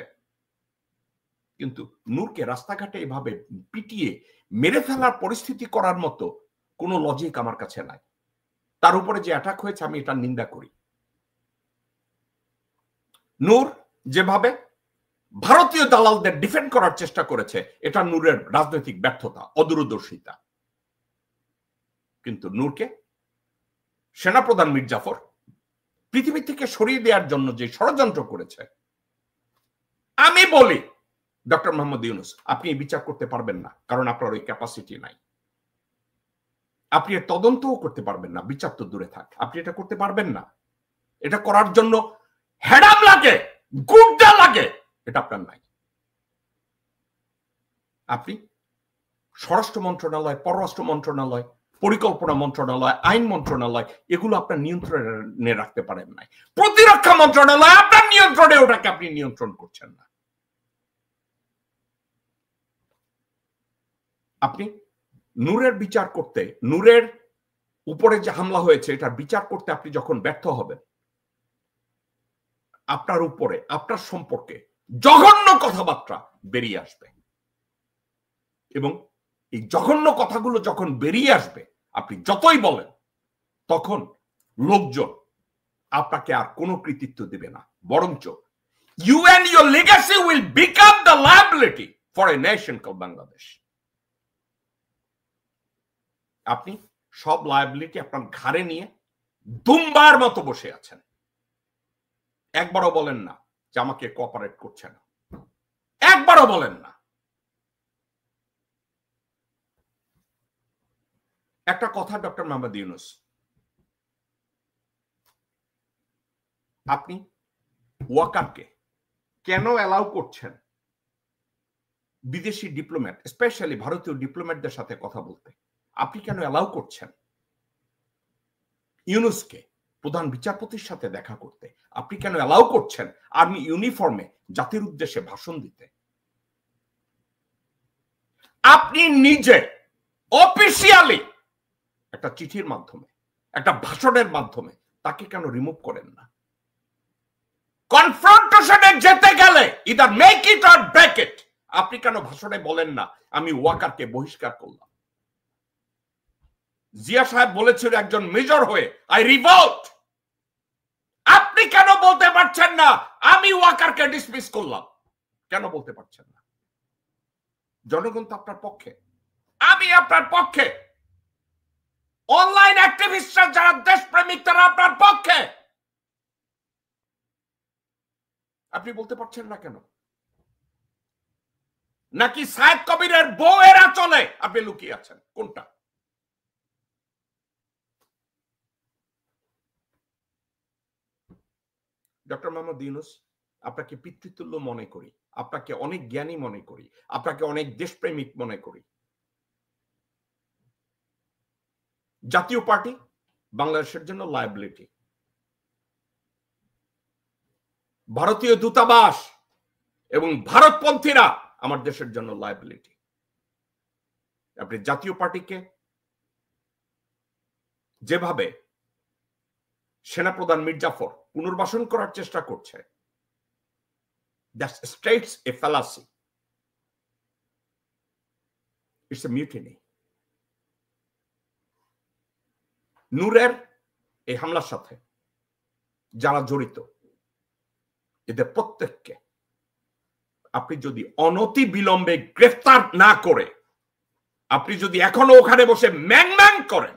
কিন্তু নূরকে রাস্তাঘাটে এভাবে পিটিয়ে মেরে ফেলার পরিস্থিতি করার মতো কোনো লজিক আমার কাছে নাই। তার উপরে যে অ্যাটাক হয়েছে আমি এটা নিন্দা করি। নূর যেভাবে ভারতীয় দালালদের ডিফেন্ড করার চেষ্টা করেছে, এটা নূরের রাজনৈতিক ব্যর্থতা, অদূরদর্শিতা। কিন্তু নূরকে সেনাপ্রধান মীর জাফর পৃথিবী থেকে সরিয়ে দেওয়ার জন্য যে ষড়যন্ত্র করেছে, আমি বলি ডক্টর মোহাম্মদ ইউনূস, আপনি বিচার করতে পারবেন না, কারণ আপনার ওই ক্যাপাসিটি নাই। আপনি তদন্তও করতে পারবেন না, বিচার তো দূরে থাক, আপনি এটা করতে পারবেন না। এটা করার জন্য হেডাম লাগে, গুড্ডা লাগে, এটা আপনার নাই। আপনি স্বরাষ্ট্র মন্ত্রণালয়, পররাষ্ট্র মন্ত্রণালয়, পরিকল্পনা মন্ত্রণালয়, আইন মন্ত্রণালয়, এগুলো আপনার নিয়ন্ত্রণে রাখতে পারেন নাই। প্রতিরক্ষা মন্ত্রণালয় আপনার নিয়ন্ত্রণে, ওটাকে আপনি নিয়ন্ত্রণ করছেন না। আপনি নূরের বিচার করতে, নূরের উপরে যে হামলা হয়েছে এটার বিচার করতে আপনি যখন ব্যর্থ হবেন, আপনার উপরে, আপনার সম্পর্কে জঘন্য কথাবার্তা বেরিয়ে আসবে, এবং এই জঘন্য কথাগুলো যখন বেরিয়ে আসবে, আপনি যতই বলেন, তখন লোকজন আপনাকে আর কোনো কৃতিত্ব দেবে না, বরঞ্চ you and your legacy will become the liability for a nation called Bangladesh. আপনি সব লায়াবিলিটি আপনার ঘাড়ে নিয়ে দুম্বার মতো বসে আছেন। একবারও বলেন না যে আমাকে কোঅপারেট করছে না, একবারও বলেন না। একটা কথা ডক্টর মোহাম্মদ ইউনূস, আপনি ওয়াকারকে কেন অ্যালাউ করছেন বিদেশি ডিপ্লোম্যাট, স্পেশালি ভারতীয় ডিপ্লোম্যাটদের সাথে কথা বলতে? আপনি কেন অ্যালাউ করছেন ইউনূসকে প্রধান বিচারপতির সাথে দেখা করতে? আপনি কেন অ্যালাউ করছেন আর্মি ইউনিফর্মে জাতির উদ্দেশ্যে ভাষণ দিতে? আপনি নিজে অফিসিয়ালি একটা চিঠির মাধ্যমে, একটা ভাষণের মাধ্যমে তাকে কেন রিমুভ করেন না? কনফ্রন্টেশনে যেতে গেলে either make it or break it, আপনি কেন ভাষণে বলেন না আমি ওয়াকারকে বহিষ্কার করলাম? জিয়া সাহেব বলেছিল একজন মেজর হয়ে আই রিভল্ট। আপনি কেন বলতে পারছেন না আমি ওয়াকারকে ডিসমিস করলাম? কেন বলতে পারছেন না? জনগণ তো আপনার পক্ষে, আমি আপনার পক্ষে, অনলাইন অ্যাক্টিভিস্টরা যারা দেশপ্রেমিক তারা আপনার পক্ষে। আপনি বলতে পারছেন না কেন? নাকি সায়েদ কবিরের বউয়েরা চলে আপনি লুকিয়ে আছেন? কোনটা? ডক্টর মোহাম্মদ ইউনূস, আপনাকে পিতৃতুল্য মনে করি, আপনাকে অনেক জ্ঞানী মনে করি, আপনাকে অনেক দেশপ্রেমিক মনে করি। জাতীয় পার্টি বাংলাদেশের জন্য লায়াবিলিটি, ভারতীয় দূতাবাস এবং ভারতপন্থীরা আমার দেশের জন্য লায়াবিলিটি। আপনি জাতীয় পার্টিকে যেভাবে সেনাপ্রধান মীর জাফর পুনর্বাসন করার চেষ্টা করছে, that states a fallacy. It's a mutiny. নূরের এই হামলার সাথে যারা জড়িত এদের প্রত্যেককে আপনি যদি অনতি বিলম্বে গ্রেফতার না করে, আপনি যদি এখনো ওখানে বসে ম্যাং ম্যাং করেন,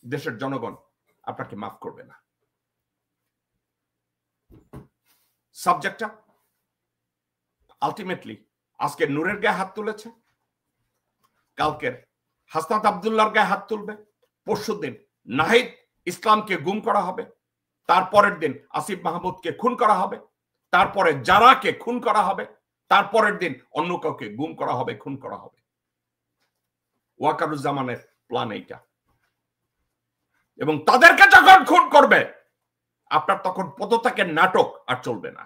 দেশের জনগণ আপনাকে মাফ করবে না। সাবজেক্টটা আলটিমেটলি আজকে নূরের গায়ে হাত তুলেছে, কালকের হাসনাত আব্দুল্লাহর গায়ে হাত তুলবে, পরশুদিন নাহিদ ইসলামকে গুম করা হবে, তারপরের দিন আসিফ মাহমুদকে খুন করা হবে, তারপরে জারাকে খুন করা হবে, তারপরের দিন অন্য কাউকে গুম করা হবে, খুন করা হবে। ওয়াকারুজ্জামানের প্ল্যান এইটা। এবং তাদেরকে যখন খুন করবে আপনার তখন পদত্যাগের নাটক আর চলবে না।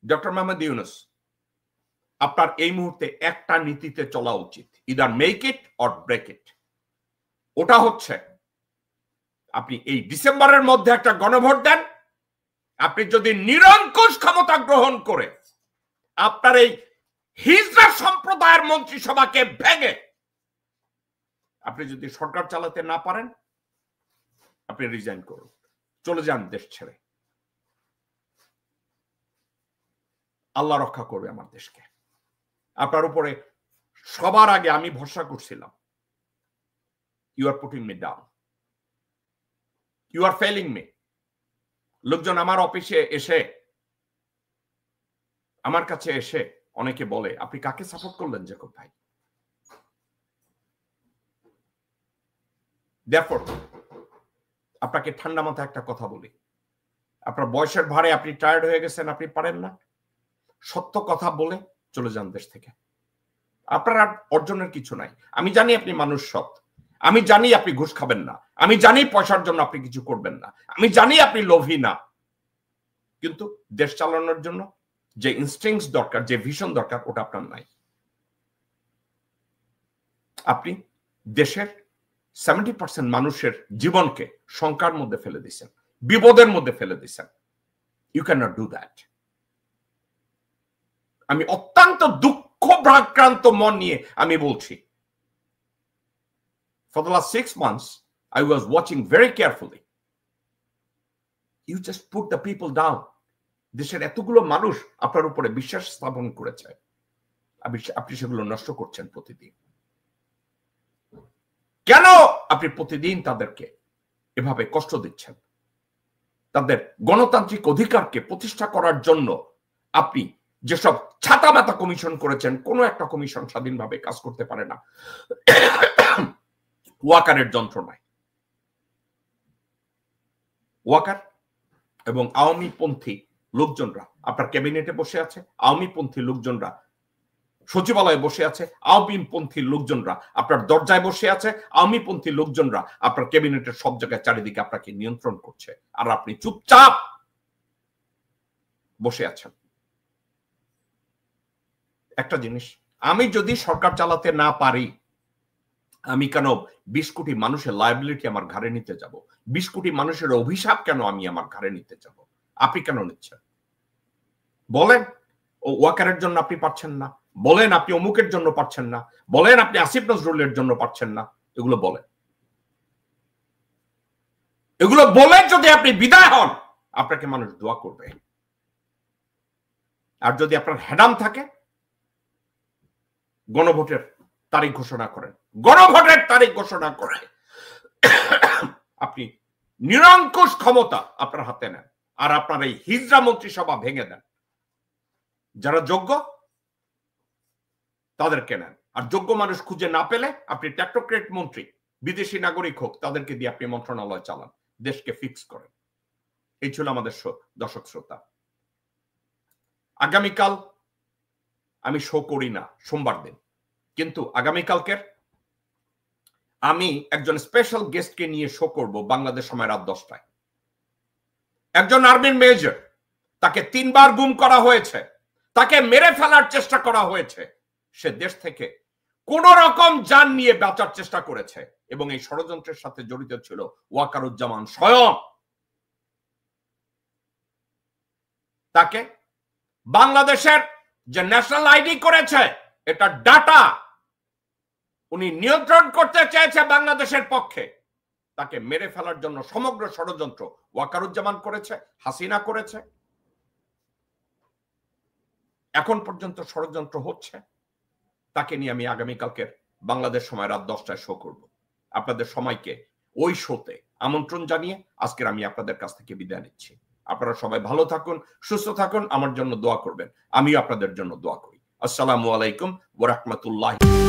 ডক্টর মোহাম্মদ ইউনূস, আপনার এই মুহূর্তে একটা নীতিতে চলা উচিত, either make it or break it. ওটা হচ্ছে আপনি এই ডিসেম্বরের মধ্যে একটা গণভোট দেন। আপনি যদি নিরঙ্কুশ ক্ষমতা গ্রহণ করে আপনার এই হিজড়া সম্প্রদায়ের মন্ত্রিসভাকে ভেঙে আপনি যদি সরকার চালাতে না পারেন, আপনি রিজাইন করুন, চলে যান দেশ ছেড়ে। আল্লাহ রক্ষা করবে আমার দেশকে। আপনার উপরে সবার আগে আমি ভরসা করছিলাম। You are putting me down, you are failing me. লোকজন আমার অফিসে এসে, আমার কাছে এসে অনেকে বলে, আপনি কাকে সাপোর্ট করলেন জ্যাকব ভাই? Therefore, আপনাকে ঠান্ডা মাথায় একটা কথা বলি, আপনার বয়সের ভারে আপনি টায়ার্ড হয়ে গেছেন, আপনি পারেন না, সত্য কথা বলে চলে যান দেশ থেকে। আপনার আর অর্জনের কিছু নাই। আমি জানি আপনি মানুষ সৎ, আমি জানি আপনি ঘুষ খাবেন না, আমি জানি পয়সার জন্য আপনি কিছু করবেন না, আমি জানি আপনি লোভী না, কিন্তু দেশ চালানোর জন্য যে ইনস্টিংস দরকার, যে ভিশন দরকার, ওটা আপনার নাই। আপনি দেশের 70% মানুষের জীবনকে শঙ্কার মধ্যে ফেলে দিচ্ছেন, বিপদের মধ্যে ফেলে দিচ্ছেন। You can not do that. আমি অত্যন্ত দুঃখ ভারাক্রান্ত মন নিয়ে আমি বলছি, for the last 6 months I was watching very carefully. You just put the people down. দেশের এতগুলো মানুষ আপনার উপরে বিশ্বাস স্থাপন করেছে, আপনি সেগুলো নষ্ট করছেন প্রতিদিন। কেন আপনি প্রতিদিন তাদেরকে এভাবে কষ্ট দিচ্ছেন? তাদের গণতান্ত্রিক অধিকারকে প্রতিষ্ঠা করার জন্য আপনি যেসব ছাতামাতা কমিশন করেছেন, কোন একটা কমিশন স্বাধীনভাবে কাজ করতে পারে না ওয়াকারের যন্ত্রণায়। ওয়াকার এবং আওয়ামী পন্থী লোকজনরা আপনার ক্যাবিনেটে বসে আছে, আওয়ামী পন্থী লোকজনরা সচিবালয়ে বসে আছে, আওয়ামী পন্থী লোকজনরা আপনার দরজায় বসে আছে, আওয়ামী পন্থী লোকজনরা আপনার ক্যাবিনেটের সব জায়গায় চারিদিকে আপনাকে নিয়ন্ত্রণ করছে, আর আপনি চুপচাপ বসে আছেন। একটা জিনিস, আমি যদি সরকার চালাতে না পারি, আমি কেন 20 কোটি মানুষের লায়াবিলিটি আমার ঘাড়ে নিতে যাব? 20 কোটি মানুষের অভিশাপ কেন আমি আমার ঘাড়ে নিতে যাব? আপনি কেন নিচ্ছেন? বলেন ও ওয়াকারের জন্য আপনি পারছেন না, বলেন আপনি অমুকের জন্য পারছেন না, বলেন আপনি আসিফ নজরুলের জন্য পারছেন না, এগুলো বলেন। এগুলো বলে যদি আপনি বিদায় হন, আপনাকে মানুষ দোয়া করবে। আর যদি আপনার হেডাম থাকে, গণভোটের তারিখ ঘোষণা করেন, গণভোটের তারিখ ঘোষণা করে আপনি নিরঙ্কুশ ক্ষমতা আপনার হাতে নেন, আর আপনার এই হিজড়া মন্ত্রিসভা ভেঙে দেন। যারা যোগ্য তাদেরকে নেন, আর যোগ্য মানুষ খুঁজে না পেলে আপনি টেকনোক্রেট মন্ত্রী, বিদেশি নাগরিক হোক, তাদেরকে দিয়ে আপনি মন্ত্রণালয় চালান, দেশকে ফিক্স করেন। এই ছিল আমাদের দর্শক শ্রোতা। আগামীকাল আমি শো করি না সোমবার দিন, কিন্তু আগামীকালকের আমি একজন স্পেশাল গেস্টকে নিয়ে শো করব বাংলাদেশ সময় রাত 10টায়। একজন আর্মির মেজর, তাকে 3 বার গুম করা হয়েছে, তাকে মেরে ফেলার চেষ্টা করা হয়েছে, সে দেশ থেকে কোন রকম জান নিয়ে বাঁচার চেষ্টা করেছে, এবং এই ষড়যন্ত্রের সাথে জড়িত ছিল ওয়াকারুজ্জামান স্বয়ং। তাকে বাংলাদেশের যে ন্যাশনাল আইডি করেছে, এটা ডাটা উনি নিয়ন্ত্রণ করতে চেয়েছে বাংলাদেশের পক্ষে। তাকে মেরে ফেলার জন্য সমগ্র ষড়যন্ত্র ওয়াকারুজ্জামান করেছে, হাসিনা করেছে। এখন পর্যন্ত ষড়যন্ত্র হচ্ছে। তাকে নিয়ে আমি আগামীকালকের বাংলাদেশ সময় রাত 10টায় শো করব। আপনাদের সবাইকে ওই শোতে আমন্ত্রণ জানিয়ে আজকের আমি আপনাদের কাছ থেকে বিদায় নিচ্ছি। আপনারা সবাই ভালো থাকুন, সুস্থ থাকুন, আমার জন্য দোয়া করবেন, আমিও আপনাদের জন্য দোয়া করি। আসসালামু আলাইকুম ওয়া রাহমাতুল্লাহি।